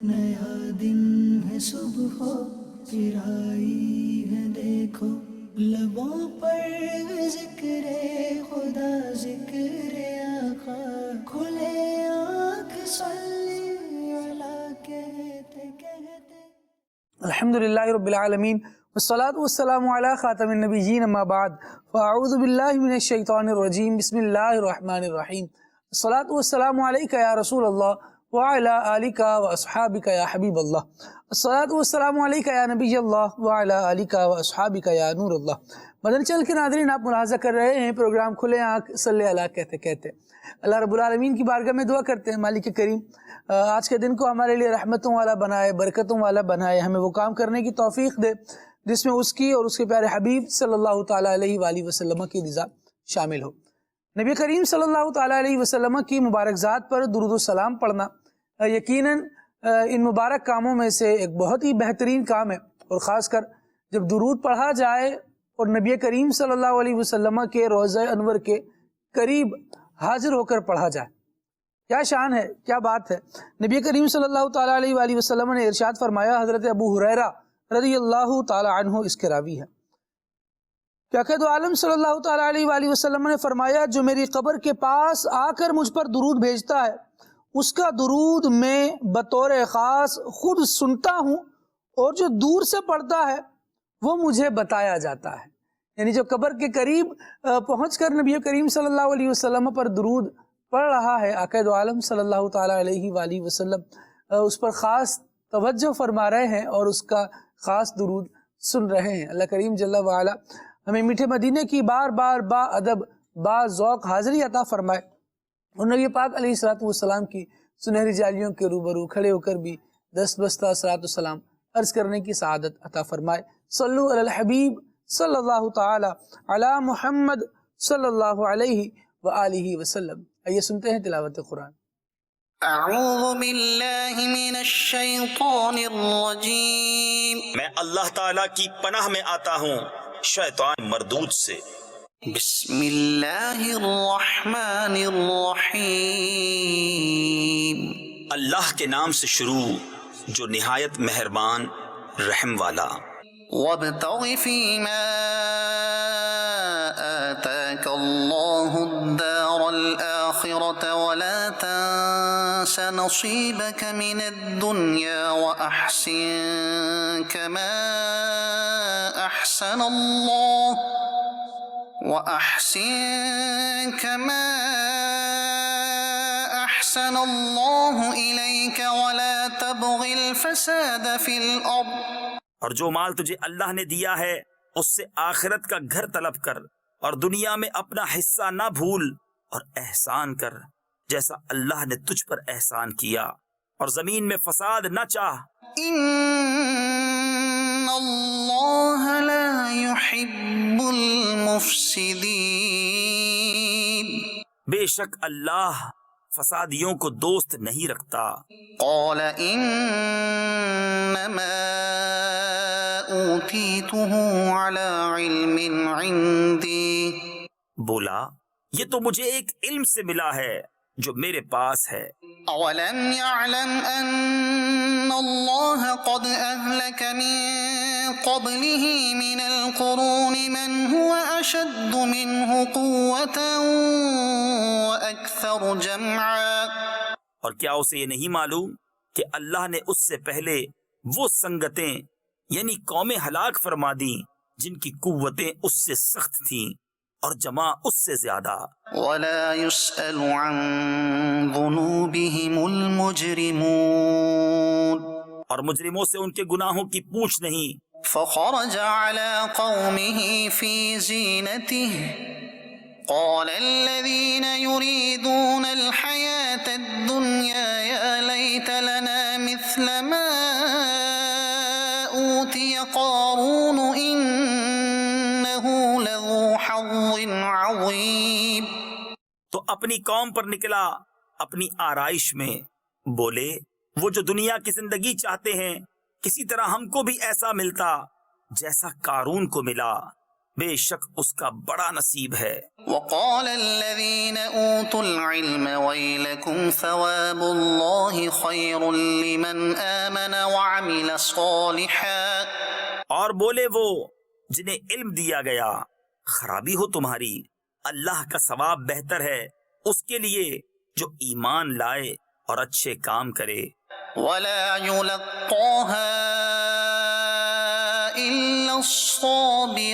نیا دن ہے صبح پھر آئی ہے دیکھو، لبوں پر ذکر خدا ذکر آقا، کھلے آنکھ صلی اللہ کہتے کہتے۔ الحمدللہ رب العالمین والصلاة والسلام علی خاتم النبیین اما بعد، فاعوذ باللہ من الشیطان الرجیم، بسم اللہ الرحمن الرحیم۔ الصلاة والسلام علیکہ یا رسول اللہ وعلی آلکہ واصحابکہ یا حبیب اللہ، الصلاة والسلام علیکہ یا نبی اللہ وعلی آلکہ واصحابکہ یا نور اللہ۔ مدنی چینل کے ناظرین، آپ ملاحظہ کر رہے ہیں پروگرام کھلے آنکھ صلی اللہ کہتے کہتے۔ اللہ رب العالمین کی بارگاہ میں دعا کرتے ہیں مالک کریم آج کے دن کو ہمارے لیے رحمتوں والا بنائے، برکتوں والا بنائے، ہمیں وہ کام کرنے کی توفیق دے جس میں اس کی اور اس کے پیارے حبیب صلی اللہ تعالیٰ علیہ وآلہ وسلم کی رضا شامل ہو۔ نبی کریم صلی اللہ تعالیٰ علیہ وسلم کی مبارک ذات پر درود و سلام پڑھنا یقیناً ان مبارک کاموں میں سے ایک بہت ہی بہترین کام ہے، اور خاص کر جب درود پڑھا جائے اور نبی کریم صلی اللہ علیہ وسلم کے روضہ انور کے قریب حاضر ہو کر پڑھا جائے، کیا شان ہے، کیا بات ہے۔ نبی کریم صلی اللہ تعالیٰ علیہ وآلہ وسلم نے ارشاد فرمایا، حضرت ابو ہریرہ رضی اللہ تعالیٰ عنہ اس کے راوی ہے، کہ عقائد عالم صلی اللہ تعالیٰ علیہ وآلہ وسلم نے فرمایا، جو میری قبر کے پاس آ کر مجھ پر درود بھیجتا ہے، اس کا درود میں بطور خاص خود سنتا ہوں، اور جو دور سے پڑھتا ہے وہ مجھے بتایا جاتا ہے۔ یعنی جو قبر کے قریب پہنچ کر نبی کریم صلی اللہ علیہ وسلم پر درود پڑھ رہا ہے، عقائد عالم صلی اللہ تعالیٰ علیہ وآلہ وسلم اس پر خاص توجہ فرما رہے ہیں اور اس کا خاص درود سن رہے ہیں۔ اللہ کریم جل وعلا ہمیں میٹھے مدینے کی بار بار با ادب با ذوق حاضری عطا فرمائے، اور نبی پاک علیہ الصلوۃ والسلام کی سنہری جالیوں کے روبرو کھڑے ہو کر بھی دست بستہ صلاۃ والسلام عرض کرنے کی سعادت عطا فرمائے۔ صلو علی الحبیب صلی اللہ تعالی علی محمد صلی اللہ علیہ وآلہ وسلم۔ آئیے سنتے ہیں تلاوت قرآن۔ اعوذ باللہ من الشیطان الرجیم، میں اللہ تعالیٰ کی پناہ میں آتا ہوں شیطان مردود سے۔ بسم اللہ الرحمن الرحیم، اللہ کے نام سے شروع جو نہایت مہربان رحم والا۔ وابتغ فیما آتاک اللہ الدار الآخرة ولا تنس نصیبک من الدنیا وأحسن كما أحسن اللہ إلیک ولا تبغ الفساد فی الأرض۔ اور جو مال تجھے اللہ نے دیا ہے اس سے آخرت کا گھر طلب کر، اور دنیا میں اپنا حصہ نہ بھول، اور احسان کر جیسا اللہ نے تجھ پر احسان کیا، اور زمین میں فساد نہ چاہ۔ ان اللہ لا يحب المفسدین، بے شک اللہ فسادیوں کو دوست نہیں رکھتا۔ قال انما اوتیتہ علی علم عندی، بولا یہ تو مجھے ایک علم سے ملا ہے جو میرے پاس ہے۔ اولم يعلم ان اللہ قد اہلک من قبلہ من القرون من هو اشد منہ قوة واکثر جمعا، اور کیا اسے یہ نہیں معلوم کہ اللہ نے اس سے پہلے وہ سنگتیں یعنی قومیں ہلاک فرما دیں جن کی قوتیں اس سے سخت تھیں اور جمع اس سے زیادہ۔ ولا يسأل عن ذنوبهم المجرمون، اور مجرموں سے ان کے گناہوں کی پوچھ نہیں۔ فخرج على قومه في زينته قال الذين يريدون الحياة الدنيا يا ليت لنا مثل ما أوتي قارون إنه لذو حظ عظيم۔ تو اپنی قوم پر نکلا اپنی آرائش میں، بولے وہ جو دنیا کی زندگی چاہتے ہیں کسی طرح ہم کو بھی ایسا ملتا جیسا قارون کو ملا، بے شک اس کا بڑا نصیب ہے۔ وقال الذين اوتوا العلم ويلكم ثواب الله خير لمن آمن وعمل صالحا، اور بولے وہ جنہیں علم دیا گیا، خرابی ہو تمہاری، اللہ کا ثواب بہتر ہے اس کے لیے جو ایمان لائے اور اچھے کام کرے۔ ولا يلقاها إلا الصابرون،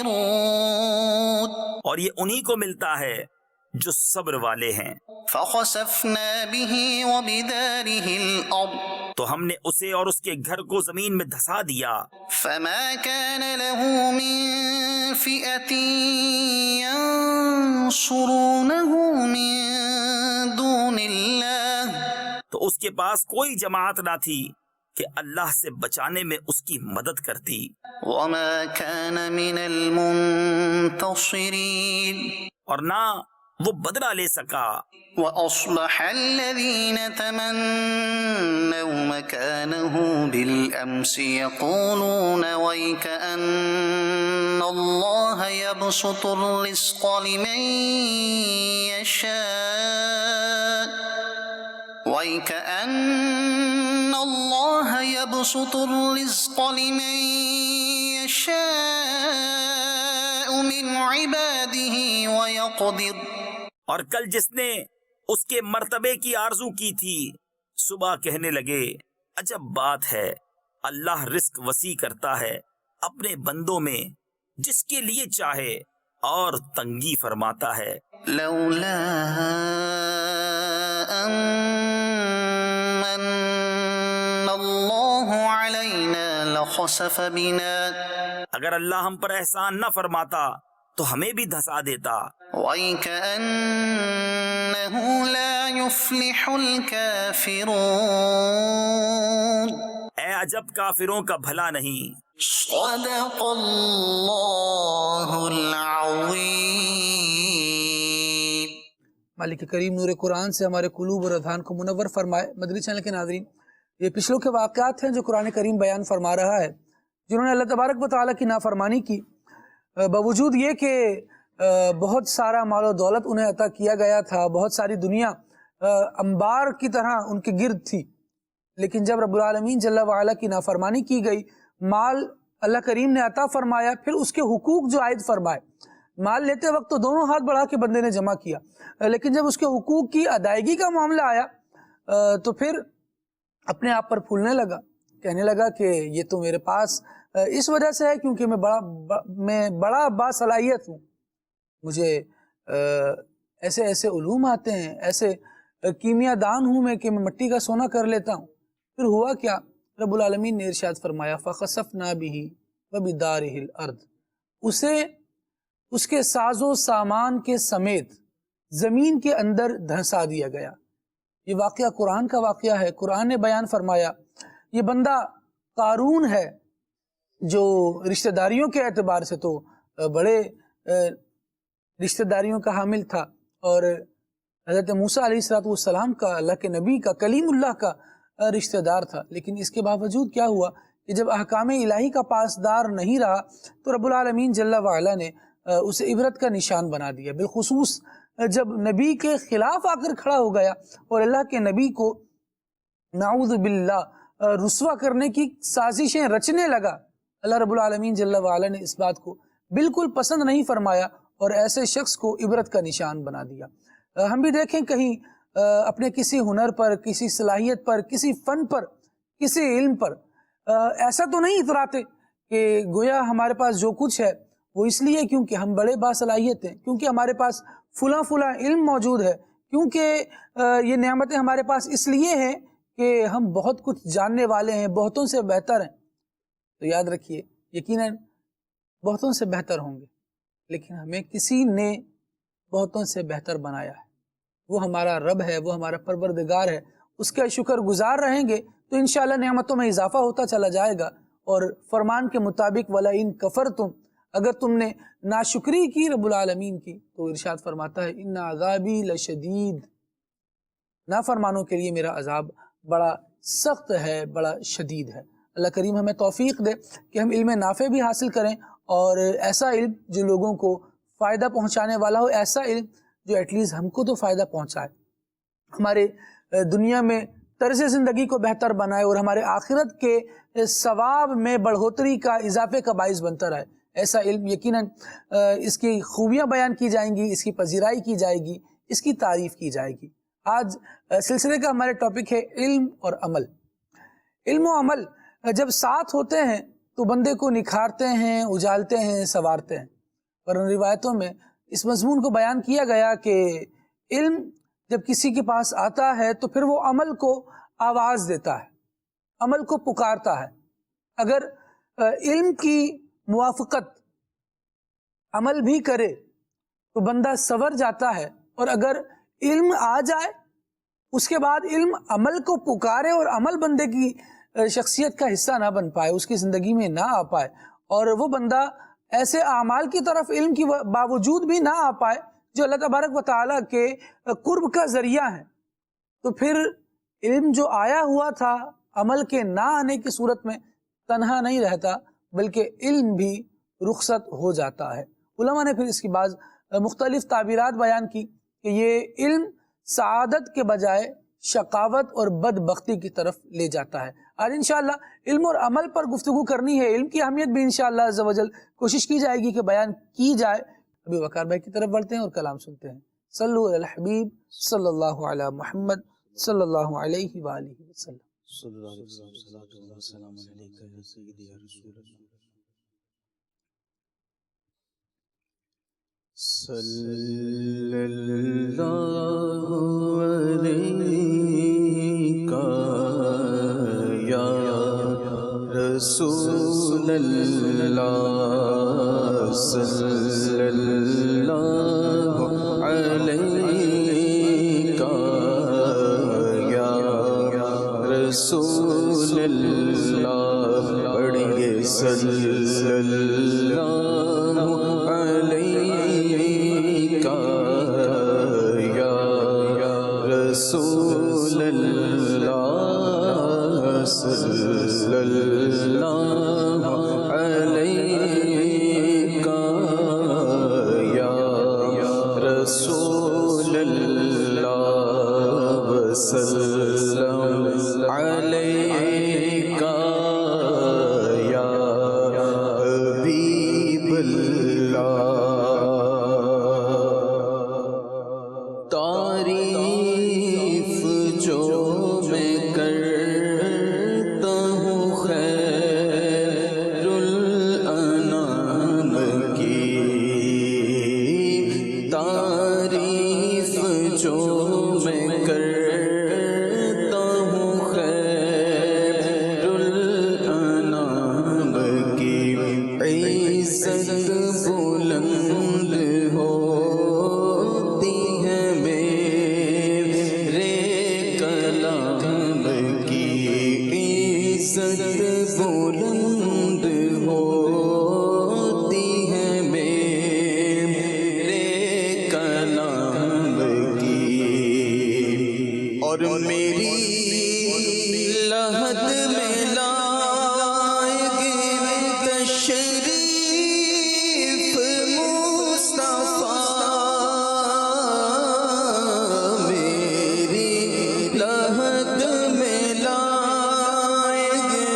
اور یہ انہی کو ملتا ہے جو صبر والے ہیں۔ فخسفنا به وبداره الأرض، تو ہم نے اسے اور اس کے گھر کو زمین میں دھسا دیا، فما كان له من فئة ينصرونه من دون الله، تو اس کے پاس کوئی جماعت نہ تھی کہ اللہ سے بچانے میں اس کی مدد کرتی، وما كان من المنتصرين، اور نہ وہ بدلہ لے سکا۔ وأصبح الذين تمنوا مكانه بالأمس يقولون ويكأن الله يبسط الرزق لمن يشاء ويكأن الله يبسط الرزق لمن يشاء من عباده ويقدر، اور کل جس نے اس کے مرتبے کی آرزو کی تھی صبح کہنے لگے عجب بات ہے، اللہ رزق وسیع کرتا ہے اپنے بندوں میں جس کے لیے چاہے اور تنگی فرماتا ہے۔ لولا أن الله علينا لخسف بنا، اگر اللہ ہم پر احسان نہ فرماتا تو ہمیں بھی دھسا دیتا۔ وَيْكَأَنَّهُ لَا يُفْلِحُ الْكَافِرُونَ، اے عجب کافروں کا بھلا نہیں۔ صدق اللہ العظیم۔ مالک کریم نور قرآن سے ہمارے قلوب اور اذہان کو منور فرمائے۔ مدنی چینل کے ناظرین، یہ پچھلوں کے واقعات ہیں جو قرآن کریم بیان فرما رہا ہے، جنہوں نے اللہ تبارک و تعالیٰ کی نافرمانی کی، باوجود یہ کہ بہت سارا مال و دولت انہیں عطا کیا گیا تھا، بہت ساری دنیا انبار کی طرح ان کے گرد تھی، لیکن جب رب العالمین جل وعلا کی نافرمانی کی گئی، مال اللہ کریم نے عطا فرمایا، پھر اس کے حقوق جو عائد فرمائے۔ مال لیتے وقت تو دونوں ہاتھ بڑھا کے بندے نے جمع کیا، لیکن جب اس کے حقوق کی ادائیگی کا معاملہ آیا تو پھر اپنے آپ پر پھولنے لگا، کہنے لگا کہ یہ تو میرے پاس اس وجہ سے ہے کیونکہ میں بڑا باصلاحیت ہوں، مجھے ایسے ایسے علوم آتے ہیں، ایسے کیمیا دان ہوں میں کہ میں مٹی کا سونا کر لیتا ہوں۔ پھر ہوا کیا؟ رب العالمین نے ارشاد فرمایا فَخَسَفْنَا بِهِ وَبِدَارِهِ الْأَرْضِ، اسے اس کے ساز و سامان کے سمیت زمین کے اندر دھنسا دیا گیا۔ یہ واقعہ قرآن کا واقعہ ہے، قرآن نے بیان فرمایا۔ یہ بندہ قارون ہے جو رشتہ داریوں کے اعتبار سے تو بڑے رشتہ داریوں کا حامل تھا، اور حضرت موسیٰ علیہ السلام کا، اللہ کے نبی کا، کلیم اللہ کا رشتہ دار تھا، لیکن اس کے باوجود کیا ہوا کہ جب احکام الہی کا پاسدار نہیں رہا تو رب العالمین جل وعلا نے اسے عبرت کا نشان بنا دیا، بالخصوص جب نبی کے خلاف آ کر کھڑا ہو گیا اور اللہ کے نبی کو نعوذ باللہ رسوا کرنے کی سازشیں رچنے لگا۔ اللہ رب العالمین جل وعلا نے اس بات کو بالکل پسند نہیں فرمایا اور ایسے شخص کو عبرت کا نشان بنا دیا۔ ہم بھی دیکھیں کہیں اپنے کسی ہنر پر، کسی صلاحیت پر، کسی فن پر، کسی علم پر ایسا تو نہیں اتراتے کہ گویا ہمارے پاس جو کچھ ہے وہ اس لیے کیونکہ ہم بڑے باصلاحیت ہیں، کیونکہ ہمارے پاس فلاں علم موجود ہے، کیونکہ یہ نعمتیں ہمارے پاس اس لیے ہیں کہ ہم بہت کچھ جاننے والے ہیں، بہتوں سے بہتر ہیں۔ تو یاد رکھیے یقیناً بہتوں سے بہتر ہوں گے، لیکن ہمیں کسی نے بہتوں سے بہتر بنایا ہے، وہ ہمارا رب ہے، وہ ہمارا پروردگار ہے، اس کا شکر گزار رہیں گے تو انشاءاللہ نعمتوں میں اضافہ ہوتا چلا جائے گا، اور فرمان کے مطابق وَلَئِن كَفَرْتُمْ، اگر تم نے ناشکری کی رب العالمین کی تو ارشاد فرماتا ہے اِنَّ عَذَابِي لَشَدِيدٌ، نافرمانوں کے لیے میرا عذاب بڑا سخت ہے، بڑا شدید ہے۔ اللہ کریم ہمیں توفیق دے کہ ہم علم نافع بھی حاصل کریں اور ایسا علم جو لوگوں کو فائدہ پہنچانے والا ہو، ایسا علم جو ایٹ لیسٹ ہم کو تو فائدہ پہنچائے، ہمارے دنیا میں طرز زندگی کو بہتر بنائے اور ہمارے آخرت کے ثواب میں بڑھوتری کا، اضافے کا باعث بنتا رہے۔ ایسا علم یقیناً اس کی خوبیاں بیان کی جائیں گی، اس کی پذیرائی کی جائے گی، اس کی تعریف کی جائے گی۔ آج سلسلے کا ہمارے ٹاپک ہے علم اور عمل۔ علم و عمل جب ساتھ ہوتے ہیں تو بندے کو نکھارتے ہیں، اجالتے ہیں، سنوارتے ہیں۔ اور ان روایتوں میں اس مضمون کو بیان کیا گیا کہ علم جب کسی کے پاس آتا ہے تو پھر وہ عمل کو آواز دیتا ہے، عمل کو پکارتا ہے۔ اگر علم کی موافقت عمل بھی کرے تو بندہ سنور جاتا ہے، اور اگر علم آ جائے اس کے بعد علم عمل کو پکارے اور عمل بندے کی شخصیت کا حصہ نہ بن پائے، اس کی زندگی میں نہ آ پائے، اور وہ بندہ ایسے اعمال کی طرف علم کی باوجود بھی نہ آ پائے جو اللہ تبارک و تعالیٰ کے قرب کا ذریعہ ہیں، تو پھر علم جو آیا ہوا تھا عمل کے نہ آنے کی صورت میں تنہا نہیں رہتا، بلکہ علم بھی رخصت ہو جاتا ہے۔ علماء نے پھر اس کی بعض مختلف تعبیرات بیان کی کہ یہ علم سعادت کے بجائے شقاوت اور بدبختی کی طرف لے جاتا ہے۔ آج انشاءاللہ علم اور عمل پر گفتگو کرنی ہے، علم کی اہمیت بھی انشاءاللہ عز و جل کوشش کی جائے گی کہ بیان کی جائے۔ ابھی وقار بھائی کی طرف بڑھتے ہیں اور کلام سنتے ہیں۔ صلو علی الحبیب صلی اللہ علی محمد صلی اللہ علیہ وآلہ وسلم۔ صلی اللہ علیہ یا رسول اللہ، صلی اللہ علیہ یا رسول اللہ، پڑھیے صلی اللہ علیہ یا رسول اللہ، صلی اللہ علیہ یا رسول اللہ، وسلم علیہ یا حبیب اللہ۔ تعریف جو میں کرتا ہوں خیر الانام کی، تعریف جو میں کرتا ہوں خیر الانام کی، عزت بلند ہوتی ہے میرے کلام کی، عزت بلند ہوتی ہے میرے کلام کی، اور میری لحد میں لائے گے تشریف مصطفیٰ، میری لحد میں لائے گے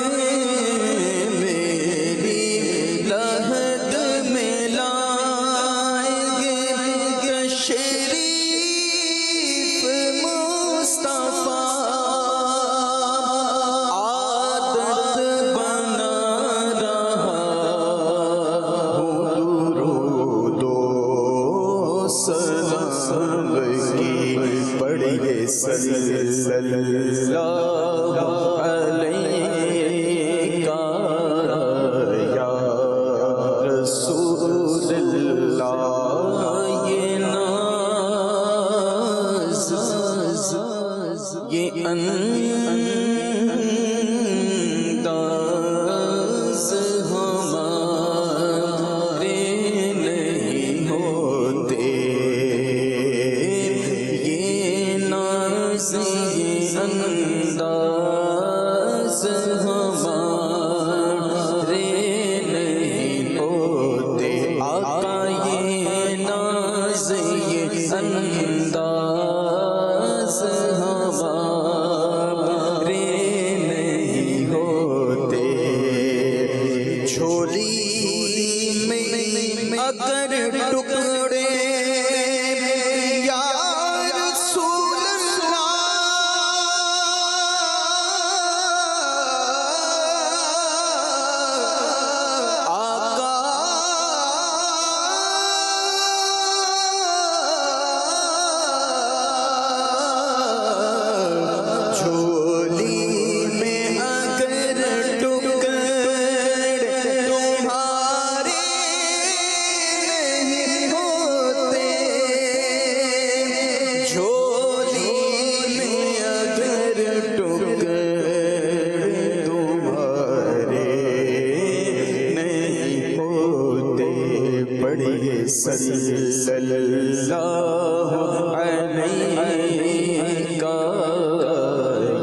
صلی اللہ علیہ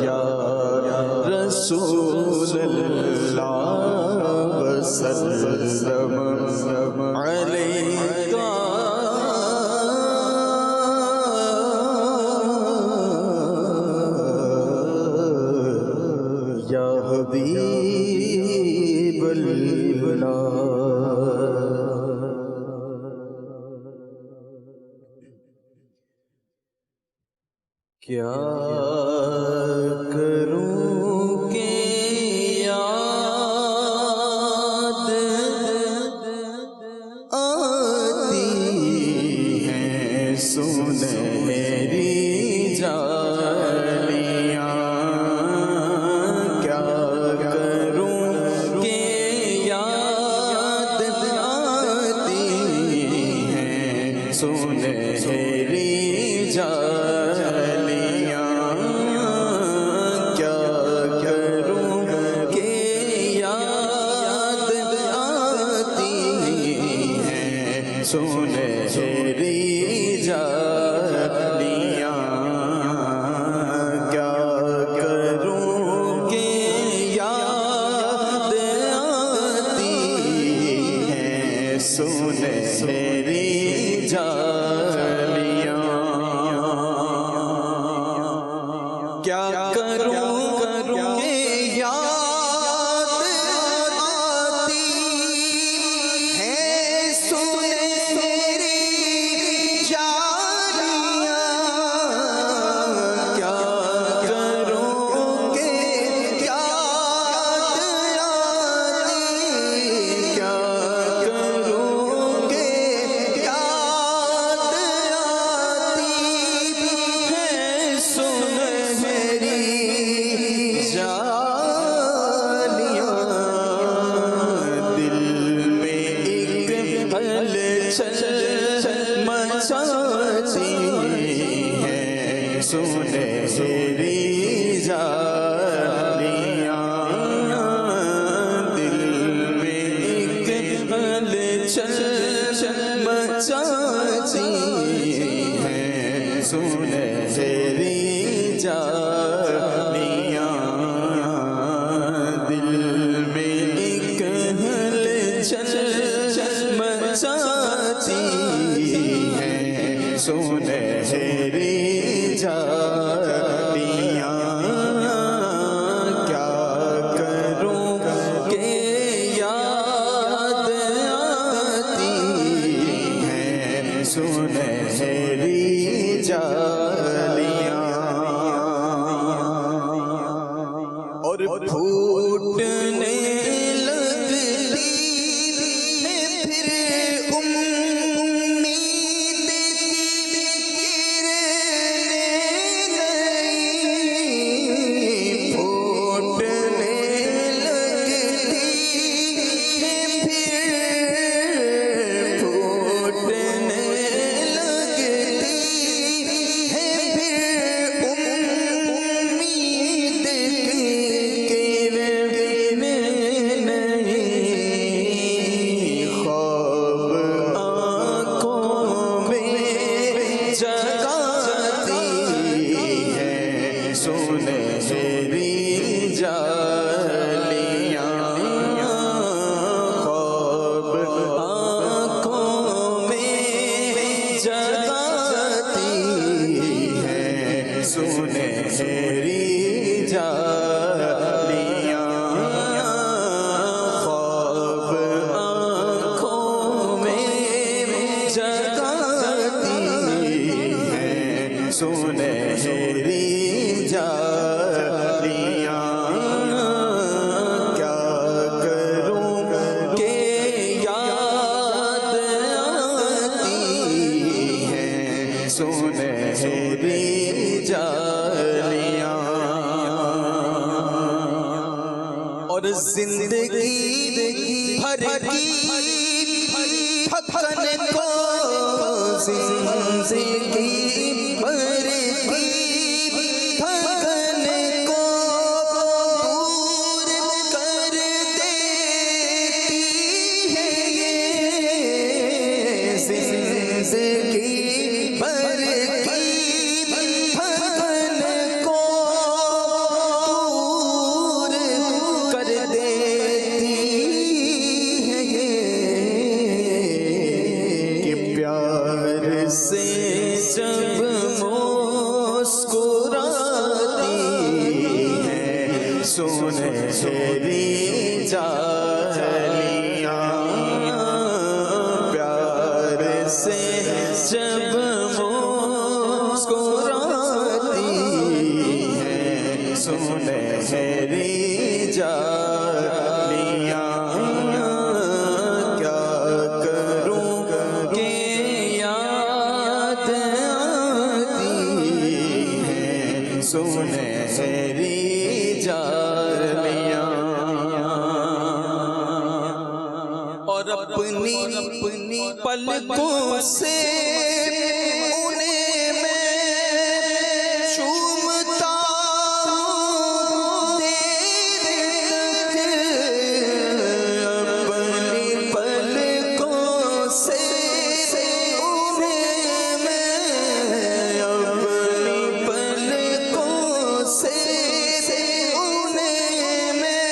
یا رسول اللہ وسلم علیہ یا حبیب اللہ. کیا کروں کہ یاد آتی ہیں سنہری جالیاں. کیا کروں کہ یاد آتی ہیں سنہری جالیاں. سنہری جالیاں کیا کروں کہ یاد آتی ہیں سنہری جالیاں. کیا کروں کہ یاد آتی ہیں سنہری جالیاں. کیا کروں کہ یاد آتی. کیا کروں کہ یاد آتی ہیں سنہری جالیاں. دل میں ایک ہلچل مچاتی ہیں سنہری جالیاں. دل میں ایک ہلچل مچاتی ہیں سنہری جالیاں. دل میں ایک ہلچل مچاتی ہیں سنہری جالیاں. کیا کروں کہ یاد آتی ہیں سنہری جالیاں. اور پھوٹنے لگتی ہے پھر امید کی کرنیں نئی. پھوٹنے لگتی ہے پھر پھوٹنے لگتی ہے پھر امید کی کرنیں نئی. خواب آنکھوں میں جگاتی ہیں سنہری جالیاں. خواب آنکھوں میں جگاتی ہیں سنہری جالیاں. خواب آنکھوں میں جگاتی ہیں سنہری جالیاں. کیا کروں کہ یاد آتی ہیں سنہری جالیاں. اور زندگی بھر کی تھکن کو زندگی بھر کی تھکن کو دور کر دیتی ہے یہ سنہری جالیاں پیار سے جب مسکراتی ہیں سنہری جالیاں کیا کروں کہ یاد آتی ہیں سنہری جالیاں اور اپنی پلکوں سے انہیں میں چومتا ہوں دیر تک اپنی پلکوں سے انہیں میں اپنی پلکوں سے انہیں میں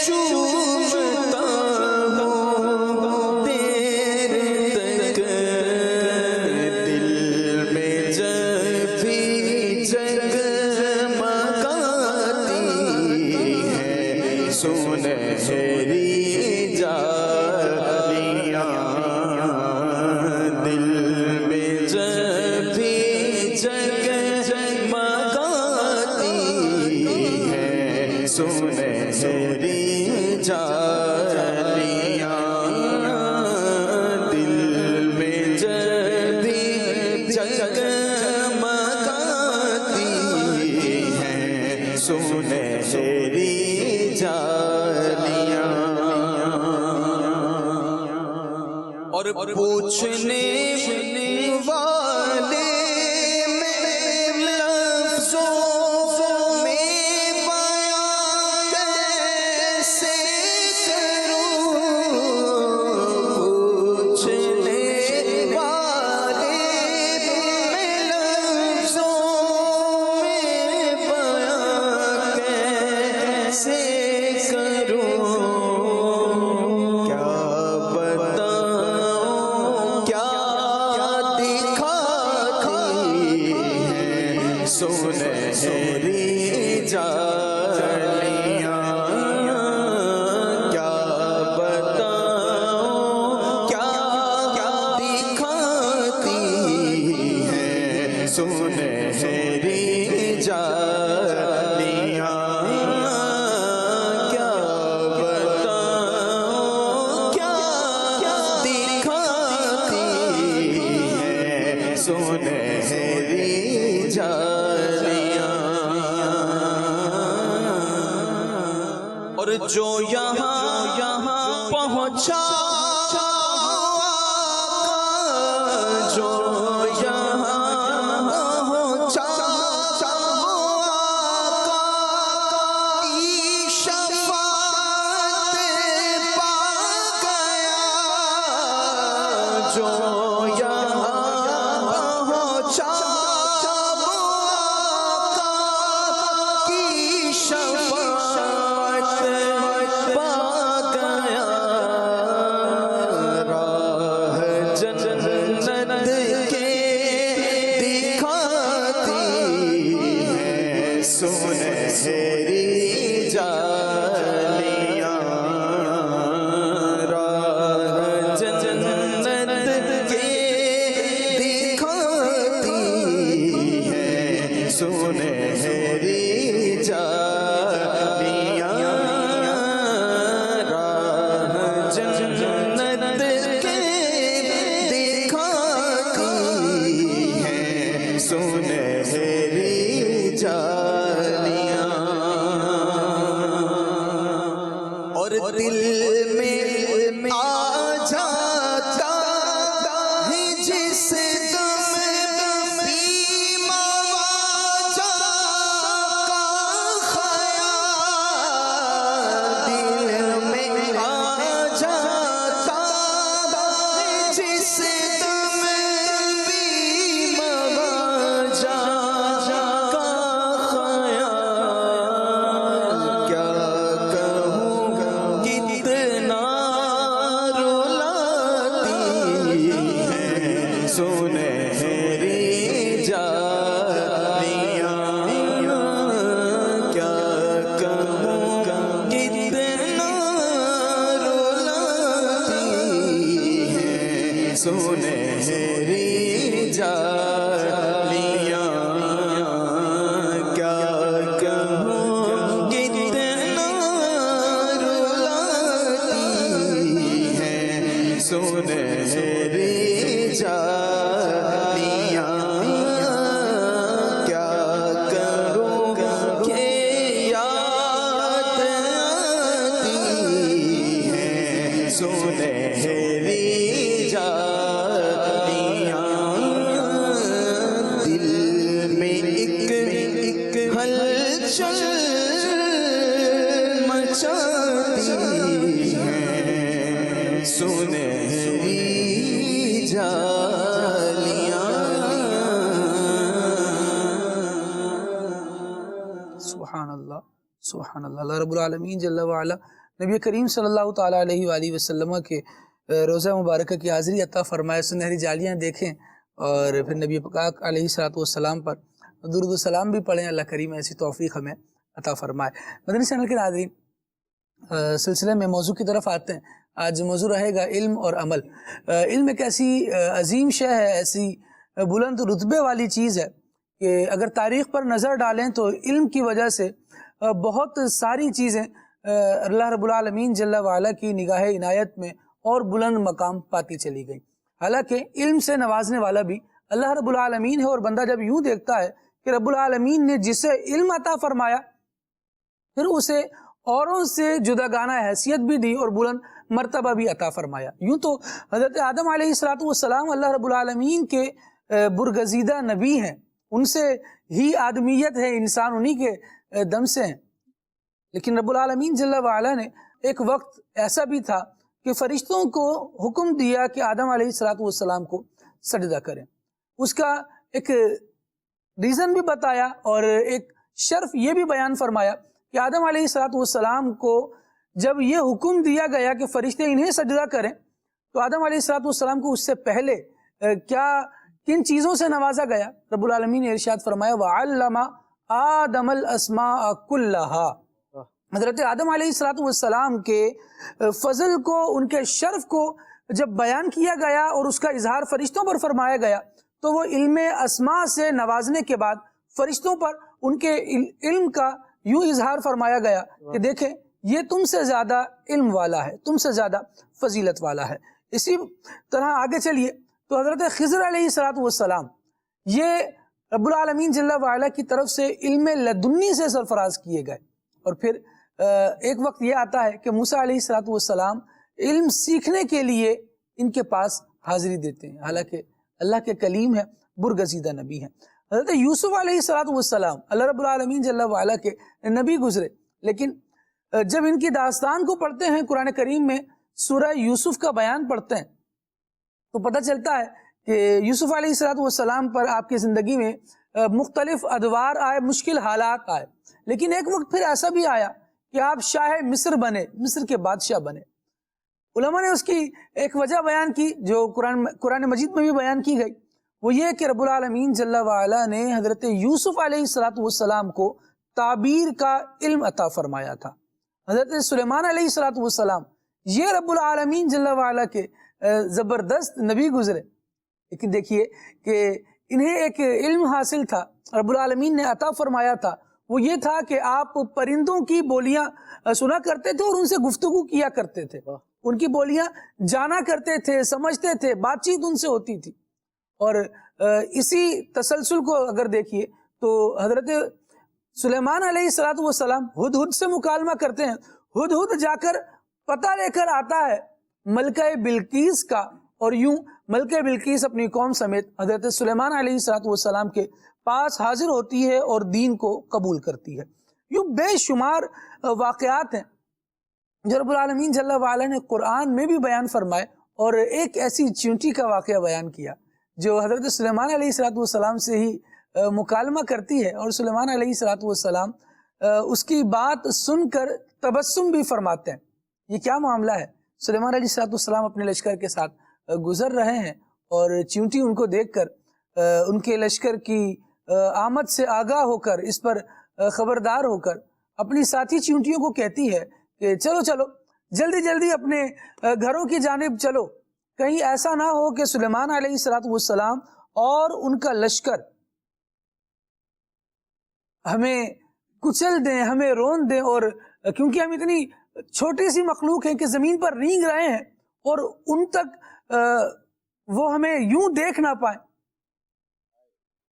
چومتا ہوں دیر تک دل میں جب بھی جگمگاتی ہے سنہری جالیاں دل میں جب بھی جگمگاتی ہے سنہری جالیاں دل میں جب بھی جگمگاتی ہے سنہری جالیاں اور پوچھنے والے میں لفظوں میں بیان کیسے کروں پوچھنے والے میں لفظوں میں بیان کیسے کروں کیا بتاؤں کیا دکھاتی ہے سنہری جالیاں کیا بتاؤں کیا دکھاتی ہے سنہری جالیاں کیا بتاؤں کیا دکھاتی ہے سنہری جالیاں اور جو یہاں پہنچا جو یہاں پہنچا کی شفاعت پا گیا جو یہاں پہنچا کی شفاعت پا گیا راہ جنت کے دکھاتی ہے سنہری جالیاں راہ جنت کے دکھاتی ہے سنہری جالیاں راہ جنت کے دکھاتی ہے سنہری جالیاں اور دل میں آ جاتا ہے جس دم بھی مواجہ کا خیال دل میں آ جاتا ہے جس دم بھی مواجہ کا خیال کیا کہوں کتنا سنہری جالیاں کیا کہوں کتنا رلاتی ہیں سنہری جالیاں کیا کروں کہ یاد آتی ہیں سنہری جالیاں دل میں ایک ہلچل مچاتی ہیں سنہری جالیاں سبحان اللہ سبحان اللہ۔ اللہ رب العالمین جل وعلا نبی کریم صلی اللہ تعالیٰ علیہ وآلہ وسلم کے روزہ مبارکہ کی حاضری عطا فرمائے، سنہری جالیاں دیکھیں اور پھر نبی پاک علیہ السلام پر درود و سلام بھی پڑھیں۔ اللہ کریم ایسی توفیق ہمیں عطا فرمائے۔ مدنی چینل کے ناظرین، سلسلے میں موضوع کی طرف آتے ہیں۔ آج موضوع رہے گا علم اور عمل۔ علم ایک ایسی عظیم شے ہے، ایسی بلند رتبے والی چیز ہے کہ اگر تاریخ پر نظر ڈالیں تو علم کی وجہ سے بہت ساری چیزیں اللہ رب العالمین جل وعلا کی نگاہ عنایت میں اور بلند مقام پاتی چلی گئی۔ حالانکہ علم سے نوازنے والا بھی اللہ رب العالمین ہے، اور بندہ جب یوں دیکھتا ہے کہ رب العالمین نے جسے علم عطا فرمایا پھر اسے اوروں سے جداگانہ حیثیت بھی دی اور بلند مرتبہ بھی عطا فرمایا۔ یوں تو حضرت آدم علیہ السلام اللہ رب العالمین کے برگزیدہ نبی ہیں، ان سے ہی آدمیت ہے، انسان انہی کے دم سے ہیں۔ لیکن رب العالمین جل وعلا نے ایک وقت ایسا بھی تھا کہ فرشتوں کو حکم دیا کہ آدم علیہ السلام کو سجدہ کریں۔ اس کا ایک ریزن بھی بتایا اور ایک شرف یہ بھی بیان فرمایا کہ آدم علیہ السلام کو جب یہ حکم دیا گیا کہ فرشتے انہیں سجدہ کریں تو آدم علیہ السلام کو اس سے پہلے کن چیزوں سے نوازا گیا؟ رب العالمین نے ارشاد فرمایا وَعَلَّمَ آدَمَ الْأَسْمَاءَ كُلَّهَا۔ حضرت آدم علیہ السلام کے فضل کو، ان کے شرف کو جب بیان کیا گیا اور اس کا اظہار فرشتوں پر فرمایا گیا تو وہ علم اسماء سے نوازنے کے بعد فرشتوں پر ان کے علم کا یوں اظہار فرمایا گیا کہ دیکھیں یہ تم سے زیادہ علم والا ہے، تم سے زیادہ فضیلت والا ہے۔ اسی طرح آگے چلیے تو حضرت خضر علیہ السلام یہ رب العالمین جل وعلا کی طرف سے علم لدنی سے سرفراز کیے گئے، اور پھر ایک وقت یہ آتا ہے کہ موسیٰ علیہ السلام علم سیکھنے کے لیے ان کے پاس حاضری دیتے ہیں، حالانکہ اللہ کے کلیم ہے، برگزیدہ نبی ہیں۔ حضرت یوسف علیہ السلام اللہ رب العالمین جل وعلا کے نبی گزرے، لیکن جب ان کی داستان کو پڑھتے ہیں، قرآن کریم میں سورہ یوسف کا بیان پڑھتے ہیں تو پتہ چلتا ہے کہ یوسف علیہ السلام پر آپ کی زندگی میں مختلف ادوار آئے، مشکل حالات آئے، لیکن ایک وقت پھر ایسا بھی آیا کہ آپ شاہ مصر بنے، مصر کے بادشاہ بنے۔ علماء نے اس کی ایک وجہ بیان کی جو قرآن مجید میں بھی بیان کی گئی، وہ یہ کہ رب العالمین جل وعلا نے حضرت یوسف علیہ السلام کو تعبیر کا علم عطا فرمایا تھا۔ حضرت سلیمان علیہ السلام یہ رب العالمین جل وعلا کے زبردست نبی گزرے، لیکن دیکھیے کہ انہیں ایک علم حاصل تھا، رب العالمین نے عطا فرمایا تھا، وہ یہ تھا کہ آپ پرندوں کی بولیاں سنا کرتے تھے اور ان سے گفتگو کیا کرتے تھے، ان کی بولیاں جانا کرتے تھے، سمجھتے تھے، بات چیت ان سے ہوتی تھی۔ اور اسی تسلسل کو اگر دیکھیے تو حضرت سلیمان علیہ السلام ہدہد سے مکالمہ کرتے ہیں، ہدہد جا کر پتہ لے کر آتا ہے ملکہ بلقیس کا، اور یوں ملکہ بلقیس اپنی قوم سمیت حضرت سلیمان علیہ السلام کے پاس حاضر ہوتی ہے اور دین کو قبول کرتی ہے۔ یوں بے شمار واقعات ہیں جو رب العالمین جل وعلا نے قرآن میں بھی بیان فرمائے، اور ایک ایسی چیونٹی کا واقعہ بیان کیا جو حضرت سلیمان علیہ السلام سے ہی مکالمہ کرتی ہے، اور سلیمان علیہ السلام اس کی بات سن کر تبسم بھی فرماتے ہیں۔ یہ کیا معاملہ ہے؟ سلیمان علیہ السلام اپنے لشکر کے ساتھ گزر رہے ہیں اور چیونٹی ان کو دیکھ کر ان کے لشکر کی آمد سے آگاہ ہو کر، اس پر خبردار ہو کر اپنی ساتھی چیونٹیوں کو کہتی ہے کہ چلو چلو جلدی جلدی اپنے گھروں کی جانب چلو، کہیں ایسا نہ ہو کہ سلیمان علیہ السلام اور ان کا لشکر ہمیں کچل دیں، ہمیں رون دیں، اور کیونکہ ہم اتنی چھوٹی سی مخلوق ہیں کہ زمین پر رینگ رہے ہیں اور ان تک وہ ہمیں یوں دیکھ نہ پائیں.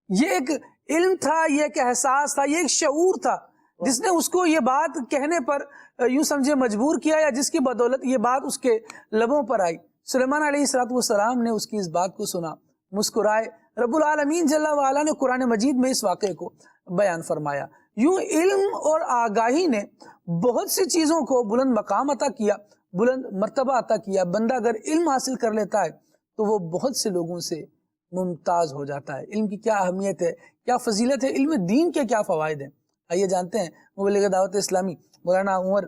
یہ ایک علم تھا، یہ ایک احساس تھا، یہ ایک شعور تھا جس نے اس کو یہ بات کہنے پر یوں سمجھے مجبور کیا، یا جس کی بدولت یہ بات اس کے لبوں پر آئی. سلیمان علیہ السلام نے اس کی اس بات کو سنا، مسکرائے. رب العالمین جل وعلا نے قرآن مجید میں اس واقعے کو بیان فرمایا. یوں علم اور آگاہی نے بہت سی چیزوں کو بلند مقام عطا کیا، بلند مرتبہ عطا کیا. بندہ اگر علم حاصل کر لیتا ہے تو وہ بہت سے لوگوں سے ممتاز ہو جاتا ہے. علم کی کیا اہمیت ہے، کیا فضیلت ہے، علم دین کے کیا فوائد ہیں، آئیے جانتے ہیں. مبلغ دعوت اسلامی مولانا عمر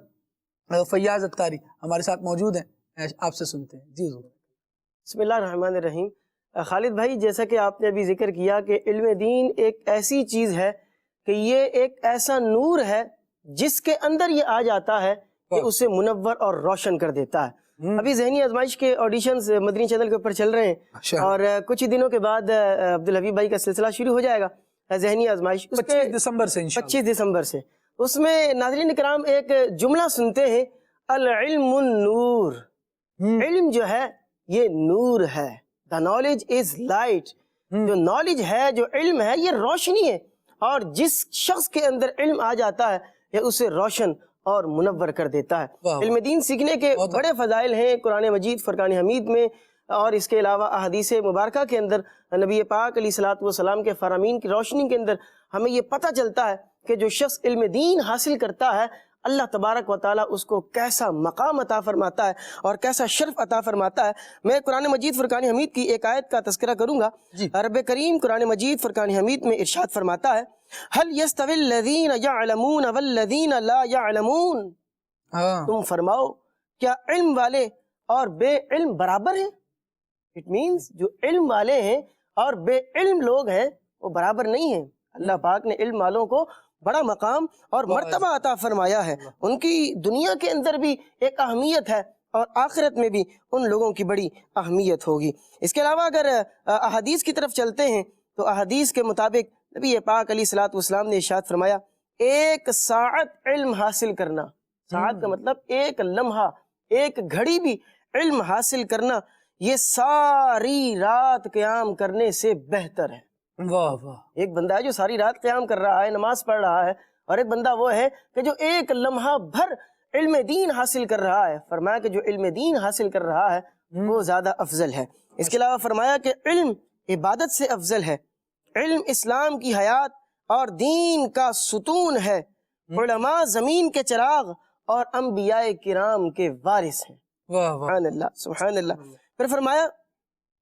فیاض اتاری ہمارے ساتھ موجود ہیں، آپ سے سنتے ہیں. جی حضور. بسم اللہ الرحمن الرحیم. خالد بھائی، جیسا کہ آپ نے ابھی ذکر کیا کہ علم دین ایک ایسی چیز ہے کہ یہ ایک ایسا نور ہے جس کے اندر یہ آ جاتا ہے کہ اسے منور اور روشن کر دیتا ہے. ابھی ذہنی آزمائش کے آڈیشنز مدنی چینل کے اوپر چل رہے ہیں اور کچھ ہی دنوں کے بعد عبدالحبیب بھائی کا سلسلہ شروع ہو جائے گا ذہنی آزمائش 25 دسمبر سے. 25 دسمبر سے اس میں ناظرین کرام ایک جملہ سنتے ہیں، العلم النور. علم جو ہے یہ نور ہے. The knowledge is light. جو نالج ہے، جو علم ہے، یہ روشنی ہے، اور جس شخص کے اندر علم آ جاتا ہے یہ اسے روشن اور منور کر دیتا ہے. علم دین سیکھنے کے بڑے فضائل ہیں قرآن مجید فرقان حمید میں، اور اس کے علاوہ احادیث مبارکہ کے اندر نبی پاک علیہ الصلوۃ والسلام کے فرامین کی روشنی کے اندر ہمیں یہ پتہ چلتا ہے کہ جو شخص علم دین حاصل کرتا ہے اللہ تبارک و تعالیٰ اس کو کیسا مقام عطا فرماتا ہے اور کیسا شرف عطا فرماتا ہے. میں قرآن مجید فرقان حمید کی ایک آیت کا تذکرہ کروں گا. رب کریم قرآن مجید فرقان حمید میں ارشاد فرماتا ہے، هل يستوي الذين يعلمون والذين لا يعلمون. تم فرماؤ کیا علم والے اور بے علم برابر ہیں؟ اٹ مینز جو علم والے ہیں اور بے علم لوگ ہیں وہ برابر نہیں ہیں. اللہ پاک نے علم والوں کو بڑا مقام اور مرتبہ عطا فرمایا ہے. ان کی دنیا کے اندر بھی ایک اہمیت ہے اور آخرت میں بھی ان لوگوں کی بڑی اہمیت ہوگی. اس کے علاوہ اگر احادیث کی طرف چلتے ہیں تو احادیث کے مطابق نبی پاک علیہ الصلوۃ والسلام نے ارشاد فرمایا، ایک ساعت علم حاصل کرنا، ساعت کا مطلب ایک لمحہ، ایک گھڑی بھی علم حاصل کرنا، یہ ساری رات قیام کرنے سے بہتر ہے. واہ واہ. ایک بندہ ہے جو ساری رات قیام کر رہا ہے، نماز پڑھ رہا ہے، اور ایک بندہ وہ ہے کہ جو ایک لمحہ بھر علم دین حاصل کر رہا ہے. فرمایا کہ جو علم دین حاصل کر رہا ہے وہ زیادہ افضل ہے. اس کے علاوہ فرمایا کہ علم عبادت سے افضل ہے. علم اسلام کی حیات اور دین کا ستون ہے. علماء زمین کے چراغ اور انبیاء کرام کے وارث ہیں. سبحان اللہ سبحان اللہ. پھر فرمایا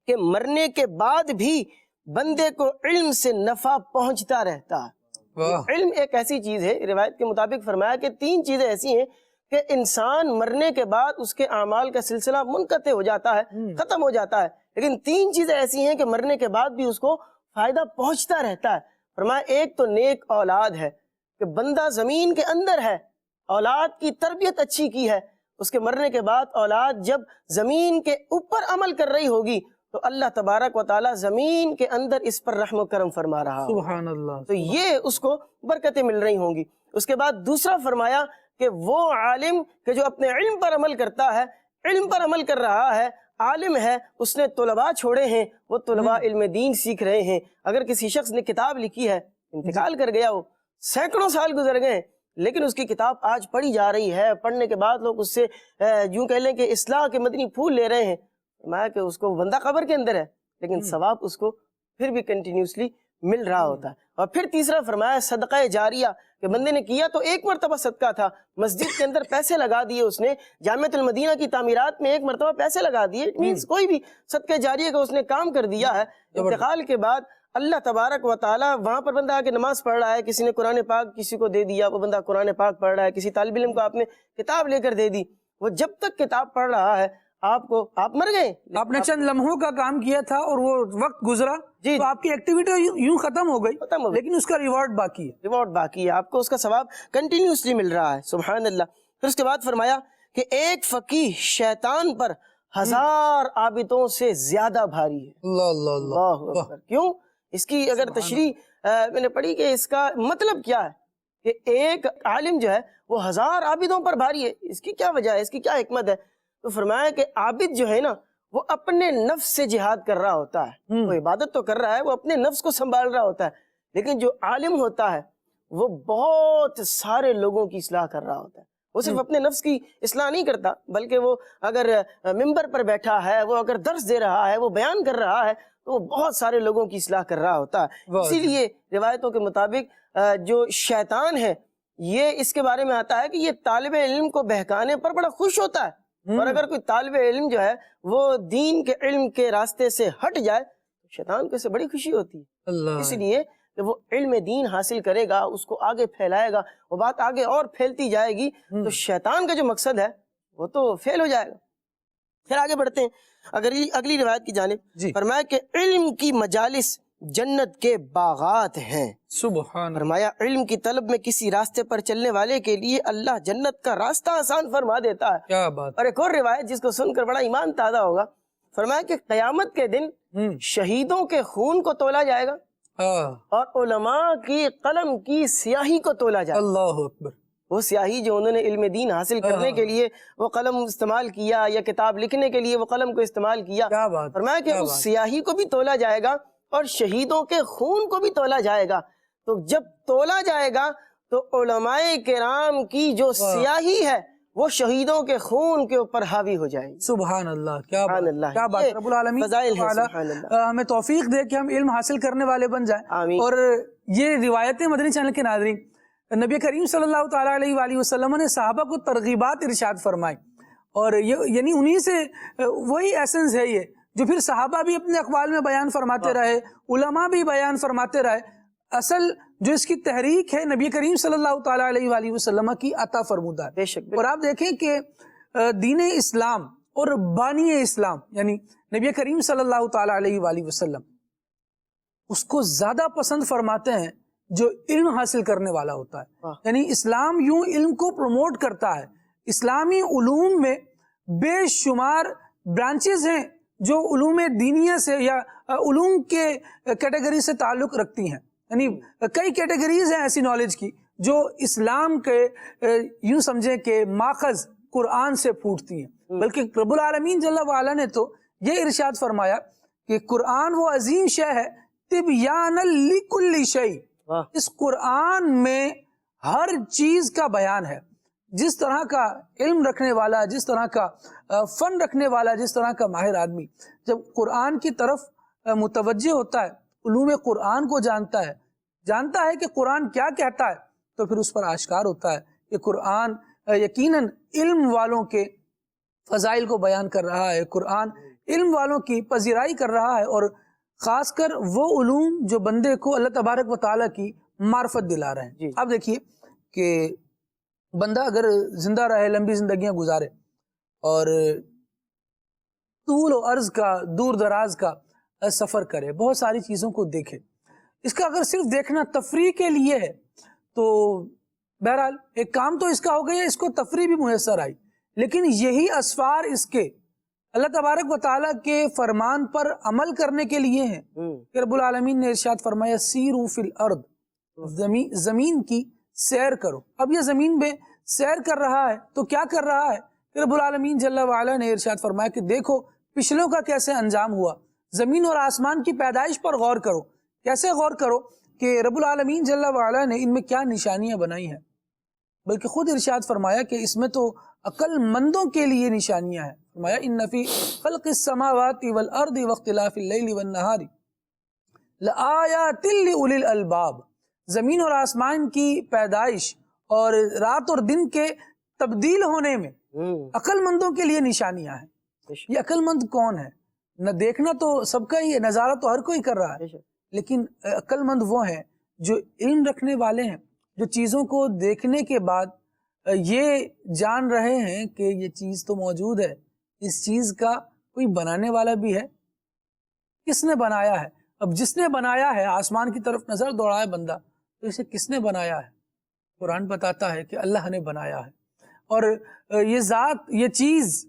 کہ مرنے کے بعد بھی بندے کو علم سے نفع پہنچتا رہتا ہے. علم ایک ایسی چیز ہے، روایت کے مطابق فرمایا کہ 3 چیزیں ایسی ہیں کہ انسان مرنے کے بعد اس کے اعمال کا سلسلہ منقطع ہو جاتا ہے، ختم ہو جاتا ہے، لیکن 3 چیزیں ایسی ہیں کہ مرنے کے بعد بھی اس کو فائدہ پہنچتا رہتا ہے. فرمایا ایک تو نیک اولاد ہے کہ بندہ زمین کے اندر ہے، اولاد کی تربیت اچھی کی ہے، اس کے مرنے کے بعد اولاد جب زمین کے اوپر عمل کر رہی ہوگی تو اللہ تبارک و تعالیٰ زمین کے اندر اس پر رحم و کرم فرما رہا ہوگا. سبحان اللہ. تو یہ اس کو برکتیں مل رہی ہوں گی. اس کے بعد دوسرا فرمایا کہ وہ عالم کہ جو اپنے علم پر عمل کرتا ہے، علم پر عمل کر رہا ہے، عالم ہے، اس نے طلباء چھوڑے ہیں، وہ طلباء علم دین سیکھ رہے ہیں. اگر کسی شخص نے کتاب لکھی ہے، انتقال کر گیا، وہ سینکڑوں سال گزر گئے، لیکن اس کی کتاب آج پڑھی جا رہی ہے، پڑھنے کے بعد لوگ اس سے یوں کہہ لیں کہ اصلاح کے مدنی پھول لے رہے ہیں. فرمایا کہ اس کو بندہ قبر کے اندر ہے لیکن ثواب اس کو پھر بھی کنٹینیوسلی مل رہا ہوتا ہے. اور پھر تیسرا فرمایا صدقہ جاریہ کہ بندے نے کیا تو ایک مرتبہ صدقہ تھا، مسجد کے اندر پیسے لگا دیے، اس نے جامعۃ المدینہ کی تعمیرات میں ایک مرتبہ پیسے لگا دیے. اٹ مینس کوئی بھی صدقہ جاریہ کا اس نے کام کر دیا ہے. انتقال کے بعد اللہ تبارک و تعالیٰ وہاں پر بندہ آ کے نماز پڑھ رہا ہے، کسی نے قرآن پاک کسی کو دے دیا، وہ بندہ قرآن پاک پڑھ رہا ہے، کسی طالب علم کو آپ نے کتاب لے کر دے دی، وہ جب تک کتاب پڑھ رہا ہے آپ مر گئے، آپ نے چند لمحوں کا کام کیا تھا اور وہ وقت گزرا تو آپ کی ایکٹیویٹی یوں ختم ہو گئی، لیکن اس کا ریوارڈ باقی ہے. ریوارڈ باقی ہے، آپ کو اس کا ثواب کنٹینیوسلی مل رہا ہے. سبحان اللہ. پھر اس کے بعد فرمایا کہ ایک فقیہ شیطان پر 1000 عابدوں سے زیادہ بھاری ہے۔ اللہ اللہ اللہ، اللہ اکبر۔ کیوں؟ اس کی اگر تشریح میں نے پڑھی کہ اس کا مطلب کیا ہے کہ ایک عالم جو ہے وہ 1000 عابدوں پر بھاری ہے، اس کی کیا وجہ ہے، اس کی کیا حکمت ہے؟ تو فرمایا کہ عابد جو ہے نا وہ اپنے نفس سے جہاد کر رہا ہوتا ہے، وہ عبادت تو کر رہا ہے، وہ اپنے نفس کو سنبھال رہا ہوتا ہے، لیکن جو عالم ہوتا ہے وہ بہت سارے لوگوں کی اصلاح کر رہا ہوتا ہے۔ وہ صرف اپنے نفس کی اصلاح نہیں کرتا، بلکہ وہ اگر ممبر پر بیٹھا ہے، وہ اگر درس دے رہا ہے، وہ بیان کر رہا ہے، تو وہ بہت سارے لوگوں کی اصلاح کر رہا ہوتا ہے۔ اسی لیے روایتوں کے مطابق جو شیطان ہے یہ اس کے بارے میں آتا ہے کہ یہ طالب علم کو بہکانے پر بڑا خوش ہوتا ہے، اور اگر کوئی طالب علم جو ہے وہ دین کے علم کے راستے سے ہٹ جائے تو شیطان کو اس سے بڑی خوشی ہوتی ہے۔ اس لیے کہ وہ علم دین حاصل کرے گا، اس کو آگے پھیلائے گا، وہ بات آگے اور پھیلتی جائے گی، تو شیطان کا جو مقصد ہے وہ تو فیل ہو جائے گا۔ پھر آگے بڑھتے ہیں اگلی روایت کی جانب۔ فرمایا کہ علم کی مجالس جنت کے باغات ہیں۔ سبحان فرمایا علم کی طلب میں کسی راستے پر چلنے والے کے لیے اللہ جنت کا راستہ آسان فرما دیتا ہے۔ کیا بات۔ اور ایک اور روایت جس کو سن کر بڑا ایمان تازہ ہوگا، فرمایا کہ قیامت کے دن شہیدوں کے خون کو تولا جائے گا اور علماء کی قلم کی سیاہی کو تولا جائے گا۔ اللہ اکبر۔ وہ سیاہی جو انہوں نے علم دین حاصل کرنے کے لیے وہ قلم استعمال کیا یا کتاب لکھنے کے لیے وہ قلم کو استعمال کیا، فرمایا کہ اس سیاہی کو بھی تولا جائے گا اور شہیدوں کے خون کو بھی تولا جائے گا۔ تو جب تولا جائے گا تو علماء کرام کی جو سیاہی ہے وہ شہیدوں کے خون کے اوپر حاوی ہو جائے گی۔ سبحان اللہ، کیا سبحان اللہ، کیا بات۔ رب العالمین فضائل ہیں، سبحان اللہ، ہمیں توفیق دے کہ ہم علم حاصل کرنے والے بن جائیں۔ آمین۔ اور یہ روایتیں مدنی چینل کے ناظرین، نبی کریم صلی اللہ تعالیٰ علیہ وآلہ وسلم نے صحابہ کو ترغیبات ارشاد فرمائی، اور یعنی انہی سے وہی ایسنس ہے یہ جو پھر صحابہ بھی اپنے اقوال میں بیان فرماتے رہے، علماء بھی بیان فرماتے رہے۔ اصل جو اس کی تحریک ہے نبی کریم صلی اللہ تعالیٰ علیہ وآلہ وسلم کی عطا فرمودہ ہے۔ اور آپ دیکھیں کہ دین اسلام اور بانی اسلام یعنی نبی کریم صلی اللہ تعالیٰ علیہ وآلہ وسلم اس کو زیادہ پسند فرماتے ہیں جو علم حاصل کرنے والا ہوتا ہے۔ یعنی اسلام یوں علم کو پروموٹ کرتا ہے۔ اسلامی علوم میں بے شمار برانچز ہیں جو علوم دینیہ سے یا علوم کے کیٹیگری سے تعلق رکھتی ہیں، یعنی کئی کیٹیگریز ہیں ایسی نالج کی جو اسلام کے یوں سمجھیں کہ ماخذ قرآن سے پھوٹتی ہیں۔ بلکہ رب العالمین جل وعلا نے تو یہ ارشاد فرمایا کہ قرآن وہ عظیم شے ہے تبیان لکل شیء، اس قرآن میں ہر چیز کا بیان ہے۔ جس طرح کا علم رکھنے والا، جس طرح کا فن رکھنے والا، جس طرح کا ماہر آدمی جب قرآن کی طرف متوجہ ہوتا ہے، علوم قرآن کو جانتا ہے کہ قرآن کیا کہتا ہے، تو پھر اس پر آشکار ہوتا ہے کہ قرآن یقیناً علم والوں کے فضائل کو بیان کر رہا ہے، قرآن علم والوں کی پذیرائی کر رہا ہے، اور خاص کر وہ علوم جو بندے کو اللہ تبارک و تعالیٰ کی معرفت دلا رہے ہیں۔ اب دیکھیے کہ بندہ اگر زندہ رہے، لمبی زندگیاں گزارے اور طول و عرض کا، دور دراز کا سفر کرے، بہت ساری چیزوں کو دیکھے، اس کا اگر صرف دیکھنا تفریح کے لیے ہے تو بہرحال ایک کام تو اس کا ہو گیا، اس کو تفریح بھی میسر آئی، لیکن یہی اسفار اس کے اللہ تبارک و تعالیٰ کے فرمان پر عمل کرنے کے لیے ہیں کہ رب العالمین نے ارشاد فرمایا سیروا فی الارض، زمین کی سیر کرو۔ اب یہ زمین میں سیر کر رہا ہے تو کیا کر رہا ہے کہ رب العالمین جل وعلا نے ارشاد فرمایا کہ دیکھو پچھلوں کا کیسے انجام ہوا، زمین اور آسمان کی پیدائش پر غور کرو۔ کیسے غور کرو کہ رب العالمین جل وعلا نے ان میں کیا نشانیاں بنائی ہیں، بلکہ خود ارشاد فرمایا کہ اس میں تو عقل مندوں کے لیے نشانیاں ہیں۔ فرمایا ان فی خلق السماوات والارض واختلاف اللیل والنہار لآیات لأولی الالباب، زمین اور آسمان کی پیدائش اور رات اور دن کے تبدیل ہونے میں عقل مندوں کے لیے نشانیاں ہیں۔ یہ عقل مند کون ہے؟ نہ دیکھنا تو سب کا ہی ہے، نظارہ تو ہر کوئی کر رہا ہے، لیکن عقل مند وہ ہیں جو علم رکھنے والے ہیں، جو چیزوں کو دیکھنے کے بعد یہ جان رہے ہیں کہ یہ چیز تو موجود ہے، اس چیز کا کوئی بنانے والا بھی ہے۔ کس نے بنایا ہے؟ اب جس نے بنایا ہے، آسمان کی طرف نظر دوڑائے بندہ تو اسے کس نے بنایا ہے؟ قرآن بتاتا ہے کہ اللہ نے بنایا ہے، اور یہ ذات، یہ چیز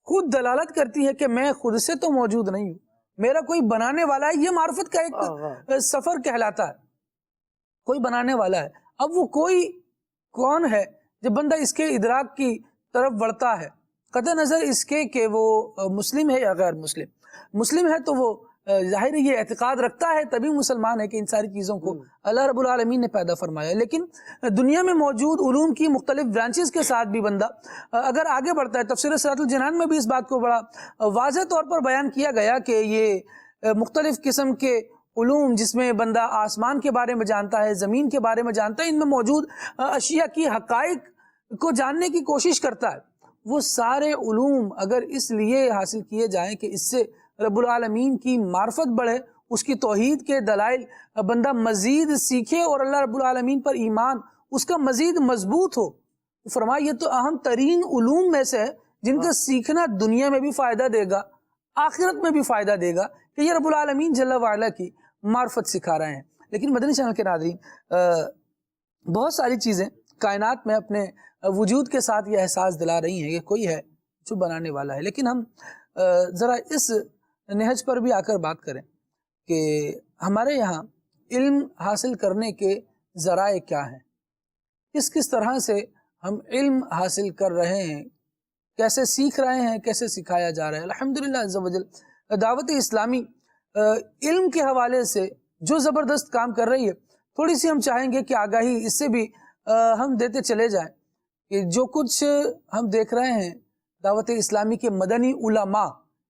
خود دلالت کرتی ہے کہ میں خود سے تو موجود نہیں ہوں، میرا کوئی بنانے والا ہے. یہ معرفت کا ایک سفر کہلاتا ہے. کوئی بنانے والا ہے. اب وہ کوئی کون ہے جب بندہ اس کے ادراک کی طرف بڑھتا ہے، قطع نظر اس کے کہ وہ مسلم ہے یا غیر مسلم. مسلم ہے تو وہ ظاہر یہ اعتقاد رکھتا ہے، تبھی مسلمان ہے کہ ان ساری چیزوں کو اللہ رب العالمین نے پیدا فرمایا. لیکن دنیا میں موجود علوم کی مختلف برانچز کے ساتھ بھی بندہ اگر آگے بڑھتا ہے، تفسیر صراط الجنان میں بھی اس بات کو بڑا واضح طور پر بیان کیا گیا کہ یہ مختلف قسم کے علوم جس میں بندہ آسمان کے بارے میں جانتا ہے، زمین کے بارے میں جانتا ہے، ان میں موجود اشیاء کی حقائق کو جاننے کی کوشش کرتا ہے. وہ سارے علوم اگر اس لیے حاصل کیے جائیں کہ اس سے رب العالمین کی معرفت بڑھے، اس کی توحید کے دلائل بندہ مزید سیکھے اور اللہ رب العالمین پر ایمان اس کا مزید مضبوط ہو، فرمایا یہ تو اہم ترین علوم میں سے ہے جن کا سیکھنا دنیا میں بھی فائدہ دے گا، آخرت میں بھی فائدہ دے گا، کہ یہ رب العالمین جل وعلا کی معرفت سکھا رہے ہیں. لیکن مدنی چینل کے ناظرین، بہت ساری چیزیں کائنات میں اپنے وجود کے ساتھ یہ احساس دلا رہی ہیں کہ کوئی ہے جو بنانے والا ہے. لیکن ہم ذرا اس نہج پر بھی آ کر بات کریں کہ ہمارے یہاں علم حاصل کرنے کے ذرائع کیا ہیں، کس طرح سے ہم علم حاصل کر رہے ہیں، کیسے سیکھ رہے ہیں، کیسے سکھایا جا رہا ہے. الحمدللہ عز و جل دعوت اسلامی علم کے حوالے سے جو زبردست کام کر رہی ہے، تھوڑی سی ہم چاہیں گے کہ آگاہی اس سے بھی ہم دیتے چلے جائیں کہ جو کچھ ہم دیکھ رہے ہیں دعوت اسلامی کے مدنی علماء،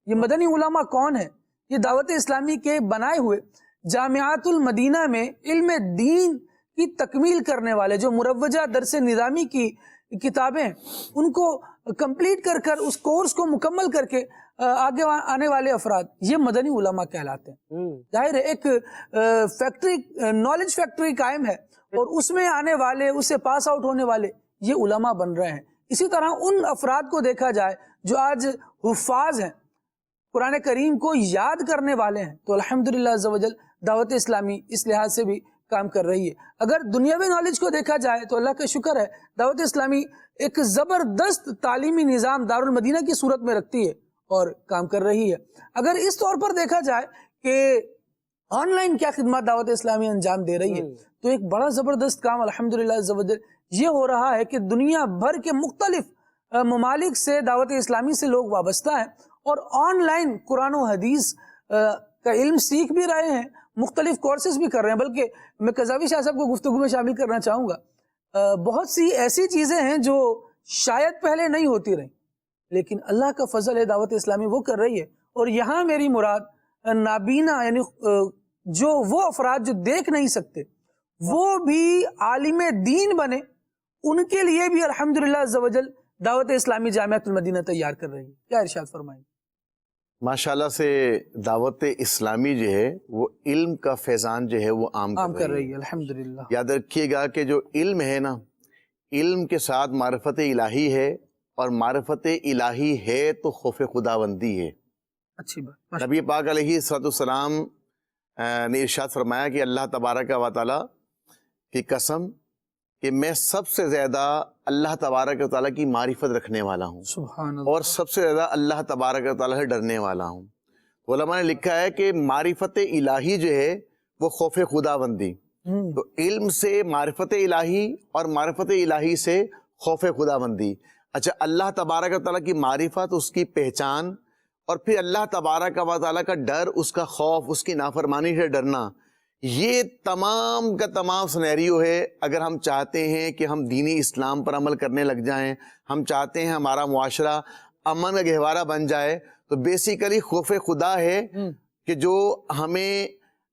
یہ مدنی علماء کون ہیں؟ یہ دعوت اسلامی کے بنائے ہوئے جامعات المدینہ میں علم دین کی تکمیل کرنے والے، جو مروجہ درس نظامی کی کتابیں ان کو کمپلیٹ کر اس کورس کو مکمل کر کے آگے آنے والے افراد، یہ مدنی علماء کہلاتے ہیں. ظاہر ہے ایک فیکٹری، نالج فیکٹری قائم ہے اور اس میں آنے والے، اس سے پاس آؤٹ ہونے والے یہ علماء بن رہے ہیں. اسی طرح ان افراد کو دیکھا جائے جو آج حفاظ ہیں، قرآن کریم کو یاد کرنے والے ہیں، تو الحمدللہ عز و جل دعوت اسلامی اس لحاظ سے بھی کام کر رہی ہے. اگر دنیاوی نالج کو دیکھا جائے تو اللہ کا شکر ہے دعوت اسلامی ایک زبردست تعلیمی نظام دارالمدینہ کی صورت میں رکھتی ہے اور کام کر رہی ہے. اگر اس طور پر دیکھا جائے کہ آن لائن کیا خدمات دعوت اسلامی انجام دے رہی ہے، تو ایک بڑا زبردست کام الحمدللہ عز و جل یہ ہو رہا ہے کہ دنیا بھر کے مختلف ممالک سے دعوت اسلامی سے لوگ وابستہ ہیں اور آن لائن قرآن و حدیث کا علم سیکھ بھی رہے ہیں، مختلف کورسز بھی کر رہے ہیں. بلکہ میں قذافی شاہ صاحب کو گفتگو میں شامل کرنا چاہوں گا. بہت سی ایسی چیزیں ہیں جو شاید پہلے نہیں ہوتی رہیں، لیکن اللہ کا فضل ہے دعوت اسلامی وہ کر رہی ہے. اور یہاں میری مراد نابینا، یعنی جو وہ افراد جو دیکھ نہیں سکتے وہ بھی عالم دین بنے، ان کے لیے بھی الحمدللہ عز و جل دعوت اسلامی جامعۃ المدینہ تیار کر رہی ہے. کیا ارشاد فرمائیں؟ ماشاءاللہ سے دعوت اسلامی جو ہے وہ علم کا فیضان جو ہے وہ عام کر رہی ہے. الحمدللہ. یاد رکھیے گا کہ جو علم ہے نا، علم کے ساتھ معرفت الہی ہے، اور معرفت الہی ہے تو خوف خداوندی ہے. اچھی بات. نبی پاک علیہ السلام نے ارشاد فرمایا کہ اللہ تبارک و تعالی کی قسم کہ میں سب سے زیادہ اللہ تبارک و تعالیٰ کی معرفت رکھنے والا ہوں، سبحان اللہ. اور سب سے زیادہ اللہ تبارک و تعالیٰ سے ڈرنے والا ہوں. علماء نے لکھا ہے کہ معرفت الہی جو ہے وہ خوف خداوندی، تو علم سے معرفت الہی اور معرفت الہی سے خوف خداوندی. اچھا، اللہ تبارک و تعالیٰ کی معرفت، اس کی پہچان، اور پھر اللہ تبارک و تعالیٰ کا ڈر، اس کا خوف، اس کی نافرمانی سے ڈرنا، یہ تمام کا تمام سنیریو ہے. اگر ہم چاہتے ہیں کہ ہم دینی اسلام پر عمل کرنے لگ جائیں، ہم چاہتے ہیں ہمارا معاشرہ امن کا گہوارہ بن جائے، تو بیسیکلی خوف خدا ہے کہ جو ہمیں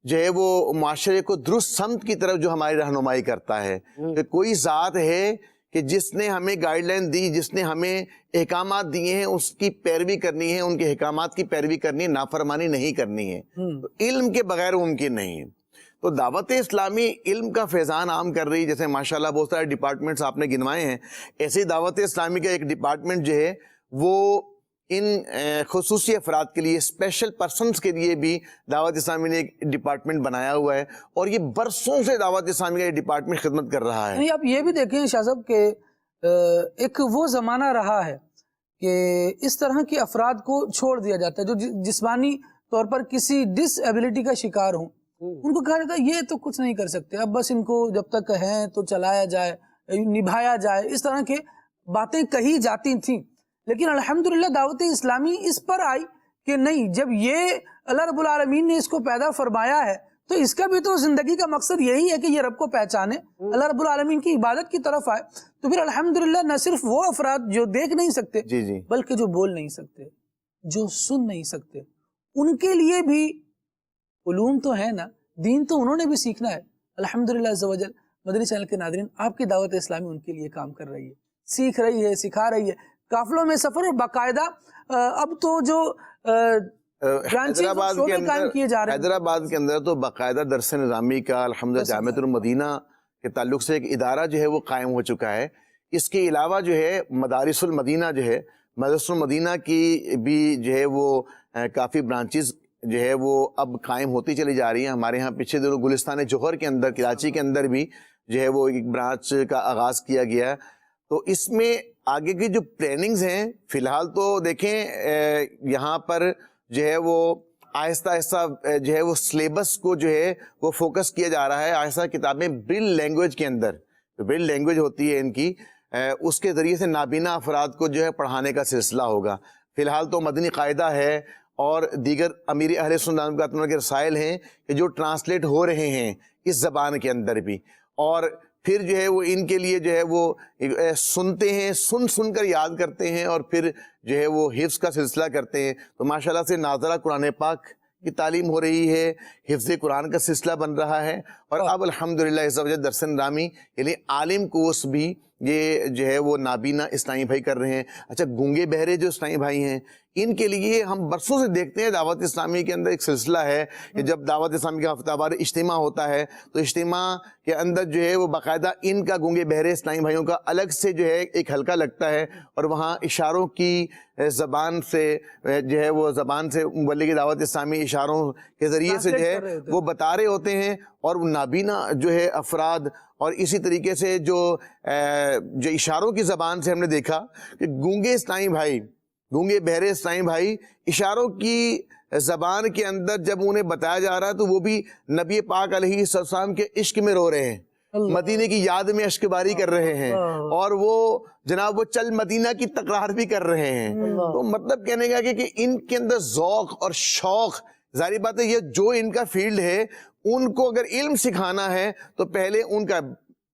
جو ہے وہ معاشرے کو درست سمت کی طرف جو ہماری رہنمائی کرتا ہے. کہ کوئی ذات ہے کہ جس نے ہمیں گائیڈ لائن دی، جس نے ہمیں احکامات دیے ہیں، اس کی پیروی کرنی ہے، ان کے احکامات کی پیروی کرنی ہے، نافرمانی نہیں کرنی ہے. تو علم کے بغیر ممکن نہیں ہے. تو دعوت اسلامی علم کا فیضان عام کر رہی ہے. جیسے ماشاءاللہ بہت سارے ڈپارٹمنٹس آپ نے گنوائے ہیں، ایسے دعوت اسلامی کا ایک ڈپارٹمنٹ جو ہے وہ ان خصوصی افراد کے لیے، اسپیشل پرسنس کے لیے بھی دعوت اسلامی نے ایک ڈپارٹمنٹ بنایا ہوا ہے، اور یہ برسوں سے دعوت اسلامی کا یہ ڈپارٹمنٹ خدمت کر رہا ہے. آپ یہ بھی دیکھیں شاہ صاحب کہ ایک وہ زمانہ رہا ہے کہ اس طرح کے افراد کو چھوڑ دیا جاتا ہے جو جسمانی طور پر کسی ڈس ایبلٹی کا شکار ہوں. ان کو کہا جاتا ہے یہ تو کچھ نہیں کر سکتے، اب بس ان کو جب تک ہیں تو چلایا جائے، نبھایا جائے، اس طرح کے باتیں کہی جاتی تھیں. لیکن الحمدللہ دعوت اسلامی اس پر آئی کہ نہیں، جب یہ اللہ رب العالمین نے اس کو پیدا فرمایا ہے تو اس کا بھی تو زندگی کا مقصد یہی ہے کہ یہ رب کو پہچانے، اللہ رب العالمین کی عبادت کی طرف آئے. تو پھر الحمدللہ نہ صرف وہ افراد جو دیکھ نہیں سکتے جی جی بلکہ جو بول نہیں سکتے، جو سن نہیں سکتے، ان کے لیے بھی علوم تو ہے نا، دین تو انہوں نے بھی سیکھنا ہے. الحمدللہ عز و جل مدنی چینل کے ناظرین، آپ کی دعوت اسلامی ان کے لیے کام کر رہی ہے، سیکھ رہی ہے، سکھا رہی ہے. قافلوں میں سفر اور باقاعدہ اب تو جو حیدرآباد کے اندر تو باقاعدہ درس نظامی کا الحمدللہ جامعۃ المدینہ کے تعلق سے ایک ادارہ جو ہے وہ قائم ہو چکا ہے. اس کے علاوہ جو ہے مدارس المدینہ جو ہے، مدرسہ المدینہ کی بھی جو ہے وہ کافی برانچز جو ہے وہ اب قائم ہوتی چلی جا رہی ہیں. ہمارے ہاں پچھلے دنوں گلستان جوہر کے اندر، کراچی کے اندر بھی جو ہے وہ ایک برانچ کا آغاز کیا گیا. تو اس میں آگے کی جو پلاننگز ہیں، فی الحال تو دیکھیں یہاں پر جو ہے وہ آہستہ آہستہ جو ہے وہ سلیبس کو جو ہے وہ فوکس کیا جا رہا ہے. آہستہ کتابیں بریل لینگویج کے اندر، جو بریل لینگویج ہوتی ہے ان کی، اس کے ذریعے سے نابینا افراد کو جو ہے پڑھانے کا سلسلہ ہوگا. فی الحال تو مدنی قاعدہ ہے اور دیگر امیر اہل سنت کے رسائل ہیں کہ جو ٹرانسلیٹ ہو رہے ہیں اس زبان کے اندر بھی، اور پھر جو ہے وہ ان کے لیے جو ہے وہ سنتے ہیں، سن کر یاد کرتے ہیں اور پھر جو ہے وہ حفظ کا سلسلہ کرتے ہیں. تو ماشاءاللہ سے ناظرہ قرآن پاک کی تعلیم ہو رہی ہے، حفظ قرآن کا سلسلہ بن رہا ہے، اور اب الحمدللہ اس وجہ درس نظامی یعنی عالم کورس بھی یہ جو ہے وہ نابینا اسلامی بھائی کر رہے ہیں. اچھا، گونگے بہرے جو اسلامی بھائی ہیں، ان کے لیے ہم برسوں سے دیکھتے ہیں دعوت اسلامی کے اندر ایک سلسلہ ہے کہ جب دعوت اسلامی کا ہفتہ وار اجتماع ہوتا ہے تو اجتماع کے اندر جو ہے وہ باقاعدہ ان کا گونگے بہرے اسلامی بھائیوں کا الگ سے جو ہے ایک حلقہ لگتا ہے، اور وہاں اشاروں کی زبان سے جو ہے وہ زبان سے مبلغ دعوت اسلامی اشاروں کے ذریعے سے جو ہے وہ بتا رہے ہوتے ہیں، اور وہ نابینا جو ہے افراد، اور اسی طریقے سے جو اشاروں کی زبان سے ہم نے دیکھا کہ گونگے اسلامی بھائی، گونگے بہرے اسلامی بھائی اشاروں کی زبان کے اندر جب انہیں بتایا جا رہا ہے تو وہ بھی نبی پاک علیہ السلام کے عشق میں رو رہے ہیں، مدینے کی یاد میں اشک باری کر رہے ہیں، اور وہ جناب وہ چل مدینہ کی تکرار بھی کر رہے ہیں. تو مطلب کہنے کا کہ ان کے اندر ذوق اور شوق، ظاہری بات ہے یہ جو ان کا فیلڈ ہے، ان کو اگر علم سکھانا ہے تو پہلے ان کا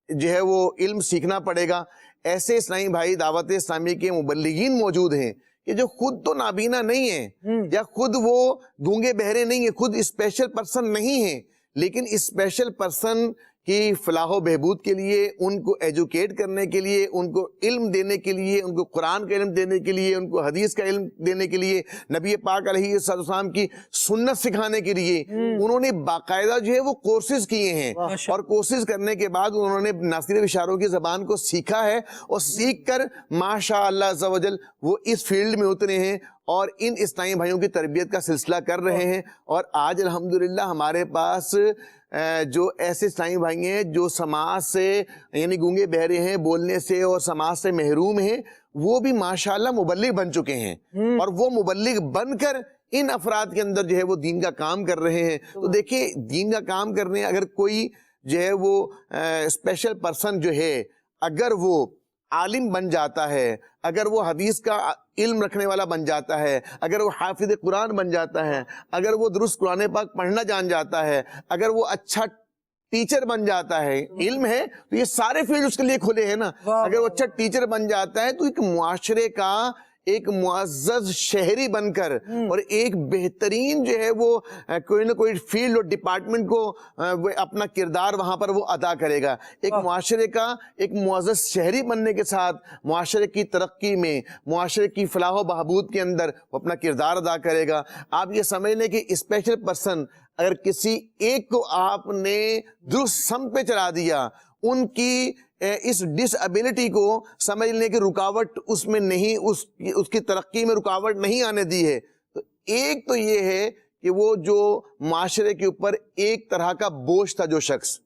جو ہے وہ علم سیکھنا پڑے گا. ایسے اسلامی بھائی دعوت اسلامی کے مبلغین موجود ہیں کہ جو خود تو نابینا نہیں ہیں، یا خود وہ گونگے بہرے نہیں ہیں، خود اسپیشل پرسن نہیں ہیں، لیکن اسپیشل پرسن کی فلاح و بہبود کے لیے، ان کو ایجوکیٹ کرنے کے لیے، ان کو علم دینے کے لیے، ان کو قرآن کا علم دینے کے لیے، ان کو حدیث کا علم دینے کے لیے، نبی پاک علیہ السلام کی سنت سکھانے کے لیے انہوں نے باقاعدہ جو ہے وہ کورسز کیے ہیں، اور کورسز کرنے کے بعد انہوں نے نہ صرف اشاروں کی زبان کو سیکھا ہے، اور سیکھ کر ماشاءاللہ عز و جل وہ اس فیلڈ میں اترے ہیں اور ان اسلامی بھائیوں کی تربیت کا سلسلہ کر رہے ہیں. اور آج الحمدللہ ہمارے پاس جو ایسے اسلامی بھائی ہیں جو سماج سے یعنی گونگے بہرے ہیں، بولنے سے اور سماج سے محروم ہیں، وہ بھی ماشاءاللہ مبلغ بن چکے ہیں، اور وہ مبلغ بن کر ان افراد کے اندر جو ہے وہ دین کا کام کر رہے ہیں. تو دیکھیں دین کا کام کر رہے ہیں، اگر کوئی جو ہے وہ اسپیشل پرسن جو ہے اگر وہ عالم بن جاتا ہے، اگر وہ حدیث کا علم رکھنے والا بن جاتا ہے، اگر وہ حافظ قرآن بن جاتا ہے، اگر وہ درست قرآن پاک پڑھنا جان جاتا ہے، اگر وہ اچھا ٹیچر بن جاتا ہے، علم ہے تو یہ سارے فیلڈ اس کے لیے کھلے ہیں نا. اگر وہ اچھا ٹیچر بن جاتا ہے تو ایک معاشرے کا ایک معزز شہری بن کر اور ایک بہترین جو ہے وہ کوئی نہ کوئی فیلڈ اور ڈپارٹمنٹ کو وہ اپنا کردار وہاں پر وہ ادا کرے گا. ایک معاشرے کا ایک معزز شہری بننے کے ساتھ معاشرے کی ترقی میں، معاشرے کی فلاح و بہبود کے اندر وہ اپنا کردار ادا کرے گا. آپ یہ سمجھ لیں کہ اسپیشل پرسن اگر کسی ایک کو آپ نے درست سمت پہ چلا دیا، ان کی اس ڈس ایبلٹی کو سمجھ لیں کہ رکاوٹ اس میں نہیں، اس کی ترقی میں رکاوٹ نہیں آنے دی ہے، تو ایک تو یہ ہے کہ وہ جو معاشرے کے اوپر ایک طرح کا بوجھ تھا جو شخص،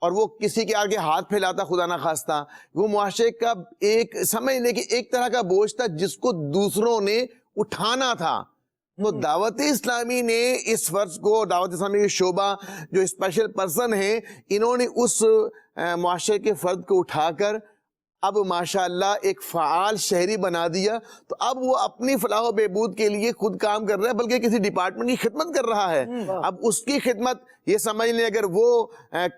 اور وہ کسی کے آگے ہاتھ پھیلاتا خدا نہ خواستہ، وہ معاشرے کا ایک سمجھ لیں کہ ایک طرح کا بوجھ تھا جس کو دوسروں نے اٹھانا تھا. تو دعوت اسلامی نے اس فرض کو، دعوت اسلامی کے شعبہ جو اسپیشل پرسن ہیں، انہوں نے اس معاشرے کے فرد کو اٹھا کر اب ماشاءاللہ ایک فعال شہری بنا دیا. تو اب وہ اپنی فلاح و بہبود کے لیے خود کام کر رہا ہے، بلکہ کسی ڈپارٹمنٹ کی خدمت کر رہا ہے. اب اس کی خدمت یہ سمجھ لیں اگر وہ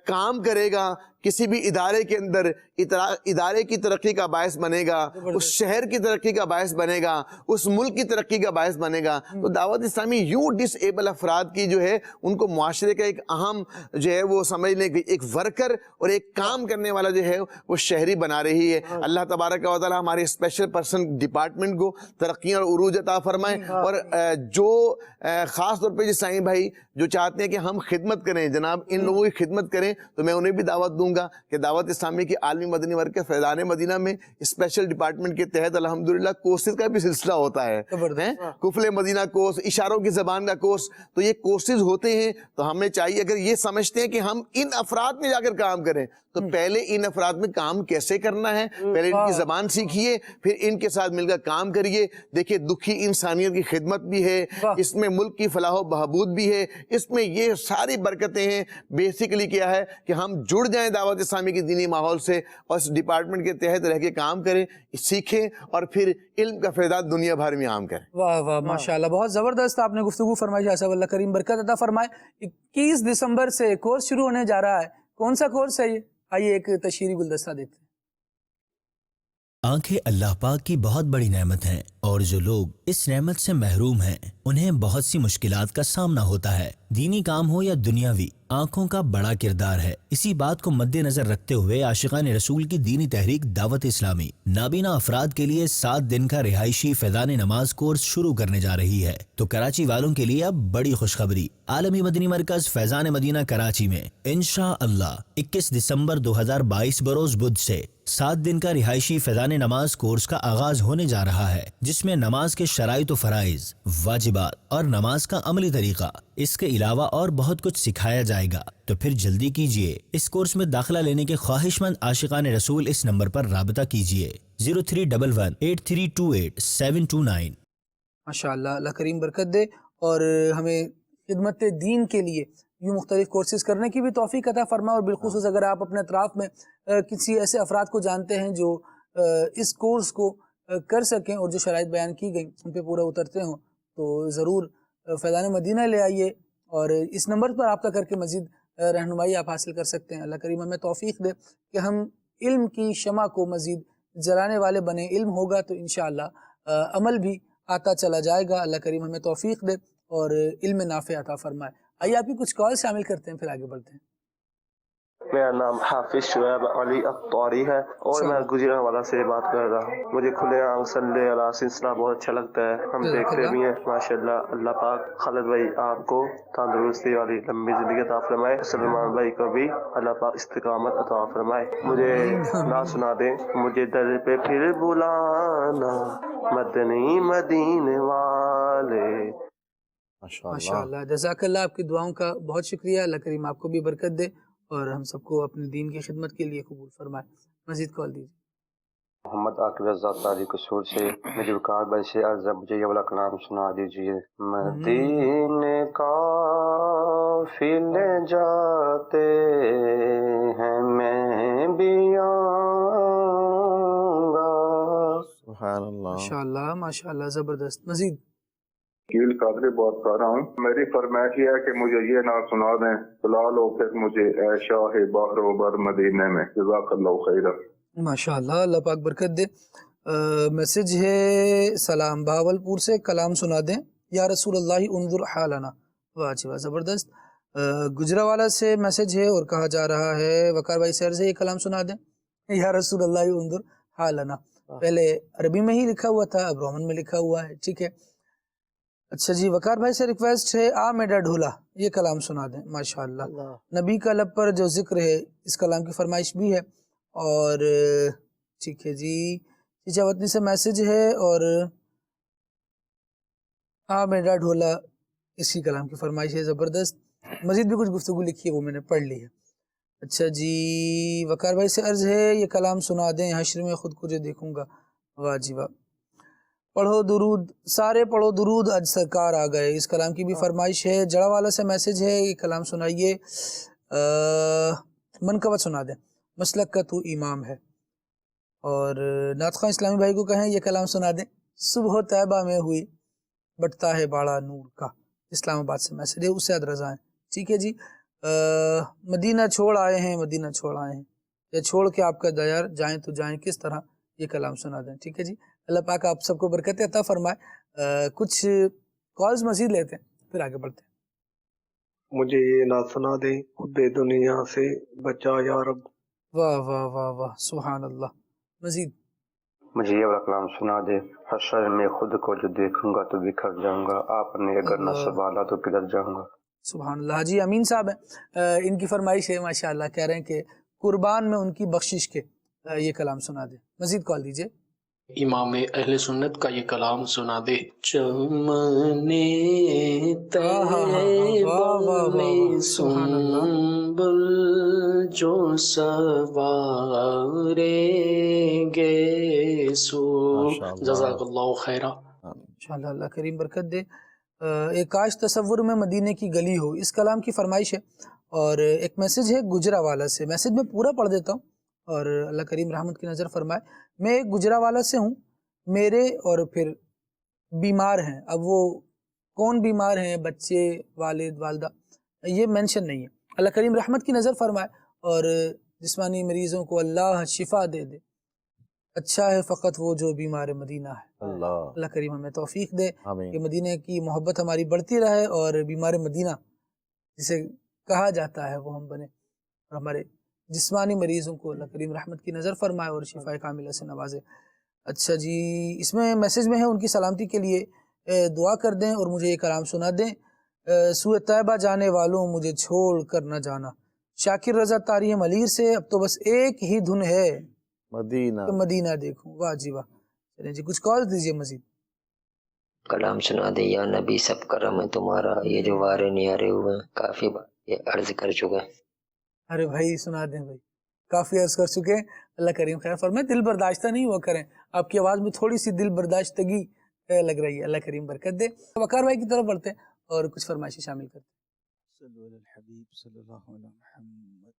کام کرے گا کسی بھی ادارے کے اندر، ادارے کی ترقی کا باعث بنے گا، اس شہر کی ترقی کا باعث بنے گا، اس ملک کی ترقی کا باعث بنے گا. تو دعوت اسلامی یوں ڈس ایبل افراد کی جو ہے ان کو معاشرے کا ایک اہم جو ہے وہ سمجھ لیں کہ ایک ورکر اور ایک کام کرنے والا جو ہے وہ شہری بنا رہی ہے. اللہ تبارک و تعالی ہمارے اسپیشل پرسن ڈپارٹمنٹ کو ترقی اور عروج عطا فرمائے. اور جو خاص طور پہ سائیں بھائی جو چاہتے ہیں کہ ہم خدمت کریں، جناب ان لوگوں کی خدمت کریں، تو میں انہیں بھی دعوت دوں گا کہ دعوت اسلامی کی عالمی مدنی مرکز فیضان مدینہ میں اسپیشل ڈپارٹمنٹ کے تحت الحمدللہ کورسز کا بھی سلسلہ ہوتا ہے. کفل مدینہ کورس، اشاروں کی زبان کا کورس، تو یہ کورسز ہوتے ہیں. تو ہمیں چاہیے اگر یہ سمجھتے ہیں کہ ہم ان افراد میں جا کر کام کریں تو پہلے ان افراد میں کام کیسے کرنا ہے، پہلے ان کی زبان سیکھیے، پھر ان کے ساتھ مل کر کام کریے. دیکھیے دکھی انسانیت کی خدمت بھی ہے، اس میں ملک کی فلاح و بہبود بھی ہے، اس میں یہ ساری برکتیں ہیں. بیسیکلی کیا ہے کہ ہم جڑ جائیں دعوت اسلامی کی دینی ماحول سے اور اس ڈپارٹمنٹ کے تحت رہ کے کام کریں، سیکھیں اور پھر علم کا فیضان دنیا بھر میں عام کریں. واہ واہ ماشاءاللہ، بہت زبردست آپ نے گفتگو فرمائی. شاہ صاحب اللہ کریم برکت عطا فرمائے. 21 دسمبر سے کورس شروع ہونے جا رہا ہے، کون سا کورس ہے یہ؟ آئیے ایک تشہیری گلدستہ دیکھتے ہیں. آنکھیں اللہ پاک کی بہت بڑی نعمت ہیں، اور جو لوگ اس نعمت سے محروم ہیں انہیں بہت سی مشکلات کا سامنا ہوتا ہے. دینی کام ہو یا دنیاوی، آنکھوں کا بڑا کردار ہے. اسی بات کو مد نظر رکھتے ہوئے عاشقان رسول کی دینی تحریک دعوت اسلامی نابینا افراد کے لیے 7 دن کا رہائشی فیضان نماز کورس شروع کرنے جا رہی ہے. تو کراچی والوں کے لیے اب بڑی خوشخبری. عالمی مدنی مرکز فیضان مدینہ کراچی میں انشاءاللہ 21 دسمبر 2022 بروز بدھ سے 7 دن کا رہائشی فیضان نماز کورس کا آغاز ہونے جا رہا ہے، جس میں نماز کے شرائط و فرائض، واجبات اور نماز کا عملی طریقہ، اس کے علاوہ اور بہت کچھ سکھایا جائے گا. تو پھر جلدی کیجئے، اس کورس میں داخلہ لینے کے خواہش مند عاشقان رسول اس نمبر پر رابطہ کیجئے 03118328 ماشاءاللہ، اللہ کریم برکت دے اور ہمیں خدمت دین کے لیے یوں مختلف کورسز کرنے کی بھی توفیق عطا فرمائے. اور بالخصوص اگر آپ اپنے اطراف میں کسی ایسے افراد کو جانتے ہیں جو اس کورس کو کر سکیں اور جو شرائط بیان کی گئیں ان پہ پورا اترتے ہوں، تو ضرور فیضان مدینہ لے آئیے اور اس نمبر پر رابطہ کر کے مزید رہنمائی آپ حاصل کر سکتے ہیں. اللہ کریم ہمیں توفیق دے کہ ہم علم کی شمع کو مزید جلانے والے بنیں. علم ہوگا تو انشاءاللہ عمل بھی آتا چلا جائے گا. اللہ کریم ہمیں توفیق دے اور علم نافع عطا فرمائے. آئیے آپ کی کچھ کال شامل کرتے ہیں پھر آگے بڑھتے ہیں. میرا نام حافظ شعیب علی اختاری ہے اور میں گجرانوالہ سے بات کر رہا ہوں. مجھے کھلے آنکھ صلی علیہ سلسلہ بہت اچھا لگتا ہے. ہم دیکھتے بھی ہیں ماشاءاللہ. اللہ پاک خالد بھائی آپ کو تندرستی والی لمبی زندگی عطا فرمائے. سلمان بھائی کو بھی اللہ پاک استقامت عطا فرمائے. مجھے نہ سنا دیں مجھے در پہ پھر بلانا مدنی مدینے والے. ماشاءاللہ، جزاک اللہ. آپ کی دعاؤں کا بہت شکریہ. اللہ کریم آپ کو بھی برکت دے اور ہم سب کو اپنے دین کی خدمت کے لیے قبول فرمائے. مزید کال دیجیے. محمد عاقب رضا تاجی قصور سے مجھے وقار بھائی سے عرض ہے مجھے یہ والا کلام سنا دیجیے. مدینے قافلے جاتے ہیں میں بھی آؤں گا. سبحان اللہ، ماشاءاللہ ماشاءاللہ، زبردست. مزید. کیل قادری بات کر رہا ہوں. میری فرمائش یہ ہے کہ مجھے یہ نہ سنا دیں بلال ہو پھر مجھے اے شاہ بحر و بر مدینے میں. جزاک اللہ خیرہ. ماشاءاللہ، اللہ پاک برکت دے. میسج ہے سلام بہاولپور سے، کلام سنا دیں یا رسول اللہ انظر حالنا. واہ جی واہ، زبردست. گجرانوالہ سے میسج ہے اور کہا جا رہا ہے وقار بھائی سیر سے یہ کلام سنا دیں یا رسول اللہ انظر حالنا. پہلے عربی میں ہی لکھا ہوا تھا، اب رومن میں لکھا ہوا ہے. ٹھیک ہے، اچھا جی. وقار بھائی سے ریکویسٹ ہے آ میڈا ڈھولا یہ کلام سنا دیں. ماشاءاللہ، نبی کا لب پر جو ذکر ہے اس کلام کی فرمائش بھی ہے. اور ٹھیک ہے جی، چیچا وطنی سے میسج ہے اور آ میڈا ڈھولا اسی کلام کی فرمائش ہے. زبردست. مزید بھی کچھ گفتگو لکھی ہے وہ میں نے پڑھ لی ہے. اچھا جی، وقار بھائی سے عرض ہے یہ کلام سنا دیں، حشر میں خود کو جو دیکھوں گا. واہ جی واہ. پڑھو درود، سارے پڑھو درود، اج سرکار آ گئے. اس کلام کی بھی فرمائش ہے. جڑا والا سے میسج ہے، یہ کلام سنائیے. منقبت سنا دیں، مسلک کا تو امام ہے. اور نعت خواں اسلامی بھائی کو کہیں یہ کلام سنا دیں. صبح طیبہ میں ہوئی بٹتا ہے باڑا نور کا. اسلام آباد سے میسج ہے، اس سے رضا ہیں. ٹھیک ہے جی. مدینہ چھوڑ آئے ہیں، مدینہ چھوڑ آئے ہیں، یا چھوڑ کے آپ کا دیار جائیں تو جائیں کس طرح، یہ کلام سنا دیں. ٹھیک ہے جی. اللہ پاک آپ سب کو برکت عطا فرمائے. کچھ کالز مزید لیتے ہیں پھر آگے بڑھتے ہیں. مجھے یہ نہ سنا دیں، خود دنیا سے بچا یا رب. واہ واہ واہ واہ، سبحان اللہ. مزید مجھے یہ والا کلام سنا دے. حشر میں خود کو جو دیکھوں گا تو بکھر جاؤں گا، آپ نے اگر نہ سنبھالا تو کدھر جاؤں گا. سبحان اللہ. حاجی امین صاحب ہیں، ان کی فرمائش ہے ماشاءاللہ، کہہ رہے ہیں کہ قربان میں ان کی بخشش کے یہ کلام سنا دیں. مزید کال دیجئے. امام اہل سنت کا یہ کلام سنا دے. چمنے طیبہ میں سنبل جو سواریں گے سو. جزاک اللہ خیرہ. انشاءاللہ اللہ کریم برکت دے. ایک کاش تصور میں مدینے کی گلی ہو، اس کلام کی فرمائش ہے. اور ایک میسج ہے گجرا والا سے. میسج میں پورا پڑھ دیتا ہوں اور اللہ کریم رحمت کی نظر فرمائے. میں ایک گجرا والا سے ہوں، میرے اور پھر بیمار ہیں. اب وہ کون بیمار ہیں، بچے، والد، والدہ، یہ مینشن نہیں ہے. اللہ کریم رحمت کی نظر فرمائے اور جسمانی مریضوں کو اللہ شفا دے دے. اچھا ہے فقط وہ جو بیمار مدینہ ہے. اللہ کریم ہمیں توفیق دے کہ مدینہ کی محبت ہماری بڑھتی رہے اور بیمار مدینہ جسے کہا جاتا ہے وہ ہم بنے، اور ہمارے جسمانی مریضوں کو اللہ کریم رحمت کی نظر فرمائے اور شفا کاملہ سے نوازے. اچھا جی، اس میں میسج میں ہے ان کی سلامتی کے لیے دعا کر دیں اور مجھے یہ کلام سنا دیں. سوئے طیبہ جانے والوں مجھے چھوڑ کر نہ جانا. شاکر رضا طاری ملیر سے. اب تو بس ایک ہی دھن ہے مدینہ کہ مدینہ دیکھوں. واہ جی واہ. چلیں جی، کچھ کال دیجئے مزید. کلام سنا دے. یا نبی سب کرم ہے تمہارا، یہ جو وارے نیارے ہوئے ہیں کافی بار یہ عرض کر چکے ہیں. ارے بھائی سنا دیں بھائی، کافی عرض کر چکے ہیں. اللہ کریم خیر فرمائے. دل برداشتہ نہیں ہوا کریں، آپ کی آواز میں تھوڑی سی دل برداشتگی لگ رہی ہے. اللہ کریم برکت دے. وقار بھائی کی طرف بڑھتے ہیں اور کچھ فرمائشیں شامل کرتے ہیں. صلو علی الحبیب صلی اللہ علیہ محمد.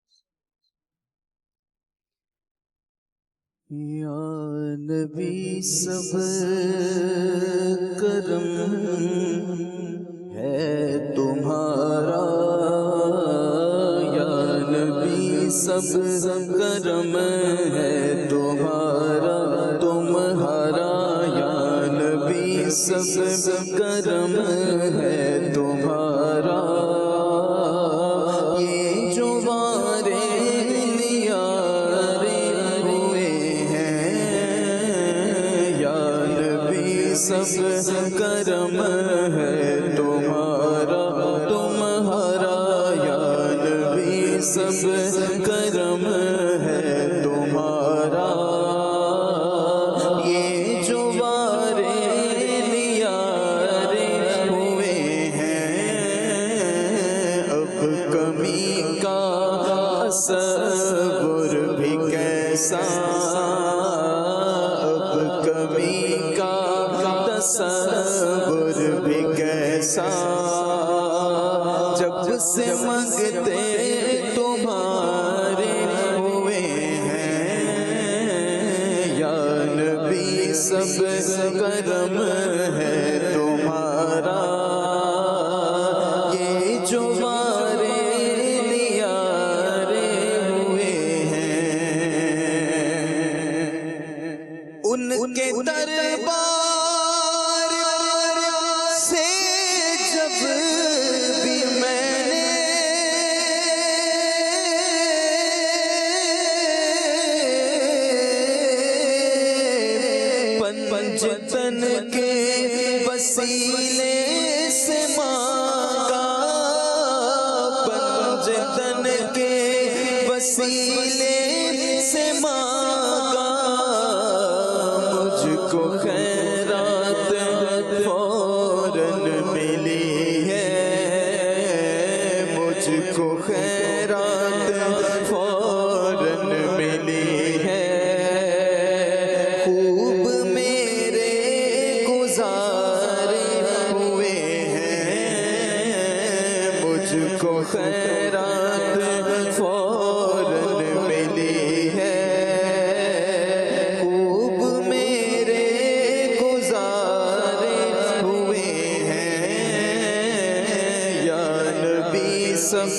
یا نبی سب کرم ہے تمہارا، یا نبی سب کرم ہے تمہارا، تمہارا یا نبی سب کرم ہے تمہارا. یہ جو وارے سب کرم ہے تمہارا، تمہارا یا نبی سب کرم ہے تمہارا. یہ جو وارے نیارے ہوئے ہیں، اب کمی کا تصور بھی کیسا، اب کمی کا تصور بھی کیسا. جب سے منگتے تمہارے ہوئے ہیں، یا نبی سب کرم ہے تمہارا. یہ جو وارے نیارے ہوئے ہیں، ان کے دربار پنجتن کے وسیلے سے مانگا، پنجتن کے وسیلے سے مانگا. مجھ کو خیرات فوراً ملی ہے، مجھ کو خیرات گزارے ہوئے ہیں، مجھ کو خیرات فوراً ملی ہے، خوب میرے گزارے ہوئے ہیں، یا نبی سب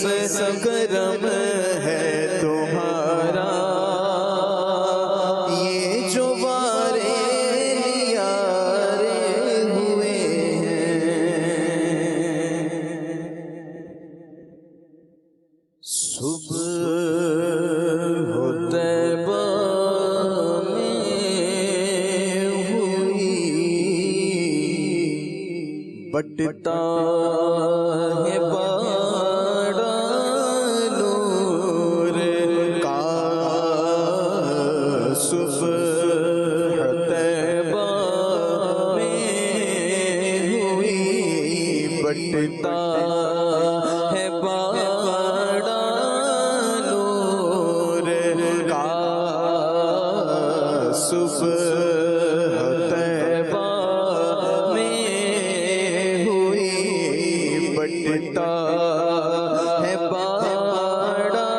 کرم ہے تمہارا، یہ جو وارے نیارے ہوئے ہیں۔ صبح ہو طیبہ میں ہوئی، بٹتا ہے بڑا نور کا، صبح طیبہ میں ہوئی، بٹتا ہے بڑا نور کا، صبح طیبہ میں ہوئی، بٹتا ہے بڑا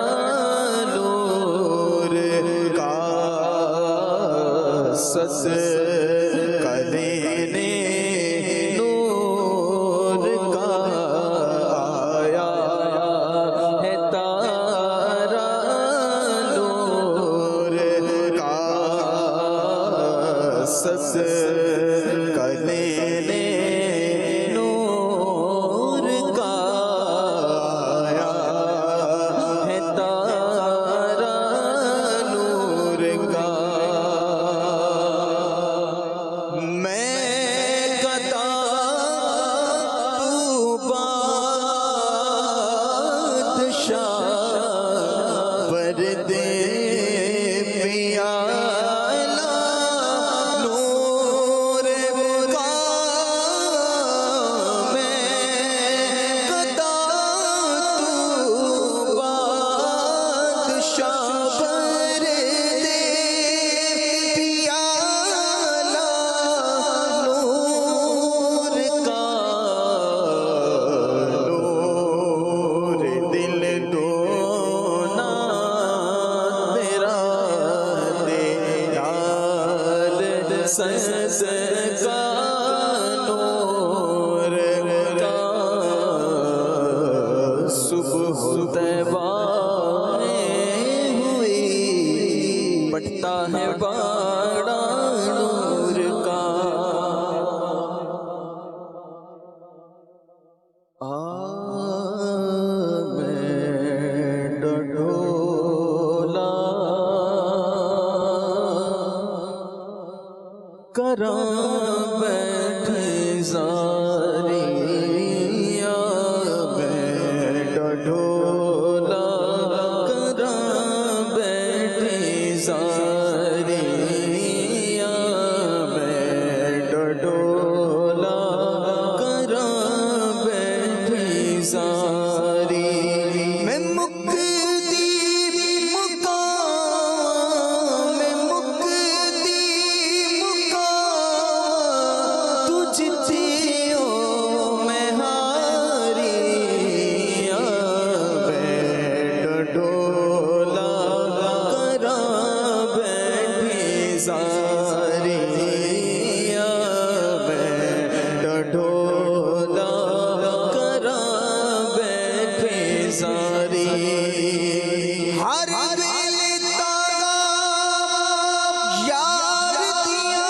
نور کا، سس کلینے نور کا آیا ہے تارا نور کا، سس کلینے نور کا آیا ہے تارا نور کا، میں قطع تو بادشاہ بردے پیالہ نور کا، میں قطع تو بادشاہ بردے پیالہ نور کا، نور دل دونا تیرا دیدار سز کا، نور کا، صبح طیبہ میں ہوئی، بٹتا ہے بڑا نور کا، میں ڈڈولا کراں بیٹھے زاری، میں ڈڈولا کراں بیٹھے زاری، میں ڈڈولا کراں بیٹھے زاری، میں مکتی مقام، میں مکتی مقام، تجھ تیو میں ہاری، میں ڈڈولا کراں بیٹھے زاری، میں ڈڈولا کراں بیٹھے زاری، ہر ویلے تاغا یار دیا،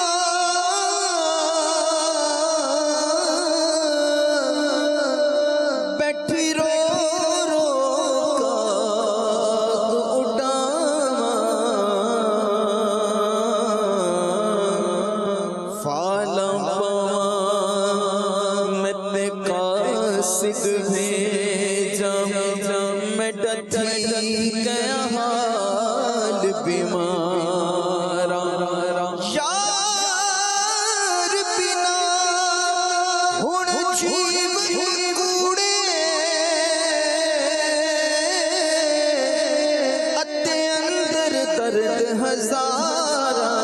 بیٹھی رو رو کاغ اڈاواں، فالاں پواں میں تے قاصد بھیجاں، میں ڈٹھی گیا حال بیمارا، یار بنا ہن جیو کوڑے، اتے اندر درد ہزاراں،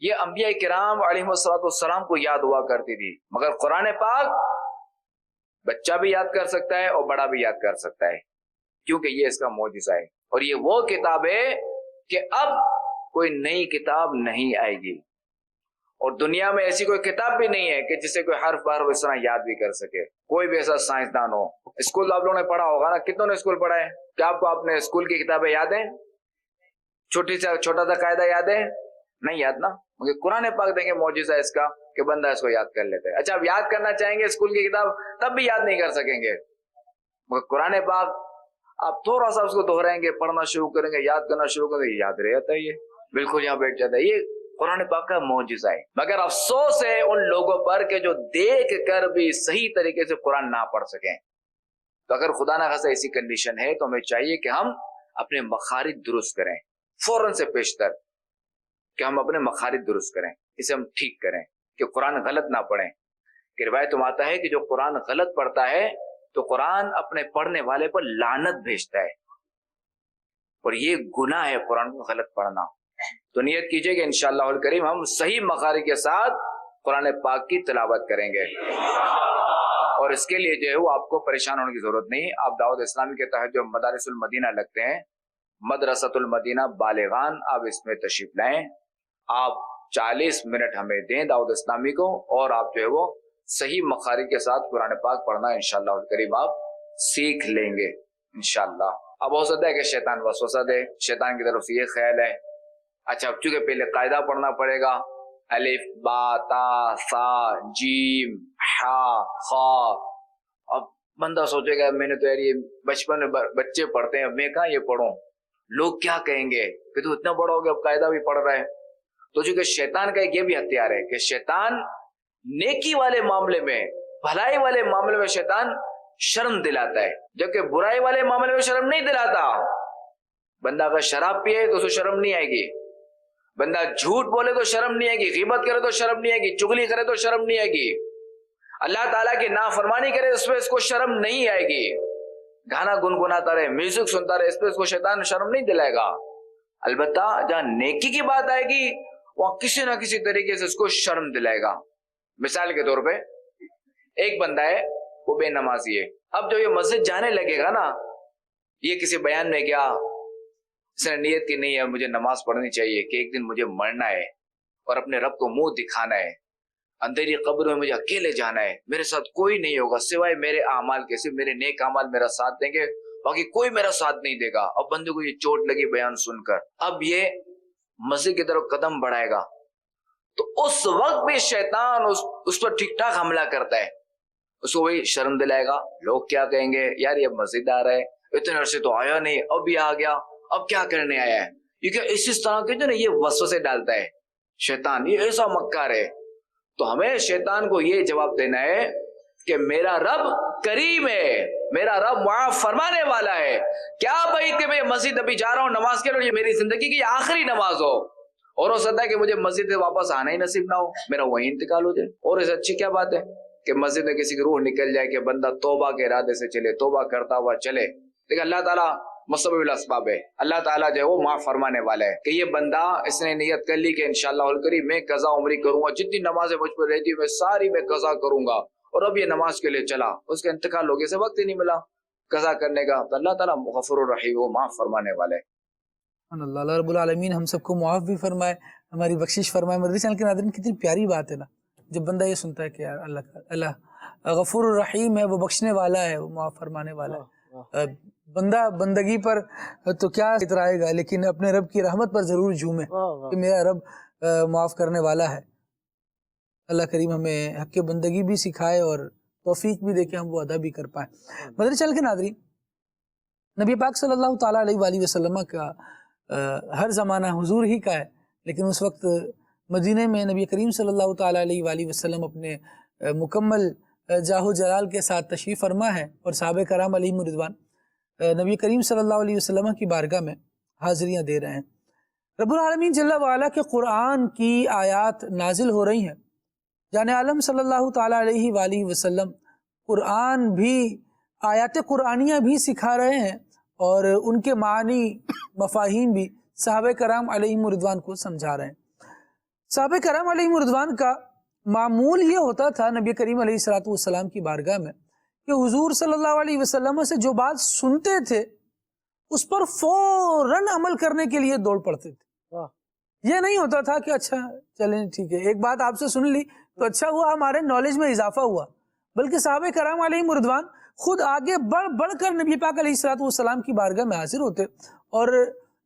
یہ انبیاء کرام علیہم کو یاد ہوا کرتی تھی، مگر قرآن پاک بچہ بھی یاد کر سکتا ہے اور بڑا بھی یاد کر سکتا ہے، کیونکہ یہ اس کا معجزہ ہے۔ اور یہ وہ کتاب ہے کہ اب کوئی نئی کتاب نہیں آئے گی، اور دنیا میں ایسی کوئی کتاب بھی نہیں ہے کہ جسے کوئی حرف بحرف اس طرح یاد بھی کر سکے، کوئی بھی ایسا سائنسدان ہو۔ اسکول آپ لوگوں نے پڑھا ہوگا نا، کتنوں نے اسکول پڑھا ہے؟ کیا آپ کو اپنے اسکول کی کتابیں یاد ہیں؟ چھوٹا سا قاعدہ یاد ہے؟ نہیں یاد نا، مگر قرآن پاک دیکھیں معجزہ اس کا کہ بندہ اس کو یاد کر لیتا ہے۔ اچھا اب یاد کرنا چاہیں گے اسکول کی کتاب، تب بھی یاد نہیں کر سکیں گے، مگر قرآن پاک آپ تھوڑا سا اس کو دہرائیں گے، پڑھنا شروع کریں گے، یاد کرنا شروع کریں گے، یاد رہ جاتا ہے، یہ بالکل یہاں بیٹھ جاتا ہے۔ یہ قرآن پاک کا معجزہ ہے۔ مگر افسوس ہے ان لوگوں پر کہ جو دیکھ کر بھی صحیح طریقے سے قرآن نہ پڑھ سکیں۔ تو اگر خدا نہ خاصہ ایسی کنڈیشن ہے تو ہمیں چاہیے کہ ہم اپنے مخارج درست کریں، فوراً سے پیشتر کہ ہم اپنے مخارج درست کریں، اسے ہم ٹھیک کریں کہ قرآن غلط نہ پڑھیں۔ کہ روایت میں آتا ہے کہ جو قرآن غلط پڑھتا ہے تو قرآن اپنے پڑھنے والے پر لعنت بھیجتا ہے، اور یہ گناہ ہے قرآن کو غلط پڑھنا۔ تو نیت کیجئے کہ انشاءاللہ الکریم ہم صحیح مخارج کے ساتھ قرآن پاک کی تلاوت کریں گے، اور اس کے لیے جو ہے وہ آپ کو پریشان ہونے کی ضرورت نہیں۔ آپ دعوت اسلامی کے تحت جو مدارس المدینہ لگتے ہیں، مدرسۃ المدینہ بالغان، آپ اس میں تشریف لائیں، آپ 40 منٹ ہمیں دیں دعوت اسلامی کو، اور آپ جو ہے وہ صحیح مخارج کے ساتھ قرآن پاک پڑھنا انشاءاللہ الکریم آپ سیکھ لیں گے انشاءاللہ۔ اب ہو سکتا ہے کہ شیطان وسوسہ دے، شیطان کی طرف سے یہ خیال ہے اچھا اب چونکہ پہلے قاعدہ پڑھنا پڑے گا، الف با تا سا جیم حا خا، اب بندہ سوچے گا میں نے تو یار یہ بچپن میں بچے پڑھتے ہیں، میں کہاں یہ پڑھوں، لوگ کیا کہیں گے کہ تو اتنا بڑا ہو گیا اب قاعدہ بھی پڑھ رہا ہے۔ تو چونکہ شیطان کا ایک یہ بھی ہتھیار ہے کہ شیطان نیکی والے معاملے میں، بھلائی والے معاملے میں شیطان شرم دلاتا ہے، جبکہ برائی والے معاملے میں شرم نہیں دلاتا۔ بندہ اگر شراب پیے تو اسے شرم نہیں آئے گی، بندہ جھوٹ بولے تو شرم نہیں آئے گی، غیبت کرے تو شرم نہیں آئے گی، چغلی کرے تو شرم نہیں آئے گی، اللہ تعالیٰ کی نافرمانی کرے اس پہ اس کو شرم نہیں آئے گی، گانا گنگناتا رہے، میوزک سنتا رہے، اس پہ اس کو شیطان شرم نہیں دلائے گا۔ البتہ جہاں نیکی کی بات آئے گی وہاں کسی نہ کسی طریقے سے اس کو شرم دلائے گا۔ مثال کے طور پہ ایک بندہ ہے وہ بے نمازی ہے، اب جو یہ مسجد جانے لگے گا نا، یہ کسی بیان میں گیا، اس نے نیت کی نہیں ہے مجھے نماز پڑھنی چاہیے کہ ایک دن مجھے مرنا ہے اور اپنے رب کو منہ دکھانا ہے، اندھیری قبر میں مجھے اکیلے جانا ہے، میرے ساتھ کوئی نہیں ہوگا سوائے میرے اعمال کے، صرف میرے نیک اعمال میرا ساتھ دیں گے، باقی کوئی میرا ساتھ نہیں دے گا۔ اب بندے کو یہ چوٹ لگی بیان سن کر، اب یہ مسجد کی طرف قدم بڑھائے گا تو اس وقت بھی شیطان اس پر ٹھیک ٹھاک حملہ کرتا ہے، اس کو وہی شرم دلائے گا، لوگ کیا کہیں گے، یار یہ مسجد آ رہا ہے، اتنے عرصے تو آیا نہیں، اب یہ آ گیا، اب کیا کرنے آیا ہے، کیونکہ اس طرح کے جو نا یہ وسوسے ڈالتا ہے شیطان، یہ ایسا مکار ہے۔ تو ہمیں شیطان کو یہ جواب دینا ہے کہ میرا رب کریم ہے، میرا رب معاف فرمانے والا ہے، کیا بھائی کہ میں مسجد ابھی جا رہا ہوں نماز کے لیے، یہ میری زندگی کی آخری نماز ہو، اور ہو سکتا ہے کہ مجھے مسجد سے واپس آنا ہی نصیب نہ ہو، میرا وہی انتقال ہو جائے، اور اس اچھی کیا بات ہے کہ مسجد میں کسی کی روح نکل جائے کہ بندہ توبہ کے ارادے سے چلے، توبہ کرتا ہوا چلے، لیکن اللہ تعالیٰ مسبب الاسباب ہے، اللہ تعالیٰ جو ہے وہ معاف فرمانے والا ہے کہ یہ بندہ اس نے نیت کر لی کہ انشاءاللہ الکریم میں قضا عمری کروں گا، جتنی نمازیں مجھ پر رہتی میں ساری میں قضا کروں گا، اور اب یہ نماز کے لیے چلا، اس کا انتقال ہو گیا، سے وقت ہی نہیں ملا قضا کرنے کا، تو اللہ تعالیٰ غفور الرحیم وہ معاف فرمانے والا ہے۔ اللہ رب العالمین ہم سب کو معاف بھی فرمائے، ہماری بخشش فرمائے۔ مدری چینل کے ناظرین کتنی پیاری بات ہے نا، جب بندہ یہ سنتا ہے کہ یار اللہ غفور الرحیم ہے، وہ بخشنے والا ہے، وہ معاف فرمانے والا ہے، بندہ بندگی پر تو کیا اترائے گا، لیکن اپنے رب کی رحمت پر ضرور جھومے کہ میرا رب معاف کرنے والا ہے۔ اللہ کریم ہمیں حق بندگی بھی سکھائے اور توفیق بھی دے کہ ہم وہ ادا بھی کر پائیں۔ مدری چینل کے ناظرین، نبی پاک صلی اللہ تعالیٰ علیہ وآلہ وسلم کا ہر زمانہ حضور ہی کا ہے، لیکن اس وقت مدینہ میں نبی کریم صلی اللہ تعالیٰ علیہ وآلہ وسلم اپنے مکمل جاہ و جلال کے ساتھ تشریف فرما ہے، اور صحابہ کرام علیہم رضوان نبی کریم صلی اللہ علیہ وسلم کی بارگاہ میں حاضریاں دے رہے ہیں۔ رب العالمین جل وعلا کے قرآن کی آیات نازل ہو رہی ہیں، جان عالم صلی اللہ تعالیٰ علیہ وآلہ وسلم قرآن بھی، آیات قرآنیہ بھی سکھا رہے ہیں، اور ان کے معنی مفاہیم بھی صحابہ کرام علیہم رضوان کو سمجھا رہے ہیں۔ صحابہ کرام علیہ رضوان کا معمول یہ ہوتا تھا نبی کریم علیہ الصلوۃ والسلام کی بارگاہ میں کہ حضور صلی اللہ علیہ وسلم سے جو بات سنتے تھے اس پر فوراً عمل کرنے کے لیے دوڑ پڑتے تھے. یہ نہیں ہوتا تھا کہ اچھا چلیں ٹھیک ہے ایک بات آپ سے سن لی تو اچھا ہوا ہمارے نالج میں اضافہ ہوا، بلکہ صحابہ کرام علیہ رضوان خود آگے بڑھ کر نبی پاک علیہ الصلوۃ والسلام کی بارگاہ میں حاضر ہوتے اور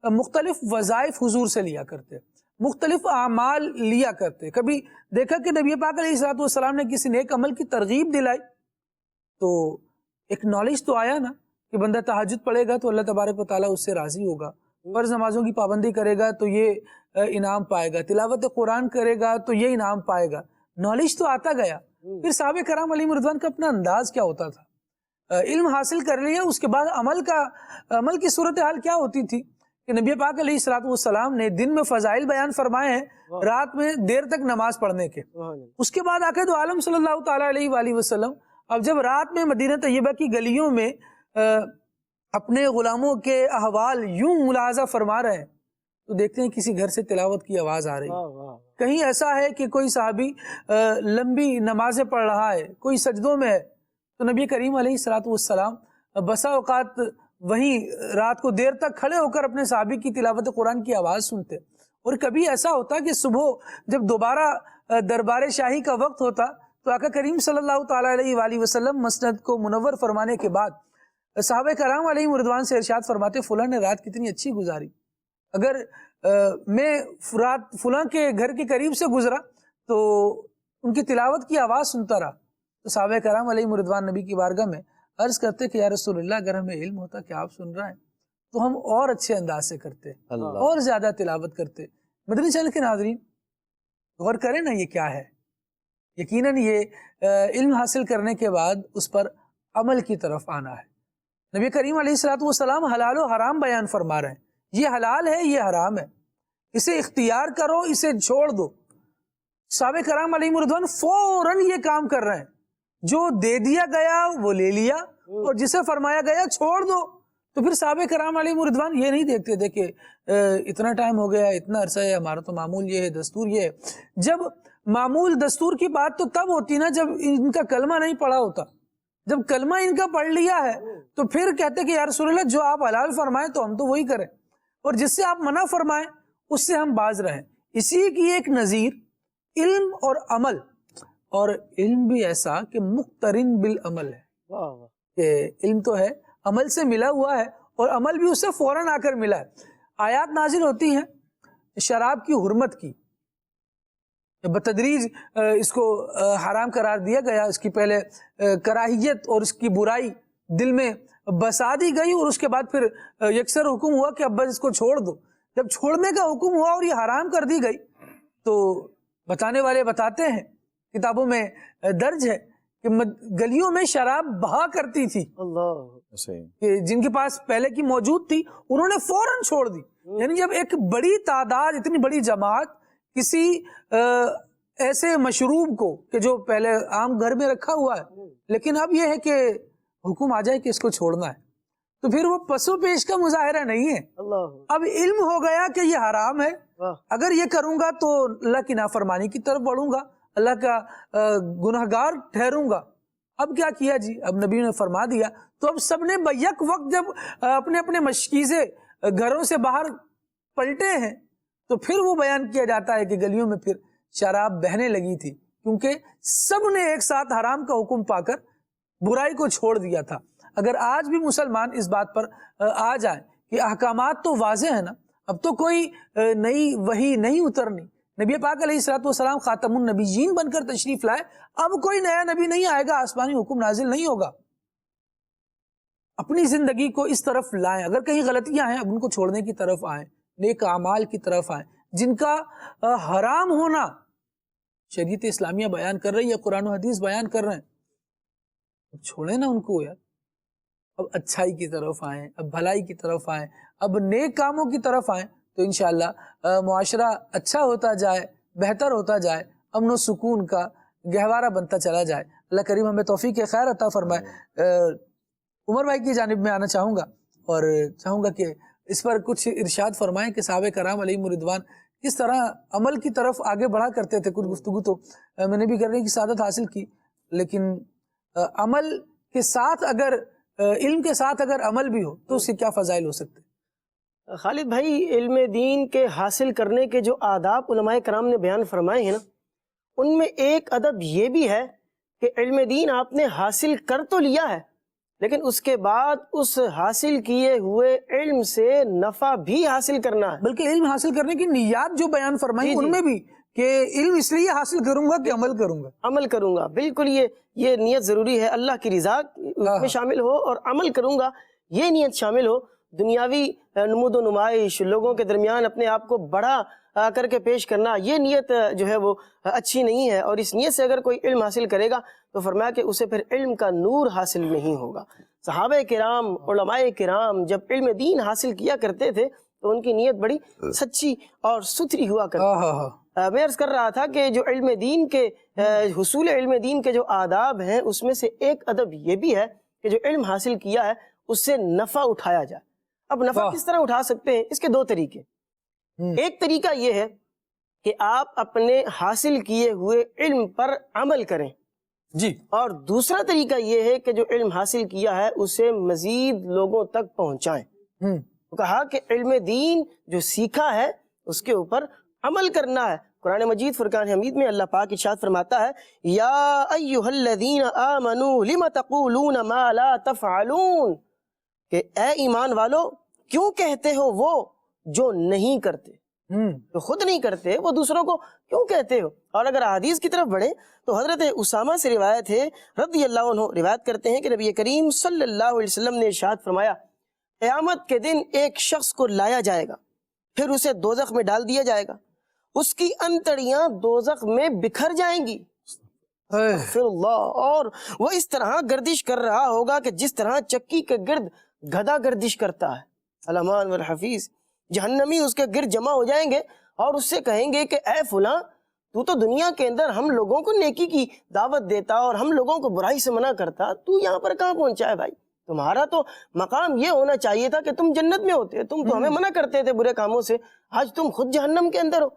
مختلف وظائف حضور سے لیا کرتے، مختلف اعمال لیا کرتے. کبھی دیکھا کہ نبی پاک علیہ الصلوۃ والسلام نے کسی نیک عمل کی ترغیب دلائی تو ایک نالج تو آیا نا کہ بندہ تہجد پڑھے گا تو اللہ تبارک و تعالیٰ اس سے راضی ہوگا، فرض نمازوں کی پابندی کرے گا تو یہ انعام پائے گا، تلاوت قرآن کرے گا تو یہ انعام پائے گا. نالج تو آتا گیا. پھر صحابہ کرام علیہ رضوان کا اپنا انداز کیا ہوتا تھا، علم حاصل کر لیا اس کے بعد عمل کی صورتحال کیا ہوتی تھی کہ نبی پاک علیہ الصلوۃ والسلام نے دن میں فضائل بیان فرمائے ہیں رات میں دیر تک نماز پڑھنے کے. اس کے بعد آقا دو عالم صلی اللہ تعالیٰ علیہ وآلہ وسلم اب جب رات میں مدینہ طیبہ کی گلیوں میں اپنے غلاموں کے احوال یوں ملاحظہ فرما رہے ہیں تو دیکھتے ہیں کسی گھر سے تلاوت کی آواز آ رہی ہے، کہیں ایسا ہے کہ کوئی صحابی لمبی نمازیں پڑھ رہا ہے، کوئی سجدوں میں ہے. تو نبی کریم علیہ الصلوۃ والسلام بسا اوقات وہیں رات کو دیر تک کھڑے ہو کر اپنے صحابی کی تلاوت قرآن کی آواز سنتے. اور کبھی ایسا ہوتا کہ صبح جب دوبارہ دربار شاہی کا وقت ہوتا تو آقا کریم صلی اللہ تعالیٰ علیہ وآلہ وسلم مسند کو منور فرمانے کے بعد صحابہ کرام علیہ رضوان سے ارشاد فرماتے فلاں نے رات کتنی اچھی گزاری، اگر میں رات فلاں کے گھر کے قریب سے گزرا تو ان کی تلاوت کی آواز سنتا رہا. تو صحابہ کرام علیہ رضوان نبی کی بارگاہ میں عرض کرتے کہ یا رسول اللہ اگر ہمیں علم ہوتا کہ آپ سن رہے ہیں تو ہم اور اچھے انداز سے کرتے اور زیادہ تلاوت کرتے. مدنی چینل کے ناظرین غور کریں نا یہ کیا ہے، یقیناً یہ علم حاصل کرنے کے بعد اس پر عمل کی طرف آنا ہے. نبی کریم علیہ الصلوۃ والسلام حلال و حرام بیان فرما رہے ہیں، یہ حلال ہے یہ حرام ہے، اسے اختیار کرو اسے چھوڑ دو. صحابہ کرام علیہ رضوان فوراً یہ کام کر رہے ہیں، جو دے دیا گیا وہ لے لیا اور جسے فرمایا گیا چھوڑ دو. تو پھر صحابہ کرام علیہ رضوان یہ نہیں دیکھتے تھے کہ اتنا ٹائم ہو گیا اتنا عرصہ ہے ہمارا تو معمول یہ ہے دستور یہ ہے. جب معمول دستور کی بات تو تب ہوتی نا جب ان کا کلمہ نہیں پڑھا ہوتا، جب کلمہ ان کا پڑھ لیا ہے تو پھر کہتے کہ یا رسول اللہ جو آپ حلال فرمائیں تو ہم تو وہی کریں اور جس سے آپ منع فرمائیں اس سے ہم باز رہیں. اسی کی ایک نظیر علم اور عمل، اور علم بھی ایسا کہ مقترن بالعمل ہے کہ علم تو ہے عمل سے ملا ہوا ہے اور عمل بھی اس سے فوراً آ کر ملا ہے. آیات نازل ہوتی ہیں شراب کی حرمت کی، بتدریج اس کو حرام قرار دیا گیا، اس کی پہلے کراہیت اور اس کی برائی دل میں بسا دی گئی اور اس کے بعد پھر یکسر حکم ہوا کہ اب بس اس کو چھوڑ دو. جب چھوڑنے کا حکم ہوا اور یہ حرام کر دی گئی تو بتانے والے بتاتے ہیں کتابوں میں درج ہے کہ گلیوں میں شراب بہا کرتی تھی کہ جن کے پاس پہلے کی موجود تھی انہوں نے فوراً چھوڑ دی. یعنی جب ایک بڑی تعداد اتنی بڑی جماعت کسی ایسے مشروب کو کہ جو پہلے عام گھر میں رکھا ہوا ہے لیکن اب یہ ہے کہ حکم آ جائے کہ اس کو چھوڑنا ہے تو پھر وہ پسو پیش کا مظاہرہ نہیں ہے. اب علم ہو گیا کہ یہ حرام ہے، اگر یہ کروں گا تو اللہ کی نافرمانی کی طرف بڑھوں گا، اللہ کا گناہگار ٹھہروں گا. اب کیا کیا جی، اب نبی نے فرما دیا تو اب سب نے بیک وقت جب اپنے اپنے مشکیزے گھروں سے باہر پلٹے ہیں تو پھر وہ بیان کیا جاتا ہے کہ گلیوں میں پھر شراب بہنے لگی تھی کیونکہ سب نے ایک ساتھ حرام کا حکم پا کر برائی کو چھوڑ دیا تھا. اگر آج بھی مسلمان اس بات پر آ جائیں کہ احکامات تو واضح ہیں نا، اب تو کوئی نئی وحی نہیں اترنی، نبی پاک علیہ الصلوۃ والسلام خاتم النبیین بن کر تشریف لائے، اب کوئی نیا نبی نہیں آئے گا، آسمانی حکم نازل نہیں ہوگا. اپنی زندگی کو اس طرف لائیں، اگر کہیں غلطیاں ہیں اب ان کو چھوڑنے کی طرف آئیں، نیک اعمال کی طرف آئیں جن کا حرام ہونا شریعت اسلامیہ بیان کر رہی ہے، قرآن و حدیث بیان کر رہے ہیں، اب چھوڑیں نا ان کو یار. اب اچھائی کی طرف آئیں، اب بھلائی کی طرف آئیں، اب نیک کاموں کی طرف آئیں تو انشاءاللہ معاشرہ اچھا ہوتا جائے، بہتر ہوتا جائے، امن و سکون کا گہوارہ بنتا چلا جائے. اللہ کریم ہمیں توفیق خیر عطا فرمائے. عمر بھائی کی جانب میں آنا چاہوں گا اور چاہوں گا کہ اس پر کچھ ارشاد فرمائیں کہ صحابہ کرام علیہ رضوان کس طرح عمل کی طرف آگے بڑھا کرتے تھے. کچھ گفتگو تو میں نے بھی کرنے کی سعادت حاصل کی، لیکن عمل کے ساتھ اگر علم کے ساتھ اگر عمل بھی ہو تو اس کے کیا فضائل ہو سکتے؟ خالد بھائی، علم دین کے حاصل کرنے کے جو آداب علماء کرام نے بیان فرمائے ہیں نا، ان میں ایک ادب یہ بھی ہے کہ علم دین آپ نے حاصل کر تو لیا ہے، لیکن اس کے بعد اس حاصل کیے ہوئے علم سے نفع بھی حاصل کرنا ہے. بلکہ علم حاصل کرنے کی نیات جو بیان فرمائی ان میں بھی کہ علم اس لیے حاصل کروں گا کہ عمل کروں گا. بالکل یہ نیت ضروری ہے، اللہ کی رضا اس میں شامل ہو اور عمل کروں گا یہ نیت شامل ہو. دنیاوی نمود و نمائش، لوگوں کے درمیان اپنے آپ کو بڑا کر کے پیش کرنا، یہ نیت جو ہے وہ اچھی نہیں ہے. اور اس نیت سے اگر کوئی علم حاصل کرے گا تو فرمایا کہ اسے پھر علم کا نور حاصل نہیں ہوگا. صحابہ کرام، علماء کرام جب علم دین حاصل کیا کرتے تھے تو ان کی نیت بڑی سچی اور ستھری ہوا کرتی. میں عرض کر رہا تھا کہ جو علم دین کے حصول علم دین کے جو آداب ہیں اس میں سے ایک ادب یہ بھی ہے کہ جو علم حاصل کیا ہے اس سے نفع اٹھایا جائے. اب نفع کس طرح اٹھا سکتے ہیں؟ اس کے دو طریقے. ایک طریقہ یہ ہے کہ آپ اپنے حاصل کیے ہوئے علم پر عمل کریں جی، اور دوسرا طریقہ یہ ہے کہ جو علم حاصل کیا ہے اسے مزید لوگوں تک پہنچائیں. کہا کہ علم دین جو سیکھا ہے اس کے اوپر عمل کرنا ہے. قرآن مجید فرقان حمید میں اللہ پاک ارشاد فرماتا ہے، یا ایھا الذین آمنوا لم تقولون ما لا تفعلون، کہ اے ایمان والو کیوں کہتے ہو وہ جو نہیں کرتے، جو خود نہیں کرتے وہ دوسروں کو کیوں کہتے ہو. اور اگر احادیث کی طرف بڑھیں تو حضرت اسامہ سے روایت ہے رضی اللہ عنہ، روایت کرتے ہیں کہ نبی کریم صلی اللہ علیہ وسلم نے ارشاد فرمایا، قیامت کے دن ایک شخص کو لایا جائے گا، پھر اسے دوزخ میں ڈال دیا جائے گا، اس کی انتڑیاں دوزخ میں بکھر جائیں گی پھر اللہ، اور وہ اس طرح گردش کر رہا ہوگا کہ جس طرح چکی کے گرد گدھا گردش کرتا ہے. الامان والحفیظ، جہنمی اس کے گرد جمع ہو جائیں گے اور اس سے کہیں گے کہ اے فلاں، تو دنیا کے اندر ہم لوگوں کو نیکی کی دعوت دیتا اور ہم لوگوں کو برائی سے منع کرتا، تو یہاں پر کہاں پہنچا ہے بھائی؟ تمہارا تو مقام یہ ہونا چاہیے تھا کہ تم جنت میں ہوتے، تم تو ہمیں منع کرتے تھے برے کاموں سے، آج تم خود جہنم کے اندر ہو.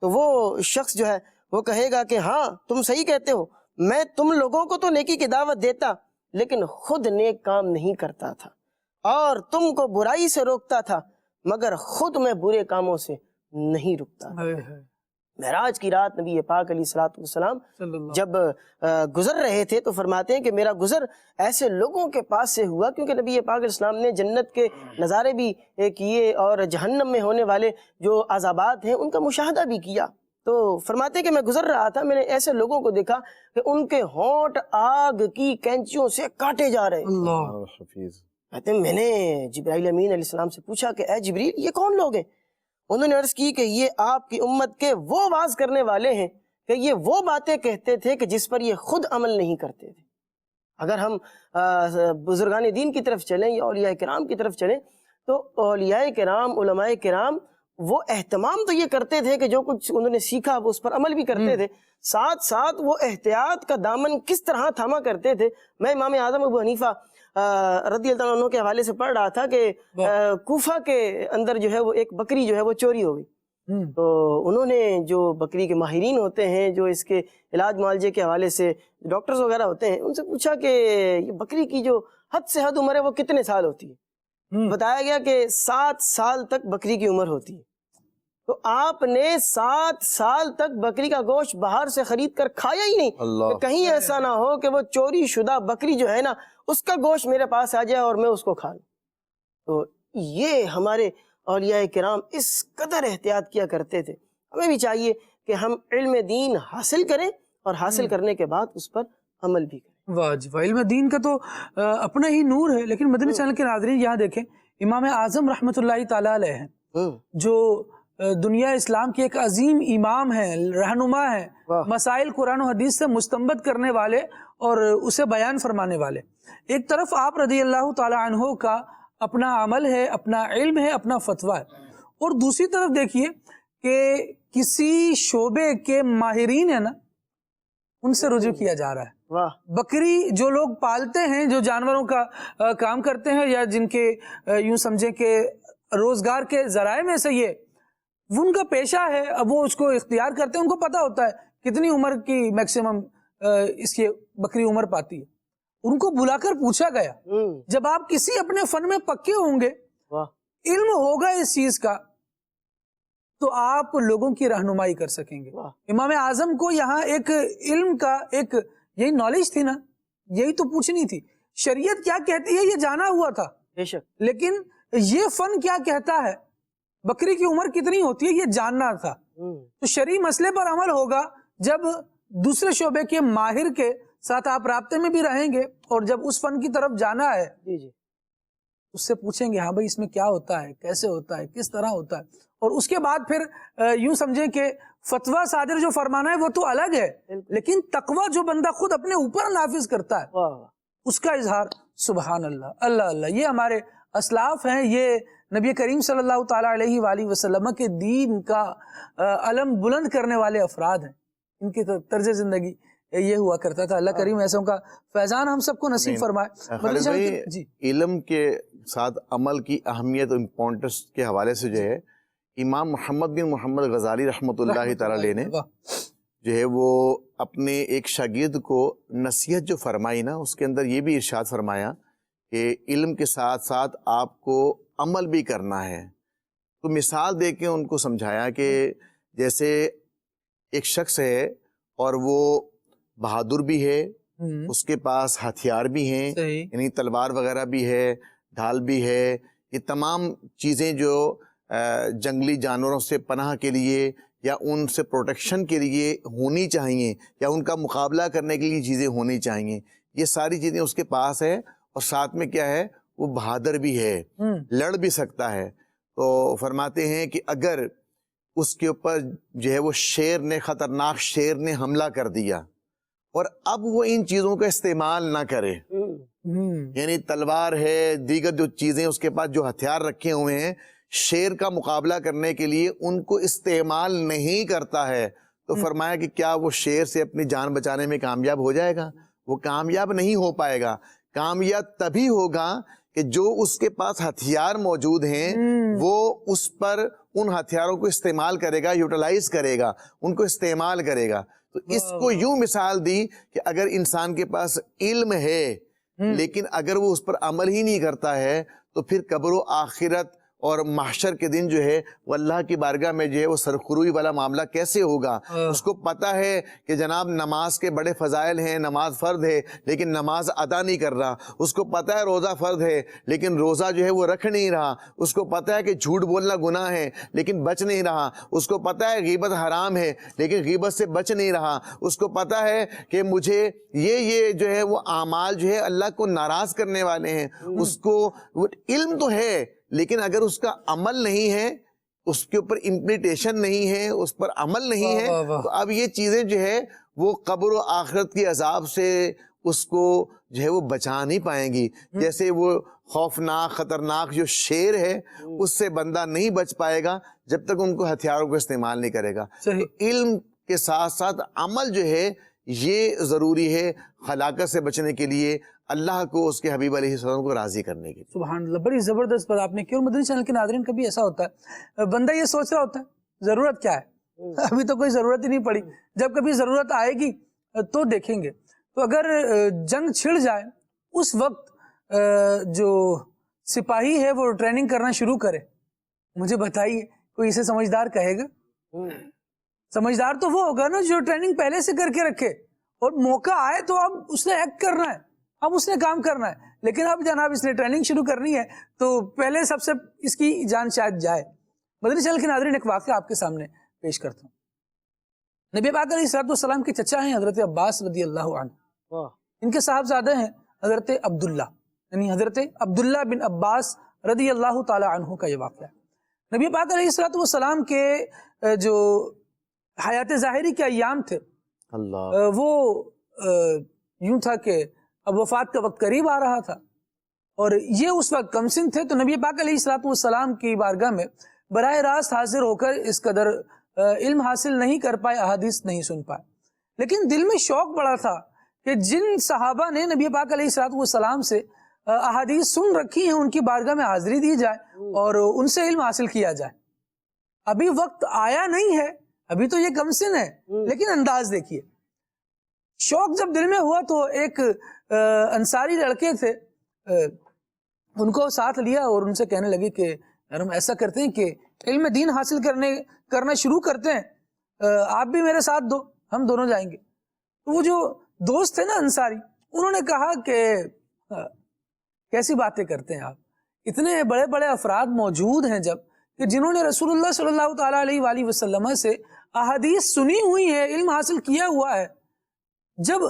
تو وہ شخص جو ہے وہ کہے گا کہ ہاں تم صحیح کہتے ہو، میں تم لوگوں کو تو نیکی کی دعوت دیتا لیکن خود نیک کام نہیں کرتا تھا، اور تم کو برائی سے روکتا تھا مگر خود میں برے کاموں سے نہیں رکتا. معراج کی رات نبی پاک علیہ الصلوۃ والسلام جب گزر رہے تھے تو فرماتے ہیں کہ میرا گزر ایسے لوگوں کے پاس سے ہوا، کیونکہ نبی پاک علیہ السلام نے جنت کے نظارے بھی کیے اور جہنم میں ہونے والے جو عذابات ہیں ان کا مشاہدہ بھی کیا. تو فرماتے ہیں کہ میں گزر رہا تھا، میں نے ایسے لوگوں کو دیکھا کہ ان کے ہونٹ آگ کی کینچیوں سے کاٹے جا رہے. اللہ حفیظ. کہتے ہیں میں نے جبرائیل امین علیہ السلام سے پوچھا کہ اے جبریل یہ کون لوگ ہیں؟ انہوں نے عرض کی کہ یہ آپ کی امت کے وہ واز کرنے والے ہیں کہ یہ وہ باتیں کہتے تھے کہ جس پر یہ خود عمل نہیں کرتے تھے. اگر ہم بزرگان دین کی طرف چلیں یا اولیاء کرام کی طرف چلیں تو اولیاء کرام، علماء کرام وہ اہتمام تو یہ کرتے تھے کہ جو کچھ انہوں نے سیکھا وہ اس پر عمل بھی کرتے تھے، ساتھ ساتھ وہ احتیاط کا دامن کس طرح تھاما کرتے تھے. میں امام اعظم ابو حنیفہ رضی اللہ عنہ کے حوالے سے پڑھ رہا تھا کہ کوفہ کے اندر جو ہے وہ ایک بکری جو ہے وہ چوری ہو گئی. تو انہوں نے جو بکری کے ماہرین ہوتے ہیں، جو اس کے علاج معالجے کے حوالے سے ڈاکٹرز وغیرہ ہوتے ہیں، ان سے پوچھا کہ یہ بکری کی جو حد سے حد عمر ہے وہ کتنے سال ہوتی ہے؟ بتایا گیا کہ 7 سال تک بکری کی عمر ہوتی ہے. تو آپ نے 7 سال تک بکری کا گوشت باہر سے خرید کر کھایا ہی نہیں کہ کہیں ایسا نہ ہو کہ وہ چوری شدہ بکری جو ہے نا اس کا گوشت میرے پاس آ جائے اور میں اس کو کھا لوں. تو یہ ہمارے اولیاء کرام اس قدر احتیاط کیا کرتے تھے. ہمیں بھی چاہیے کہ ہم علم دین حاصل کریں اور حاصل کرنے کے بعد اس پر عمل بھی کریں. واہ جی واہ، علم دین کا تو اپنا ہی نور ہے. لیکن مدنی چینل کے ناظرین یہاں دیکھیں، امام اعظم رحمۃ اللہ تعالی علیہ ہیں جو دنیا اسلام کی ایک عظیم امام ہیں، رہنما ہیں، مسائل قرآن و حدیث سے مستنبط کرنے والے اور اسے بیان فرمانے والے. ایک طرف آپ رضی اللہ تعالی عنہ کا اپنا عمل ہے، اپنا علم ہے، اپنا فتویٰ ہے، اور دوسری طرف دیکھیے کہ کسی شعبے کے ماہرین ہیں نا ان سے رجوع کیا جا رہا ہے. بکری جو لوگ پالتے ہیں، جو جانوروں کا کام کرتے ہیں یا جن کے یوں سمجھیں کہ روزگار کے ذرائع میں سے یہ، وہ ان کا پیشہ ہے، اب وہ اس کو اختیار کرتے ہیں، ان کو پتہ ہوتا ہے کتنی عمر کی میکسیمم اس کی بکری عمر پاتی ہے. ان کو بلا کر پوچھا گیا جب آپ کسی اپنے فن میں پکے ہوں گے، علم ہوگا اس چیز کا، تو آپ لوگوں کی رہنمائی کر سکیں گے. امام اعظم کو یہاں ایک علم کا ایک یہی نالج تھی نا، یہی تو پوچھنی تھی. شریعت کیا کہتی ہے یہ جانا ہوا تھا، لیکن یہ فن کیا کہتا ہے، بکری کی عمر کتنی ہوتی ہے یہ جاننا تھا. تو شرعی مسئلے پر عمل ہوگا جب دوسرے شعبے کے ماہر کے ساتھ آپ رابطے میں بھی رہیں گے، اور جب اس فن کی طرف جانا ہے اس سے پوچھیں گے ہاں بھائی اس میں کیا ہوتا ہے، کیسے ہوتا ہے، کس طرح ہوتا ہے. اور اس کے بعد پھر یوں سمجھیں کہ فتویٰ صادر جو فرمانا ہے وہ تو الگ ہے، لیکن تقویٰ جو بندہ خود اپنے اوپر نافذ کرتا ہے اس کا اظہار سبحان اللہ اللہ اللہ. یہ ہمارے اسلاف ہیں، یہ نبی کریم صلی اللہ تعالیٰ علیہ وآلہ وسلم کے دین کا علم بلند کرنے والے افراد ہیں. ان کی طرز زندگی یہ ہوا کرتا تھا. اللہ کریم ایسوں کا فیضان ہم سب کو نصیب فرمائے. خالد بھائی، علم کے ساتھ عمل کی اہمیت اور امپورٹنس کے حوالے سے جو ہے امام محمد بن محمد غزالی رحمۃ اللہ تعالیٰ علیہ نے جو ہے وہ اپنے ایک شاگرد کو نصیحت جو فرمائی نا، اس کے اندر یہ بھی ارشاد فرمایا کہ علم کے ساتھ ساتھ آپ کو عمل بھی کرنا ہے. تو مثال دے کے ان کو سمجھایا کہ جیسے ایک شخص ہے اور وہ بہادر بھی ہے، اس کے پاس ہتھیار بھی ہیں، یعنی تلوار وغیرہ بھی ہے، ڈھال بھی ہے، یہ تمام چیزیں جو جنگلی جانوروں سے پناہ کے لیے یا ان سے پروٹیکشن کے لیے ہونی چاہیے، یا ان کا مقابلہ کرنے کے لیے چیزیں ہونی چاہیے، یہ ساری چیزیں اس کے پاس ہے. اور ساتھ میں کیا ہے، وہ بہادر بھی ہے، لڑ بھی سکتا ہے. تو فرماتے ہیں کہ اگر اس کے اوپر جو ہے وہ شیر نے، خطرناک شیر نے حملہ کر دیا اور اب وہ ان چیزوں کا استعمال نہ کرے، یعنی تلوار ہے، دیگر جو چیزیں اس کے پاس جو ہتھیار رکھے ہوئے ہیں، شیر کا مقابلہ کرنے کے لیے ان کو استعمال نہیں کرتا ہے، تو فرمایا کہ کیا وہ شیر سے اپنی جان بچانے میں کامیاب ہو جائے گا؟ وہ کامیاب نہیں ہو پائے گا. کامیاب تبھی ہوگا کہ جو اس کے پاس ہتھیار موجود ہیں وہ اس پر ان ہتھیاروں کو استعمال کرے گا، یوٹیلائز کرے گا، ان کو استعمال کرے گا. تو اس کو یوں مثال دی کہ اگر انسان کے پاس علم ہے لیکن اگر وہ اس پر عمل ہی نہیں کرتا ہے تو پھر قبر و آخرت اور محشر کے دن جو ہے وہ اللہ کی بارگاہ میں جو ہے وہ سرخروئی والا معاملہ کیسے ہوگا. اس کو پتا ہے کہ جناب نماز کے بڑے فضائل ہیں، نماز فرض ہے لیکن نماز ادا نہیں کر رہا. اس کو پتا ہے روزہ فرض ہے لیکن روزہ جو ہے وہ رکھ نہیں رہا. اس کو پتا ہے کہ جھوٹ بولنا گناہ ہے لیکن بچ نہیں رہا. اس کو پتا ہے غیبت حرام ہے لیکن غیبت سے بچ نہیں رہا. اس کو پتا ہے کہ مجھے یہ جو ہے وہ اعمال جو ہے اللہ کو ناراض کرنے والے ہیں. اس کو علم تو ہے لیکن اگر اس کا عمل نہیں ہے، اس کے اوپر امپلیٹیشن نہیں ہے، اس پر عمل نہیں ہے، تو اب یہ چیزیں جو ہے وہ قبر و آخرت کی عذاب سے اس کو جو ہے وہ بچا نہیں پائیں گی. جیسے وہ خوفناک خطرناک جو شیر ہے اس سے بندہ نہیں بچ پائے گا جب تک ان کو ہتھیاروں کو استعمال نہیں کرے گا. تو علم کے ساتھ ساتھ عمل جو ہے یہ ضروری ہے ہلاکت سے بچنے کے لیے، اللہ کو اس کے حبیب علیہ السلام کو راضی کرنے کے لیے. سبحان اللہ، بڑی زبردست بات آپ نے کی. اور مدنی چینل کے ناظرین کبھی ایسا ہوتا ہے بندہ یہ سوچ رہا ہوتا ہے ضرورت کیا ہے، ابھی تو کوئی ضرورت ہی نہیں پڑی، جب کبھی ضرورت آئے گی تو دیکھیں گے. تو اگر جنگ چھڑ جائے اس وقت جو سپاہی ہے وہ ٹریننگ کرنا شروع کرے، مجھے بتائیے کوئی اسے سمجھدار کہے گا؟ سمجھدار تو وہ ہوگا نا جو ٹریننگ پہلے سے کر کے رکھے اور موقع آئے تو اب اس نے ایکٹ کرنا ہے، اب اس نے کام کرنا ہے. لیکن اب جناب اس نے ٹریننگ شروع کرنی ہے تو پہلے سب سے اس کی جان شاید جائے. مدنی چینل کے ناظرین ایک واقعہ آپ کے سامنے پیش کرتا ہوں. نبی پاک علیہ السلام کے چچا ہیں حضرت عباس رضی اللہ عنہ، ان کے صاحبزادے ہیں حضرت عبداللہ، یعنی حضرت عبداللہ بن عباس رضی اللہ تعالی عنہ کا یہ واقعہ ہے. نبی پاک علیہ السلام کے جو حیات ظاہری کے ایام تھے وہ یوں تھا کہ اب وفات کا وقت قریب آ رہا تھا اور یہ اس وقت کم سن تھے. تو نبی پاک علیہ السلام کی بارگاہ میں براہ راست حاضر ہو کر اس قدر علم حاصل نہیں کر پائے، احادیث نہیں سن پائے. لیکن دل میں شوق بڑا تھا کہ جن صحابہ نے نبی پاک علیہ السلام سے احادیث سن رکھی ہیں ان کی بارگاہ میں حاضری دی جائے اور ان سے علم حاصل کیا جائے. ابھی وقت آیا نہیں ہے, ابھی تو یہ کم سن ہے, لیکن انداز دیکھیے. شوق جب دل میں ہوا تو ایک انصاری لڑکے تھے, ان کو ساتھ لیا اور ان سے کہنے لگے کہ یار ہم ایسا کرتے ہیں کہ علم دین حاصل کرنا شروع کرتے ہیں, آپ بھی میرے ساتھ دو, ہم دونوں جائیں گے. تو وہ جو دوست تھے نا انصاری, انہوں نے کہا کہ کیسی باتیں کرتے ہیں آپ, اتنے بڑے بڑے افراد موجود ہیں جب کہ جنہوں نے رسول اللہ صلی اللہ تعالیٰ علیہ وآلہ وسلم سے احادیث سنی ہوئی ہے, علم حاصل کیا ہوا ہے, جب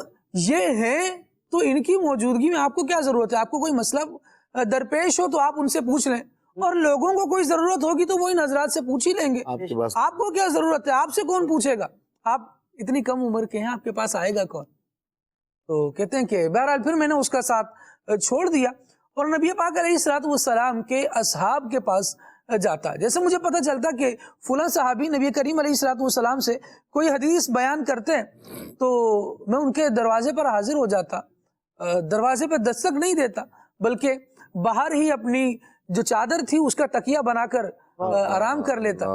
یہ ہیں تو ان کی موجودگی میں آپ کو کیا ضرورت ہے؟ آپ کو کوئی مسئلہ درپیش ہو تو آپ ان سے پوچھ لیں, اور لوگوں کو کوئی ضرورت ہوگی تو وہ ان حضرات سے پوچھ ہی لیں گے. آپ کو کیا ضرورت ہے؟ آپ سے کون پوچھے گا؟ آپ اتنی کم عمر کے ہیں, آپ کے پاس آئے گا کون؟ تو کہتے ہیں کہ بہرحال پھر میں نے اس کا ساتھ چھوڑ دیا اور نبی پاک علیہ الصلوۃ والسلام کے اصحاب کے پاس جاتا. جیسے مجھے پتہ چلتا کہ فلاں صحابی نبی کریم علیہ الصلوۃ والسلام سے کوئی حدیث بیان کرتے ہیں تو میں ان کے دروازے پر حاضر ہو جاتا, دروازے پہ دستک نہیں دیتا بلکہ باہر ہی اپنی جو چادر تھی اس کا تکیہ بنا کر آرام کر لیتا.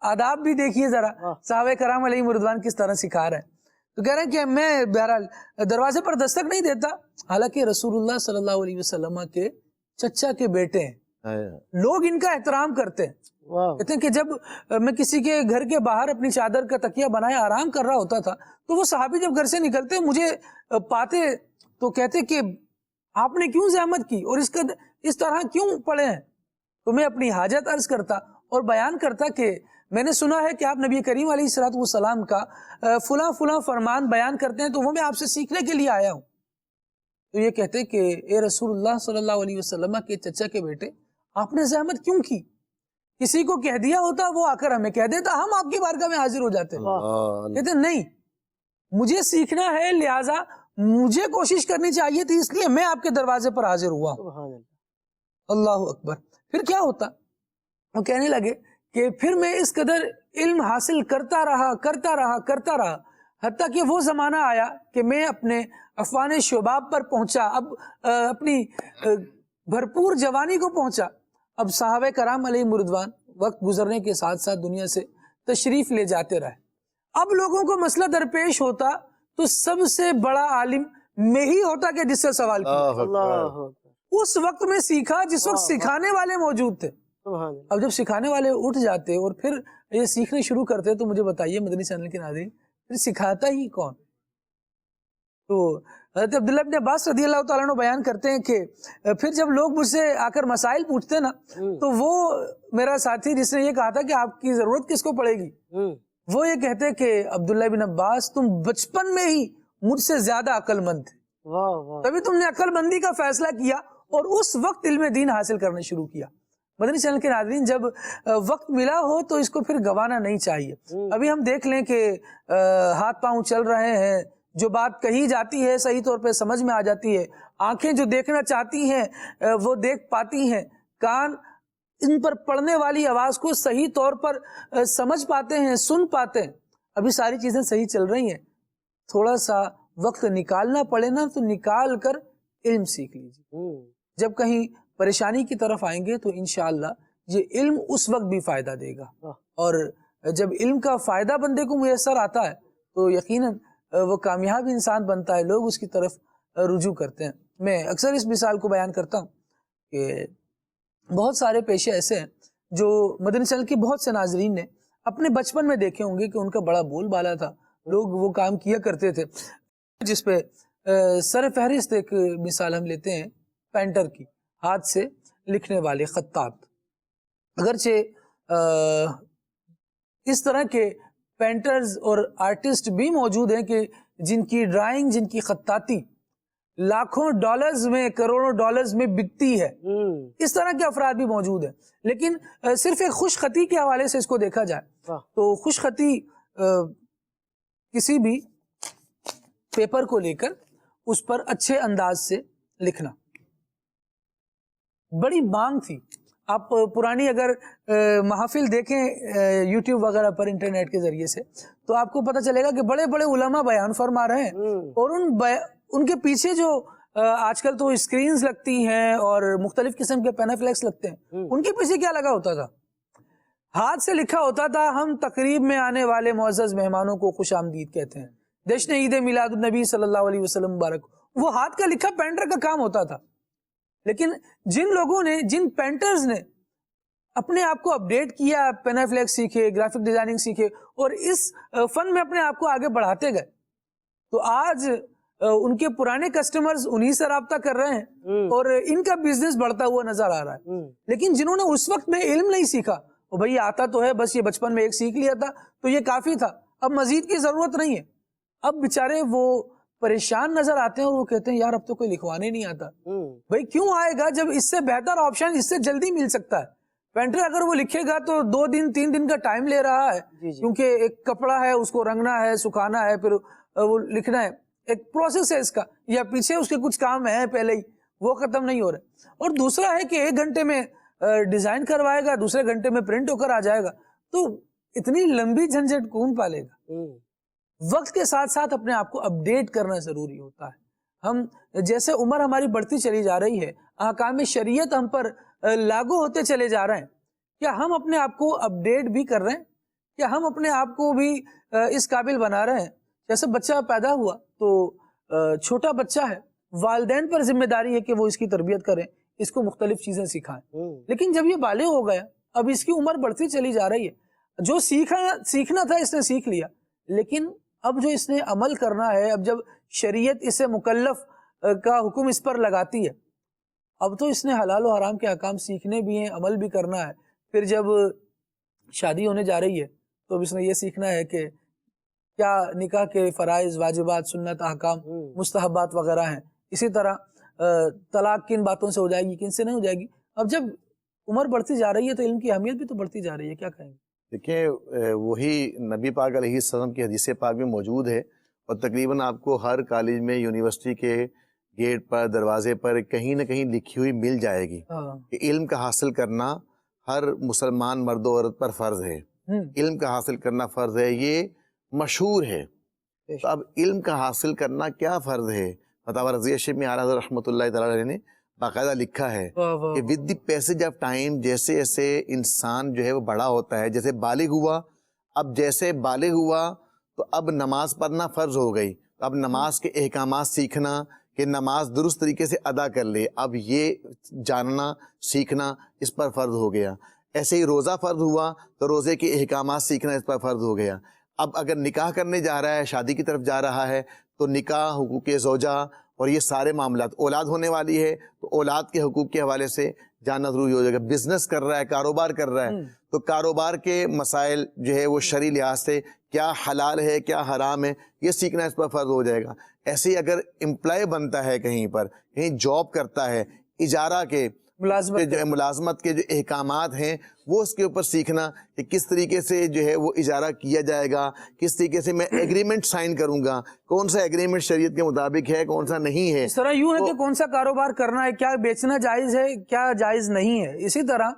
آداب بھی دیکھیے ذرا, صحابہ کرام علیہم رضوان کس طرح سکھا رہے ہیں. تو کہہ رہے ہیں کہ میں بہرحال دروازے پر دستک نہیں دیتا, حالانکہ رسول اللہ صلی اللہ علیہ وسلم کے چچا کے بیٹے ہیں, لوگ ان کا احترام کرتے ہیں. کہتے ہیں کہ جب میں کسی کے گھر کے باہر اپنی چادر کا تکیہ بنایا آرام کر رہا ہوتا تھا تو وہ صحابی جب گھر سے نکلتے مجھے پاتے تو کہتے کہ آپ نے کیوں زحمت کی اور اس طرح کیوں پڑے ہیں؟ تو میں اپنی حاجت عرض کرتا اور بیان کرتا کہ میں نے سنا ہے کہ آپ نبی کریم علیہ الصلوۃ والسلام کا فلاں فلاں فرمان بیان کرتے ہیں, تو وہ میں آپ سے سیکھنے کے لیے آیا ہوں. تو یہ کہتے کہ اے رسول اللہ صلی اللہ علیہ وسلم کے چچا کے بیٹے, آپ نے زحمت کیوں کی؟ کسی کو کہہ دیا ہوتا وہ آ کر ہمیں کہہ دیتا, ہم آپ کی بارگاہ میں حاضر ہو جاتے. کہتے نہیں, مجھے سیکھنا ہے, لہٰذا مجھے کوشش کرنی چاہیے تھی, اس لیے میں آپ کے دروازے پر حاضر ہوا ہوں. اللہ اکبر. پھر کیا ہوتا؟ وہ کہنے لگے کہ پھر میں اس قدر علم حاصل کرتا رہا حتیٰ کہ وہ زمانہ آیا کہ میں اپنے افوان شباب پر پہنچا, اب اپنی بھرپور جوانی کو پہنچا. اب صحابہ کرام علیہم رضوان وقت گزرنے کے ساتھ ساتھ دنیا سے تشریف لے جاتے رہے. اب لوگوں کو مسئلہ درپیش ہوتا تو سب سے بڑا عالم میں ہی ہوتا کہ جس سے سوال کیا. اس وقت میں سیکھا جس وقت سکھانے والے موجود تھے. اب جب سکھانے والے اٹھ جاتے اور پھر یہ سیکھنے شروع کرتے تو مجھے بتائیے مدنی چینل کے ناظرین, پھر سکھاتا ہی کون؟ تو حضرت عبداللہ ابن عباس رضی اللہ تعالیٰ عنہ بیان کرتے ہیں کہ پھر جب لوگ مجھ سے آ کر مسائل پوچھتے نا تو وہ میرا ساتھی جس نے یہ کہا تھا کہ آپ کی ضرورت کس کو پڑے گی, وہ یہ کہتے کہ عبداللہ بن عباس تم بچپن میں ہی مجھ سے زیادہ عقل مند تھے, تبھی تم نے عقل مندی کا فیصلہ کیا اور اس وقت علم دین حاصل کرنا شروع کیا. مدنی چینل کے ناظرین, جب وقت ملا ہو تو اس کو پھر گوانا نہیں چاہیے. ابھی ہم دیکھ لیں کہ ہاتھ پاؤں چل رہے ہیں, جو بات کہی جاتی ہے صحیح طور پہ سمجھ میں آ جاتی ہے, آنکھیں جو دیکھنا چاہتی ہیں وہ دیکھ پاتی ہیں, کان ان پر پڑنے والی آواز کو صحیح طور پر سمجھ پاتے ہیں, سن پاتے ہیں. ابھی ساری چیزیں صحیح چل رہی ہیں, تھوڑا سا وقت نکالنا پڑے نا تو نکال کر علم سیکھ لیجیے. جب کہیں پریشانی کی طرف آئیں گے تو انشاءاللہ یہ علم اس وقت بھی فائدہ دے گا, اور جب علم کا فائدہ بندے کو میسر آتا ہے تو یقیناً وہ کامیاب انسان بنتا ہے, لوگ اس کی طرف رجوع کرتے ہیں. میں اکثر اس مثال کو بیان کرتا ہوں کہ بہت سارے پیشے ایسے ہیں جو مدنی چینل کے بہت سے ناظرین نے اپنے بچپن میں دیکھے ہوں گے کہ ان کا بڑا بول بالا تھا, لوگ وہ کام کیا کرتے تھے. جس پہ سر فہرست ایک مثال ہم لیتے ہیں پینٹر کی, ہاتھ سے لکھنے والے خطاط. اگرچہ اس طرح کے پینٹرز اور آرٹسٹ بھی موجود ہیں کہ جن کی ڈرائنگ, جن کی خطاطی لاکھوں ڈالرز میں, کروڑوں ڈالرز میں بکتی ہے, اس طرح کے افراد بھی موجود ہیں. لیکن صرف ایک خوش خطی کے حوالے سے اس کو دیکھا جائے تو خوش خطی کسی بھی پیپر کو لے کر اس پر اچھے انداز سے لکھنا بڑی مانگ تھی. آپ پرانی اگر محافل دیکھیں یوٹیوب وغیرہ پر انٹرنیٹ کے ذریعے سے تو آپ کو پتہ چلے گا کہ بڑے بڑے علماء بیان فرما رہے ہیں, اور ان کے پیچھے جو آج کل تو اسکرینز لگتی ہیں اور مختلف قسم کے پینافلیکس لگتے ہیں, ان کے پیچھے کیا لگا ہوتا تھا؟ ہاتھ سے لکھا ہوتا تھا ہم تقریب میں آنے والے معزز مہمانوں کو خوش آمدید کہتے ہیں، جشن عید میلاد النبی صلی اللہ علیہ وسلم مبارک. وہ ہاتھ کا لکھا پینٹر کا کام ہوتا تھا. لیکن جن لوگوں نے، جن پینٹرز نے اپنے آپ کو اپڈیٹ کیا، پین فلیکس سیکھے، گرافک ڈیزائننگ سیکھے اور اس فن میں اپنے آپ کو آگے بڑھاتے گئے، تو آج ان کے پرانے کسٹمرز انہی سے رابطہ کر رہے ہیں اور ان کا بزنس بڑھتا ہوا نظر آ رہا ہے. لیکن جنہوں نے اس وقت میں علم نہیں سیکھا، وہ بھئی آتا تو ہے، بس یہ بچپن میں ایک سیکھ لیا تھا تو یہ کافی تھا، اب مزید کی ضرورت نہیں ہے. اب بیچارے وہ پریشان نظر آتے ہیں اور وہ کہتے ہیں یار اب تو کوئی لکھوانے نہیں آتا. بھئی کیوں آئے گا جب اس سے بہتر آپشن اس سے جلدی مل سکتا ہے. پینٹر اگر وہ لکھے گا تو 2 دن 3 دن کا ٹائم لے رہا ہے، کیونکہ ایک کپڑا ہے، اس کو رنگنا ہے، سکھانا ہے، پھر وہ لکھنا ہے، ایک پروسیس ہے اس کا، یا پیچھے اس کے کچھ کام ہیں پہلے ہی وہ ختم نہیں ہو رہے. اور دوسرا ہے کہ 1 گھنٹے میں ڈیزائن کروائے گا، دوسرے گھنٹے میں پرنٹ ہو کر آ جائے گا، تو اتنی لمبی جھنجھٹ کون پالے گا. وقت کے ساتھ ساتھ اپنے آپ کو اپڈیٹ کرنا ضروری ہوتا ہے. ہم جیسے عمر ہماری بڑھتی چلی جا رہی ہے، احکام شریعت ہم پر لاگو ہوتے چلے جا رہے ہیں، کیا ہم اپنے آپ کو اپڈیٹ بھی کر رہے ہیں؟ کیا ہم اپنے آپ کو بھی اس قابل بنا رہے ہیں؟ جیسے بچہ پیدا ہوا تو چھوٹا بچہ ہے، والدین پر ذمہ داری ہے کہ وہ اس کی تربیت کریں، اس کو مختلف چیزیں سکھائیں. لیکن جب یہ بالغ ہو گیا، اب اس کی عمر بڑھتی چلی جا رہی ہے، جو سیکھنا تھا اس نے سیکھ لیا، لیکن اب جو اس نے عمل کرنا ہے، اب جب شریعت اسے مکلف کا حکم اس پر لگاتی ہے، اب تو اس نے حلال و حرام کے احکام سیکھنے بھی ہیں، عمل بھی کرنا ہے. پھر جب شادی ہونے جا رہی ہے تو اب اس نے یہ سیکھنا ہے کہ کیا نکاح کے فرائض، واجبات، سنت، احکام، مستحبات وغیرہ ہیں. اسی طرح طلاق کن باتوں سے ہو جائے گی، کن سے نہیں ہو جائے گی. اب جب عمر بڑھتی جا رہی ہے تو علم کی اہمیت بھی تو بڑھتی جا رہی ہے. کیا کہیں گے؟ دیکھیں وہی نبی پاک علیہ السلام کی حدیث پاک میں موجود ہے، اور تقریباً آپ کو ہر کالج میں، یونیورسٹی کے گیٹ پر، دروازے پر کہیں نہ کہیں لکھی ہوئی مل جائے گی کہ علم کا حاصل کرنا ہر مسلمان مرد و عورت پر فرض ہے. علم کا حاصل کرنا فرض ہے، یہ مشہور ہے. تو اب علم کا حاصل کرنا کیا فرض ہے؟ فتاوی رضیہ شریف میں اعلیٰ حضرت رحمۃ اللہ تعالیٰ علیہ نے باقاعدہ لکھا ہے کہ with the passage of time, جیسے جیسے انسان جو ہے وہ بڑا ہوتا ہے، جیسے بالغ ہوا، اب جیسے بالغ ہوا تو اب نماز پڑھنا فرض ہو گئی، اب نماز کے احکامات سیکھنا کہ نماز درست طریقے سے ادا کر لے، اب یہ جاننا سیکھنا اس پر فرض ہو گیا. ایسے ہی روزہ فرض ہوا تو روزے کے احکامات سیکھنا اس پر فرض ہو گیا. اب اگر نکاح کرنے جا رہا ہے، شادی کی طرف جا رہا ہے، تو نکاح، حقوق زوجہ اور یہ سارے معاملات، اولاد ہونے والی ہے تو اولاد کے حقوق کے حوالے سے جاننا ضروری ہو جائے گا. بزنس کر رہا ہے، کاروبار کر رہا ہے، تو کاروبار کے مسائل جو ہے وہ شرعی لحاظ سے کیا حلال ہے، کیا حرام ہے، یہ سیکھنا اس پر فرض ہو جائے گا. ایسے ہی اگر امپلائی بنتا ہے، کہیں پر کہیں جاب کرتا ہے، اجارہ کے ملازمت کے جو احکامات ہیں وہ اس کے اوپر سیکھنا کہ کس طریقے سے جو ہے وہ اجارہ کیا جائے گا، کس طریقے سے میں ایگریمنٹ سائن کروں گا، کون سا ایگریمنٹ شریعت کے مطابق ہے، کون سا نہیں ہے. اس طرح یوں ہے کہ کون سا کاروبار کرنا ہے، کیا بیچنا جائز ہے، کیا جائز نہیں ہے. اسی طرح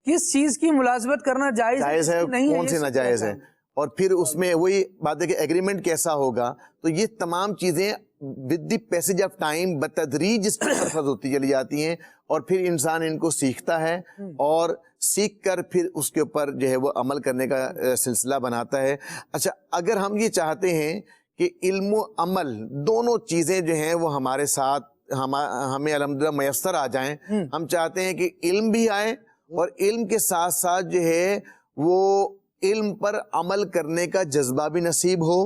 کس چیز کی ملازمت کرنا جائز ہے، کون سی ناجائز ہے، اور پھر اس میں وہی بات ہے کہ ایگریمنٹ کیسا ہوگا. تو یہ تمام چیزیں with the passage of time بتدریج اس پر فرض ہوتی چلی جاتی ہیں، اور پھر انسان ان کو سیکھتا ہے اور سیکھ کر پھر اس کے اوپر جو ہے وہ عمل کرنے کا سلسلہ بناتا ہے. اچھا، اگر ہم یہ چاہتے ہیں کہ علم و عمل دونوں چیزیں جو ہیں وہ ہمارے ساتھ ہمیں الحمدللہ میسر آ جائیں، ہم چاہتے ہیں کہ علم بھی آئے اور علم کے ساتھ ساتھ جو ہے وہ علم پر عمل کرنے کا جذبہ بھی نصیب ہو،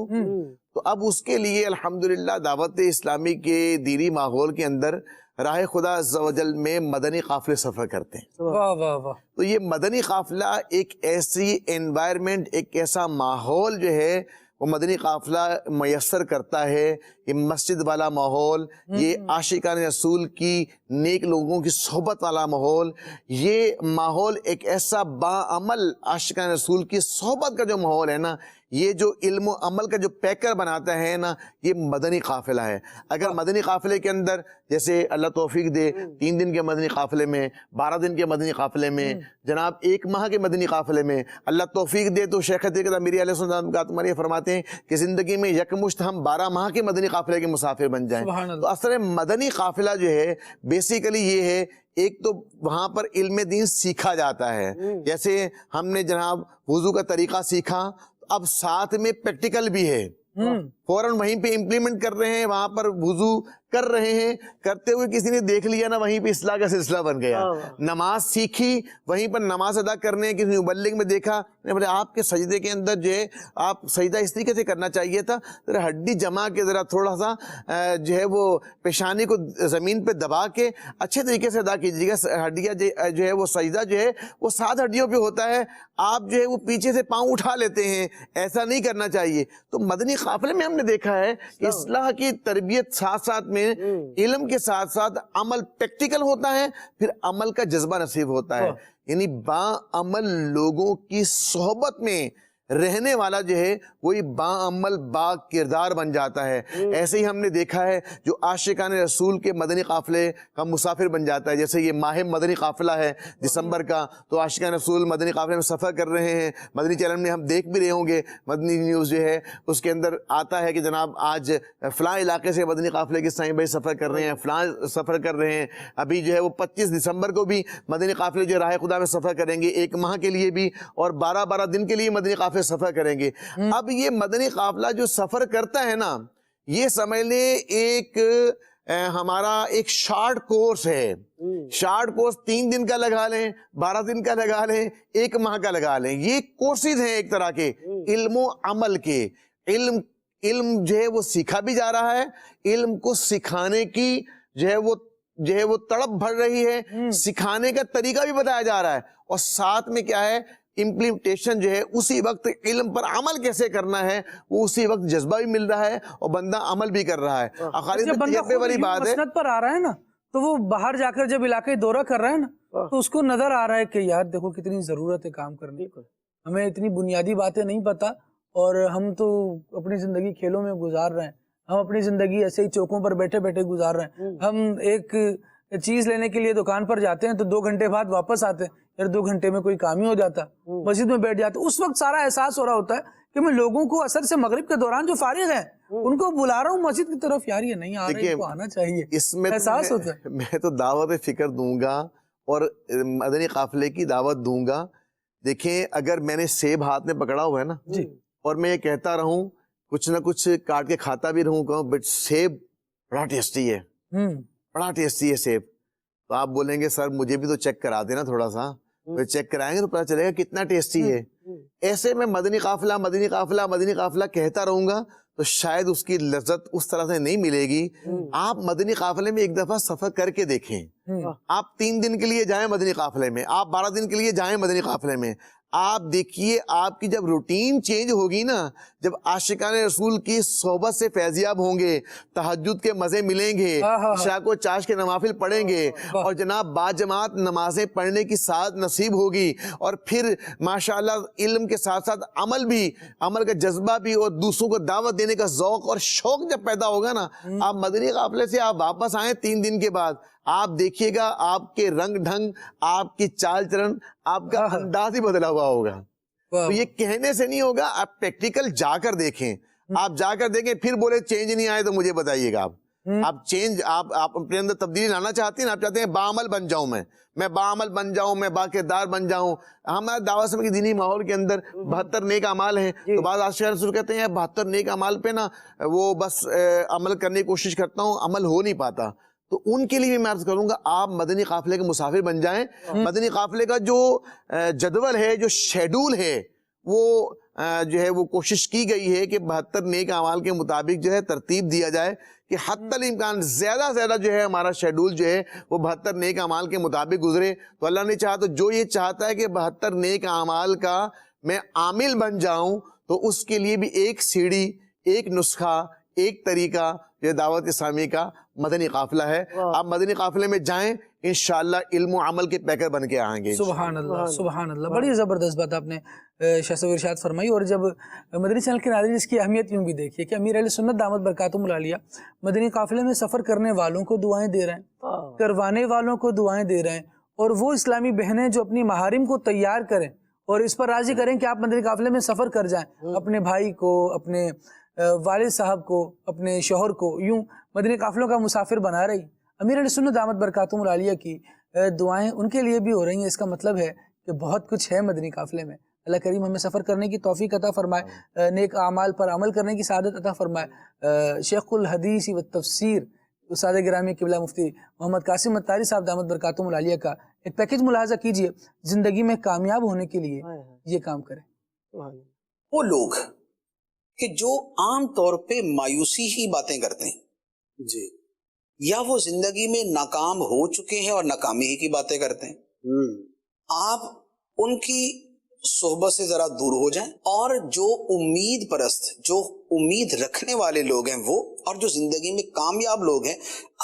تو اب اس کے لیے الحمدللہ دعوت اسلامی کے دینی ماحول کے اندر راہ خدا عز و جل میں مدنی قافلے سفر کرتے ہیں. واہ واہ واہ. تو یہ مدنی قافلہ ایک ایسی انوائرمنٹ، ایک ایسا ماحول جو ہے وہ مدنی قافلہ میسر کرتا ہے. یہ مسجد والا ماحول، یہ عاشقان رسول کی نیک لوگوں کی صحبت والا ماحول، یہ ماحول ایک ایسا باعمل عاشقان رسول کی صحبت کا جو ماحول ہے نا، یہ جو علم و عمل کا جو پیکر بناتا ہے نا، یہ مدنی قافلہ ہے. اگر مدنی قافلے کے اندر جیسے اللہ توفیق دے 3 دن کے مدنی قافلے میں، 12 دن کے مدنی قافلے میں، جناب 1 ماہ کے مدنی قافلے میں اللہ توفیق دے تو شیخ طریقت امیر علیہ السلام یہ فرماتے ہیں کہ زندگی میں یکمشت ہم 12 ماہ کے مدنی قافلے کے مسافر بن جائیں. تو اصل مدنی قافلہ جو ہے بیسیکلی یہ ہے ایک تو وہاں پر علم دین سیکھا جاتا ہے، جیسے ہم نے جناب وضو کا طریقہ سیکھا، اب ساتھ میں پریکٹیکل بھی ہے، فوراً وہیں پہ امپلیمنٹ کر رہے ہیں، وہاں پر وضو کر رہے ہیں، کرتے ہوئے کسی نے دیکھ لیا نا، وہیں پہ اصلاح کا سلسلہ بن گیا۔ نماز سیکھی، وہیں پر نماز ادا کرنے، کسی مبلغ میں دیکھا، بولے آپ کے سجدے کے اندر جو ہے آپ سجدہ اس طریقے سے کرنا چاہیے تھا، ذرا ہڈی جما کے ذرا تھوڑا سا جو ہے وہ پیشانی کو زمین پہ دبا کے اچھے طریقے سے ادا کیجیے گا۔ ہڈیاں جو ہے وہ سجدہ جو ہے وہ 7 ہڈیوں پہ ہوتا ہے، آپ جو ہے وہ پیچھے سے پاؤں اٹھا لیتے ہیں، ایسا نہیں کرنا چاہیے۔ تو مدنی قافلے میں ہم نے دیکھا ہے کہ اصلاح کی تربیت ساتھ ساتھ میں علم کے ساتھ ساتھ عمل پریکٹیکل ہوتا ہے، پھر عمل کا جذبہ نصیب ہوتا ہے، یعنی با عمل لوگوں کی صحبت میں رہنے والا جو ہے وہی با عمل با کردار بن جاتا ہے۔ ایسے ہی ہم نے دیکھا ہے جو عاشقان رسول کے مدنی قافلے کا مسافر بن جاتا ہے، جیسے یہ ماہ مدنی قافلہ ہے دسمبر کا، تو عاشقان رسول مدنی قافلے میں سفر کر رہے ہیں۔ مدنی چینل میں ہم دیکھ بھی رہے ہوں گے، مدنی نیوز جو ہے اس کے اندر آتا ہے کہ جناب آج فلاں علاقے سے مدنی قافلے کے سائیں بھائی سفر کر رہے ہیں، فلاں سفر کر رہے ہیں۔ ابھی جو ہے وہ 25 دسمبر کو بھی مدنی قافلے جو راہ خدا میں سفر کریں گے، 1 ماہ کے لیے بھی، اور 12 دن کے لیے مدنی قافلے سفر کریں گے۔ اب یہ مدنی قافلہ جو سفر کرتا ہے نا، یہ سمجھ لیں ایک ہمارا ایک شارٹ کورس ہے۔ شارٹ کورس 3 دن کا لگا لیں، 12 دن کا لگا لیں، 1 ماہ کا لگا لیں، یہ کورسز ہیں ایک طرح کے علم و عمل کے۔ علم جو ہے وہ سیکھا بھی جا رہا ہے، علم کو سکھانے کی جو ہے وہ تڑپ بڑھ رہی ہے، سکھانے کا طریقہ بھی بتایا جا رہا ہے، اور ساتھ میں کیا ہے امپلیمنٹیشن جو ہے اسی وقت علم پر عمل کیسے کرنا ہے وہ اسی وقت جذبہ بھی مل رہا ہے اور بندہ عمل بھی کر رہا ہے۔ جب بندہ خود مسند پر آ رہا ہے نا، تو وہ باہر جا کر جب علاقے دورہ کر رہا ہے نا، تو اس کو نظر آ رہا ہے کہ یار دیکھو کتنی ضرورت ہے کام کرنے کی، ہمیں اتنی بنیادی باتیں نہیں پتا، اور ہم تو اپنی زندگی کھیلوں میں گزار رہے ہیں، ہم اپنی زندگی ایسے ہی چوکوں پر بیٹھے بیٹھے گزار رہے ہیں۔ ہم ایک چیز لینے کے لیے دکان پر جاتے ہیں تو 2 گھنٹے بعد واپس آتے ہیں، پھر 2 گھنٹے میں کوئی کام ہی ہو جاتا، مسجد میں بیٹھ جاتے، اس وقت سارا احساس ہو رہا ہوتا ہے کہ میں لوگوں کو عصر سے مغرب کے دوران جو فارغ ہیں ان کو بلا رہا ہوں مسجد کی طرف، یار یہ نہیں آ رہے، ان کو آنا چاہیے، اس میں احساس ہوتا ہے۔ میں تو دعوت فکر دوں گا اور مدنی قافلے کی دعوت دوں گا۔ دیکھیں اگر میں نے سیب ہاتھ میں پکڑا ہوا ہے نا، اور میں یہ کہتا رہوں، کچھ نہ کچھ کاٹ کے کھاتا بھی رہوں، کہوں بٹ سیب بڑا ٹیسٹی ہے، بڑا ٹیسٹی ہے سیب، تو آپ بولیں گے سر مجھے بھی تو چیک کرا دینا تھوڑا سا، چیک کرائیں گے تو پتہ چلے گا کتنا ٹیسٹی ہے۔ ایسے میں مدنی قافلہ مدنی قافلہ مدنی قافلہ کہتا رہوں گا تو شاید اس کی لذت اس طرح سے نہیں ملے گی۔ آپ مدنی قافلے میں ایک دفعہ سفر کر کے دیکھیں، آپ 3 دن کے لیے جائیں مدنی قافلے میں، آپ 12 دن کے لیے جائیں مدنی قافلے میں، آپ دیکھیے آپ کی جب روٹین چینج ہوگی نا، جب عاشقان رسول کی صحبت سے فیضیاب ہوں گے، تہجد کے مزے ملیں گے، عشاء کو چاش کے نوافل پڑھیں گے، اور جناب باجماعت نمازیں پڑھنے کی سعادت نصیب ہوگی، اور پھر ماشاءاللہ علم کے ساتھ ساتھ عمل کا جذبہ بھی، اور دوسروں کو دعوت دینے کا ذوق اور شوق جب پیدا ہوگا نا، آپ مدنی قافلے سے آپ واپس آئیں 3 دن کے بعد، آپ دیکھیے گا آپ کے رنگ ڈھنگ، آپ کی چال چلن، آپ کا انداز ہی بدلا ہوا ہوگا۔ تو یہ کہنے سے نہیں ہوگا، آپ پریکٹیکل جا کر دیکھیں، آپ جا کر دیکھیں، پھر بولے چینج نہیں آئے تو مجھے بتائیے گا۔ آپ چینج آپ اپنے اندر تبدیلی لانا چاہتے ہیں، آپ چاہتے ہیں باعمل بن جاؤں، میں باعمل بن جاؤں، میں باکردار بن جاؤں۔ ہمارے دعوت اسلامی کی دینی ماحول کے اندر 72 نیک اعمال ہیں، تو بعض عاشقان رسول کہتے ہیں 72 نیک اعمال پہ نا وہ بس عمل کرنے کی کوشش کرتا ہوں، عمل ہو نہیں پاتا۔ تو ان کے لیے میں عرض کروں گا آپ مدنی قافلے کے مسافر بن جائیں۔ مدنی قافلے کا جو جدول ہے، جو شیڈول ہے، وہ جو ہے وہ کوشش کی گئی ہے کہ 72 نیک اعمال کے مطابق جو ہے ترتیب دیا جائے کہ حتی الامکان زیادہ زیادہ جو ہے ہمارا شیڈول جو ہے وہ 72 نیک اعمال کے مطابق گزرے۔ تو اللہ نے چاہا تو جو یہ چاہتا ہے کہ 72 نیک اعمال کا میں عامل بن جاؤں، تو اس کے لیے بھی ایک سیڑھی، ایک نسخہ، ایک طریقہ یہ دعوت اسلامی کا مدنی قافلہ ہے۔ آپ مدنی قافلے میں جائیں، انشاءاللہ علم و عمل کے پیکر بن کے آئیں گے۔ سبحان اللہ، سبحان اللہ، بڑی زبردست بات آپ نے شاہ صاحب ارشاد فرمائی۔ اور جب مدنی چینل کے ناظرین اس کی اہمیت یوں بھی دیکھیے کہ امیر اہل سنت دامت برکاتہم العالیہ مدنی قافلے میں سفر کرنے والوں کو دعائیں دے رہے ہیں، کروانے والوں کو دعائیں دے رہے ہیں، اور وہ اسلامی بہنیں جو اپنی محارم کو تیار کریں اور اس پر راضی کریں کہ آپ مدنی قافلے میں سفر کر جائیں، اپنے بھائی کو، اپنے والد صاحب کو، اپنے شوہر کو یوں مدنی قافلوں کا مسافر بنا رہی۔ امیر علیہ سنت دامت برکاتہم العالیہ کی دعائیں ان کے لیے بھی ہو رہی ہیں. اس کا مطلب ہے کہ بہت کچھ ہے مدنی قافلے میں. اللہ کریم ہمیں سفر کرنے کی توفیق عطا فرمائے، نیک اعمال پر عمل کرنے کی سعادت عطا فرمائے. شیخ الحدیث و تفسیر استاد گرامی قبلہ مفتی محمد قاسم اتاری صاحب دامت برکاتہم العالیہ کا ایک پیکج ملاحظہ کیجئے. زندگی میں کامیاب ہونے کے لیے یہ کام کریں. وہ لوگ کہ جو عام طور پہ مایوسی ہی باتیں کرتے ہیں جی، یا وہ زندگی میں ناکام ہو چکے ہیں اور ناکامی ہی کی باتیں کرتے ہیں، آپ ان کی صحبت سے ذرا دور ہو جائیں، اور جو امید پرست، جو امید رکھنے والے لوگ ہیں وہ، اور جو زندگی میں کامیاب لوگ ہیں،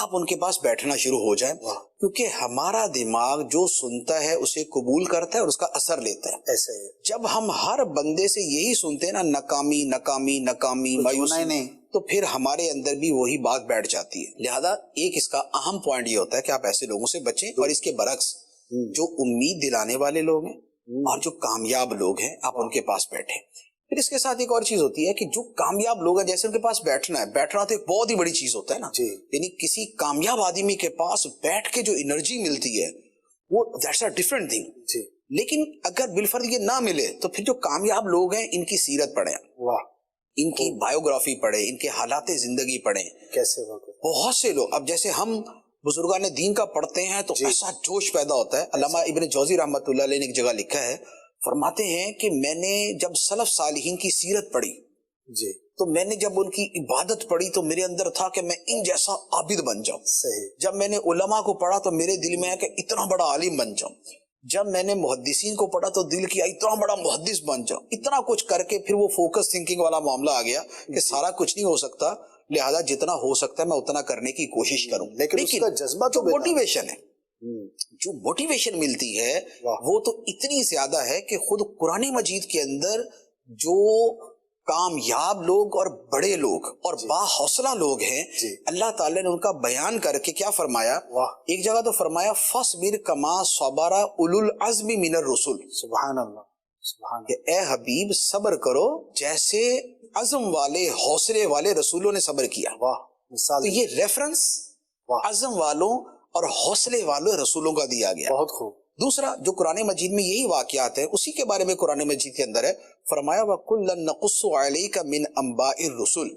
آپ ان کے پاس بیٹھنا شروع ہو جائیں. کیونکہ ہمارا دماغ جو سنتا ہے اسے قبول کرتا ہے اور اس کا اثر لیتا ہے. ایسا ہے جب ہم ہر بندے سے یہی سنتے ہیں نا، ناکامی ناکامی ناکامی مایوسی، نہیں تو پھر ہمارے اندر بھی وہی بات بیٹھ جاتی ہے. لہذا ایک اس کا اہم پوائنٹ یہ ہوتا ہے کہ آپ ایسے لوگوں سے بچیں، اور اس کے برعکس جو امید دلانے والے لوگ ہیں اور جو کامیاب لوگ ہیں آپ ان کے پاس بیٹھیں. پھر اس کے ساتھ ایک اور چیز ہوتی ہے کہ جو کامیاب لوگ ہیں جیسے ان کے پاس بیٹھنا تو ایک بہت ہی بڑی چیز ہوتا ہے نا. یعنی کسی کامیاب آدمی کے پاس بیٹھ کے جو انرجی ملتی ہے وہ دیٹس اے ڈفرنٹ تھنگ. لیکن اگر بالفرض یہ نہ ملے تو پھر جو کامیاب لوگ ہیں ان کی سیرت پڑھیں، ان کی بایوگرافی پڑھیں، ان کے حالات زندگی پڑھیں. کیسے بہت سے لوگ، اب جیسے ہم بزرگان دین کا پڑھتے ہیں تو ایسا جوش پیدا ہوتا ہے. علامہ ابن جوزی رحمۃ اللہ علیہ نے ایک جگہ لکھا ہے، فرماتے ہیں کہ میں نے جب سلف صالحین کی سیرت پڑھی تو میں نے جب ان کی عبادت پڑھی تو میرے اندر تھا کہ میں ان جیسا عابد بن جاؤں. جب میں نے علماء کو پڑھا تو میرے دل میں ہے کہ اتنا بڑا عالم بن جاؤں. جب میں نے محدثین کو پڑھا تو دل کیا اتنا بڑا محدث بن جاؤں. اتنا کچھ کر کے پھر وہ فوکس تھنکنگ والا معاملہ آ گیا کہ سارا کچھ نہیں ہو سکتا، لہذا جتنا ہو سکتا ہے میں اتنا کرنے کی کوشش کروں. لیکن اس کا جذبہ جو موٹیویشن ہے، جو موٹیویشن ملتی ہے وہ تو اتنی زیادہ ہے کہ خود قرآن مجید کے اندر جو کامیاب لوگ اور بڑے لوگ اور با حوصلہ لوگ ہیں، اللہ تعالیٰ نے ان کا بیان کر کے کیا فرمایا؟ ایک جگہ تو فرمایا فَاصْبِرْ كَمَا صَبَرَ أُولُو الْعَزْمِ مِنَ الرُّسُلِ. سبحان اللہ، کہ اے حبیب صبر کرو جیسے عزم والے حوصلے والے رسولوں نے صبر کیا. تو یہ ریفرنس عزم والوں اور حوصلے والے رسولوں کا دیا گیا. بہت خوب. دوسرا جو قرآن مجید میں یہی واقعات ہیں اسی کے بارے میں قرآن مجید کے اندر ہے، فرمایا وَكُلًّا نَقُصُّ عَلَيْكَ مِنْ أَنْبَاءِ الرُّسُلِ.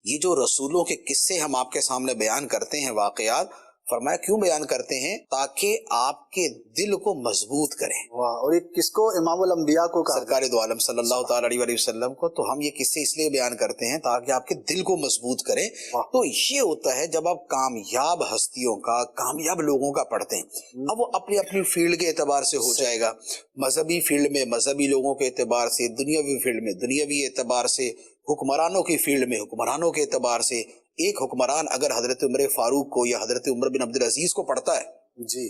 یہ جو رسولوں کے قصے ہم آپ کے سامنے بیان کرتے ہیں، واقعات، فرمایا کیوں بیان کرتے ہیں؟ تاکہ آپ کے دل کو مضبوط کریں. اور یہ کس کو؟ امام الانبیاء کو، سرکار دو عالم صلی اللہ تعالی علیہ وسلم کو. تو ہم یہ قصے اس لیے بیان کرتے ہیں تاکہ آپ کے دل کو مضبوط کریں. تو یہ ہوتا ہے جب آپ کامیاب ہستیوں کا، کامیاب لوگوں کا پڑھتے ہیں. اب وہ اپنی اپنی فیلڈ کے اعتبار سے ہو جائے گا، مذہبی فیلڈ میں مذہبی لوگوں کے اعتبار سے، دنیاوی فیلڈ میں دنیاوی اعتبار سے، حکمرانوں کی فیلڈ میں حکمرانوں کے اعتبار سے. ایک حکمران اگر حضرت عمر فاروق کو یا حضرت عمر بن عبدالعزیز کو پڑھتا ہے جی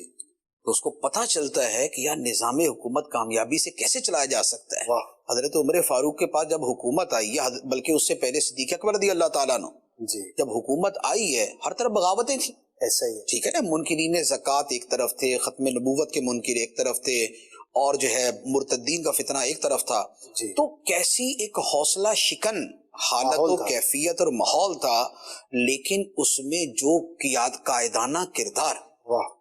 تو اس کو پتہ چلتا ہے کہ یار نظام حکومت کامیابی سے کیسے چلایا جا سکتا ہے. حضرت عمر فاروق کے پاس جب حکومت آئی ہے، بلکہ اس سے پہلے صدیق اکبر رضی اللہ تعالیٰ عنہ جب حکومت آئی ہے، ہر طرف بغاوتیں تھیں. ایسا ہی ٹھیک ہے نا، منکرین زکوٰۃ ایک طرف تھے، ختم نبوت کے منکر ایک طرف تھے، اور جو ہے مرتدین کا فتنہ ایک طرف تھا. تو کیسی ایک حوصلہ شکن حالت و کیفیت اور ماحول تھا، لیکن اس میں جو قائدانہ کردار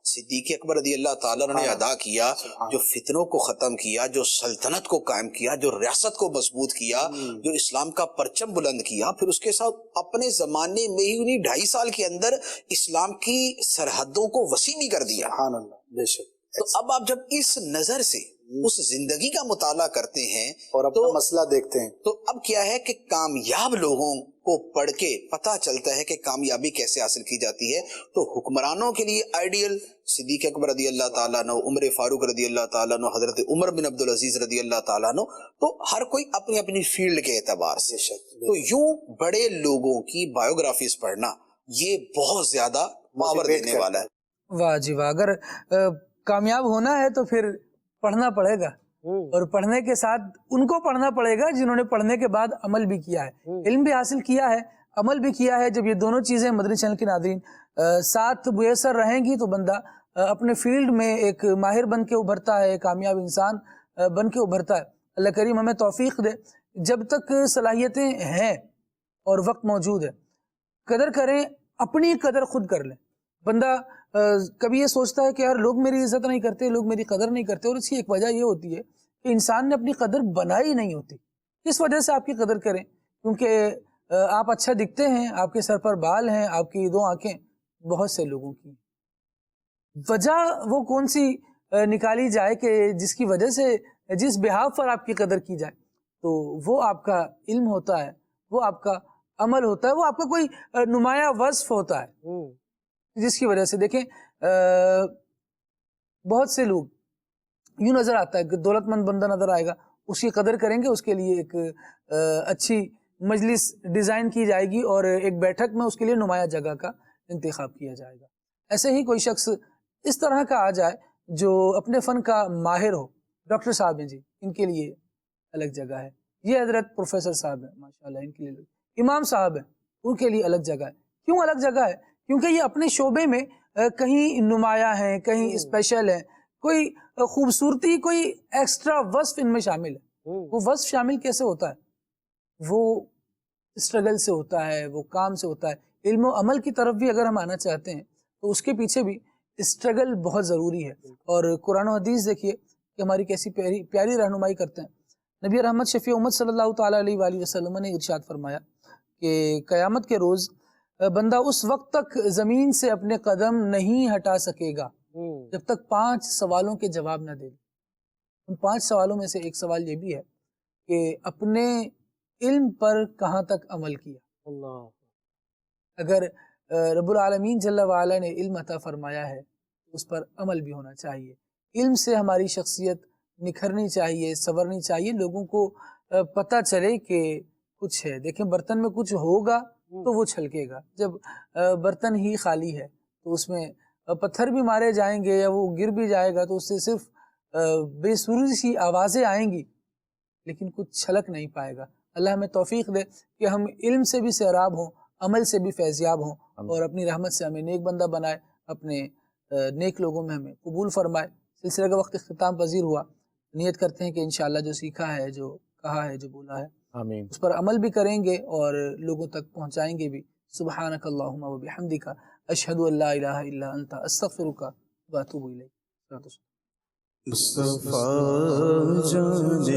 صدیق اکبر رضی اللہ تعالیٰ نے ادا کیا، جو فتنوں کو ختم کیا، جو سلطنت کو قائم کیا، جو ریاست کو مضبوط کیا، جو اسلام کا پرچم بلند کیا، پھر اس کے ساتھ اپنے زمانے میں ہی انہیں 2.5 سال کے اندر اسلام کی سرحدوں کو وسیع بھی کر دیا. سبحان اللہ، بے شک. تو اب آپ جب اس نظر سے اس زندگی کا مطالعہ کرتے ہیں اور اپنا مسئلہ دیکھتے ہیں، تو اب کیا ہے کہ کامیاب لوگوں کو پڑھ کے پتہ چلتا ہے کہ کامیابی کیسے حاصل کی جاتی ہے. تو حکمرانوں کے لیے آئیڈیل صدیق اکبر رضی اللہ تعالیٰ عنہ، عمر فاروق رضی اللہ تعالیٰ عنہ، حضرت عمر بن عبدالعزیز رضی اللہ تعالیٰ عنہ. تو ہر کوئی اپنی اپنی فیلڈ کے اعتبار سے. تو یوں بڑے لوگوں کی بایوگرافیز پڑھنا یہ بہت زیادہ پاور دینے والا ہے. واہ جی واہ. اگر کامیاب ہونا ہے تو پھر پڑھنا پڑے گا، اور پڑھنے کے ساتھ ان کو پڑھنا پڑے گا جنہوں نے پڑھنے کے بعد عمل بھی کیا ہے، علم بھی حاصل کیا ہے، عمل بھی کیا ہے. جب یہ دونوں چیزیں مدنی چینل کے ناظرین ساتھ میسر رہیں گی تو بندہ اپنے فیلڈ میں ایک ماہر بن کے ابھرتا ہے، کامیاب انسان بن کے ابھرتا ہے. اللہ کریم ہمیں توفیق دے. جب تک صلاحیتیں ہیں اور وقت موجود ہے، قدر کریں، اپنی قدر خود کر لیں. بندہ کبھی یہ سوچتا ہے کہ یار لوگ میری عزت نہیں کرتے، لوگ میری قدر نہیں کرتے، اور اس کی ایک وجہ یہ ہوتی ہے کہ انسان نے اپنی قدر بنائی نہیں ہوتی. کس وجہ سے آپ کی قدر کریں؟ کیونکہ آپ اچھا دکھتے ہیں، آپ کے سر پر بال ہیں، آپ کی 2 آنکھیں. بہت سے لوگوں کی وجہ وہ کون سی نکالی جائے کہ جس کی وجہ سے جس بہاف پر آپ کی قدر کی جائے، تو وہ آپ کا علم ہوتا ہے، وہ آپ کا عمل ہوتا ہے، وہ آپ کا کوئی نمایاں وصف ہوتا ہے جس کی وجہ سے. دیکھیں بہت سے لوگ یوں نظر آتا ہے کہ دولت مند بندہ نظر آئے گا، اس کی قدر کریں گے، اس کے لیے ایک اچھی مجلس ڈیزائن کی جائے گی اور ایک بیٹھک میں اس کے لیے نمایاں جگہ کا انتخاب کیا جائے گا. ایسے ہی کوئی شخص اس طرح کا آ جائے جو اپنے فن کا ماہر ہو. ڈاکٹر صاحب ہیں جی، ان کے لیے الگ جگہ ہے. یہ حضرت پروفیسر صاحب ہیں ماشاءاللہ، ان کے لیے. امام صاحب ہیں، ان کے لیے الگ جگہ ہے. کیوں الگ جگہ ہے؟ کیونکہ یہ اپنے شعبے میں کہیں نمایاں ہیں، کہیں اسپیشل ہیں، کوئی خوبصورتی، کوئی ایکسٹرا وصف ان میں شامل ہے. وہ وصف شامل کیسے ہوتا ہے؟ وہ اسٹرگل سے ہوتا ہے، وہ کام سے ہوتا ہے. علم و عمل کی طرف بھی اگر ہم آنا چاہتے ہیں تو اس کے پیچھے بھی اسٹرگل بہت ضروری ہے. اور قرآن و حدیث دیکھیے کہ ہماری کیسی پیاری رہنمائی کرتے ہیں. نبی رحمت شفیع امت صلی اللہ تعالیٰ علیہ وآلہ وسلم نے ارشاد فرمایا کہ قیامت کے روز بندہ اس وقت تک زمین سے اپنے قدم نہیں ہٹا سکے گا جب تک 5 سوالوں کے جواب نہ دے. ان 5 سوالوں میں سے ایک سوال یہ بھی ہے کہ اپنے علم پر کہاں تک عمل کیا. اگر رب العالمین جل وعلا نے علم عطا فرمایا ہے اس پر عمل بھی ہونا چاہیے. علم سے ہماری شخصیت نکھرنی چاہیے، سنورنی چاہیے، لوگوں کو پتہ چلے کہ کچھ ہے. دیکھیں برتن میں کچھ ہوگا تو وہ چھلکے گا. جب برتن ہی خالی ہے تو اس میں پتھر بھی مارے جائیں گے یا وہ گر بھی جائے گا تو اس سے صرف بے سوری سی آوازیں آئیں گی لیکن کچھ چھلک نہیں پائے گا. اللہ ہمیں توفیق دے کہ ہم علم سے بھی سیراب ہوں، عمل سے بھی فیضیاب ہوں، اور اپنی رحمت سے ہمیں نیک بندہ بنائے، اپنے نیک لوگوں میں ہمیں قبول فرمائے. سلسلے کا وقت اختتام پذیر ہوا. نیت کرتے ہیں کہ انشاءاللہ جو سیکھا ہے، جو کہا ہے، جو بولا ہے، آمین، اس پر عمل بھی کریں گے اور لوگوں تک پہنچائیں گے بھی. سبحانک اللہم و بحمدک، اشہد ان لا الہ الا انت، استغفرک و اتوب الیک. مصطفیٰ جان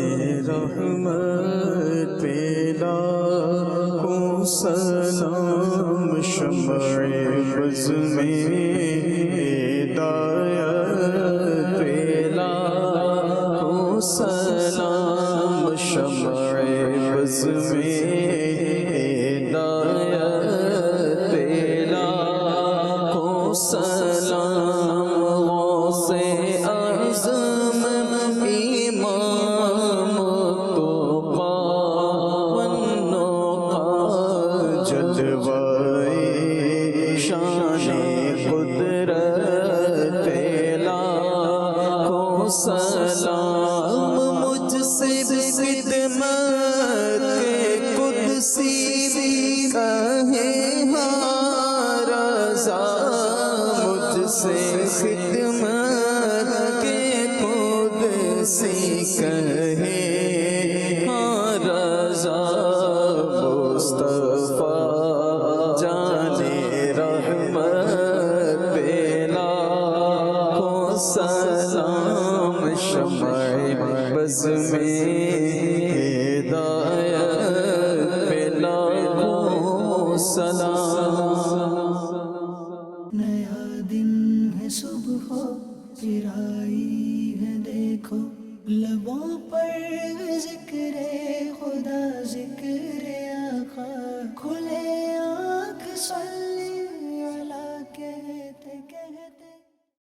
رحمت پہ لاکھوں سلام، شمع بز میں ہدایت پہ لاکھوں سلام، شمع بز میں ہدایت پہ لاکھوں سلام. غوث اعظم امام التقیٰ والنقیٰ، جلوۂ شان قدرت پہ لاکھوں سلام. مجھ سے خدمت کے قدسی کہیں ہاں رضا، مجھ سے خدمت کے قدسی کہیں ہاں رضا. مصطفیٰ جان رحمت پہ لاکھوں سلام، شمع بز میں ہدایت پہ لاکھوں سلام. نیا دن ہے، صبح پھر آئی ہے، دیکھو لبوں پر ذکر خدا ذکر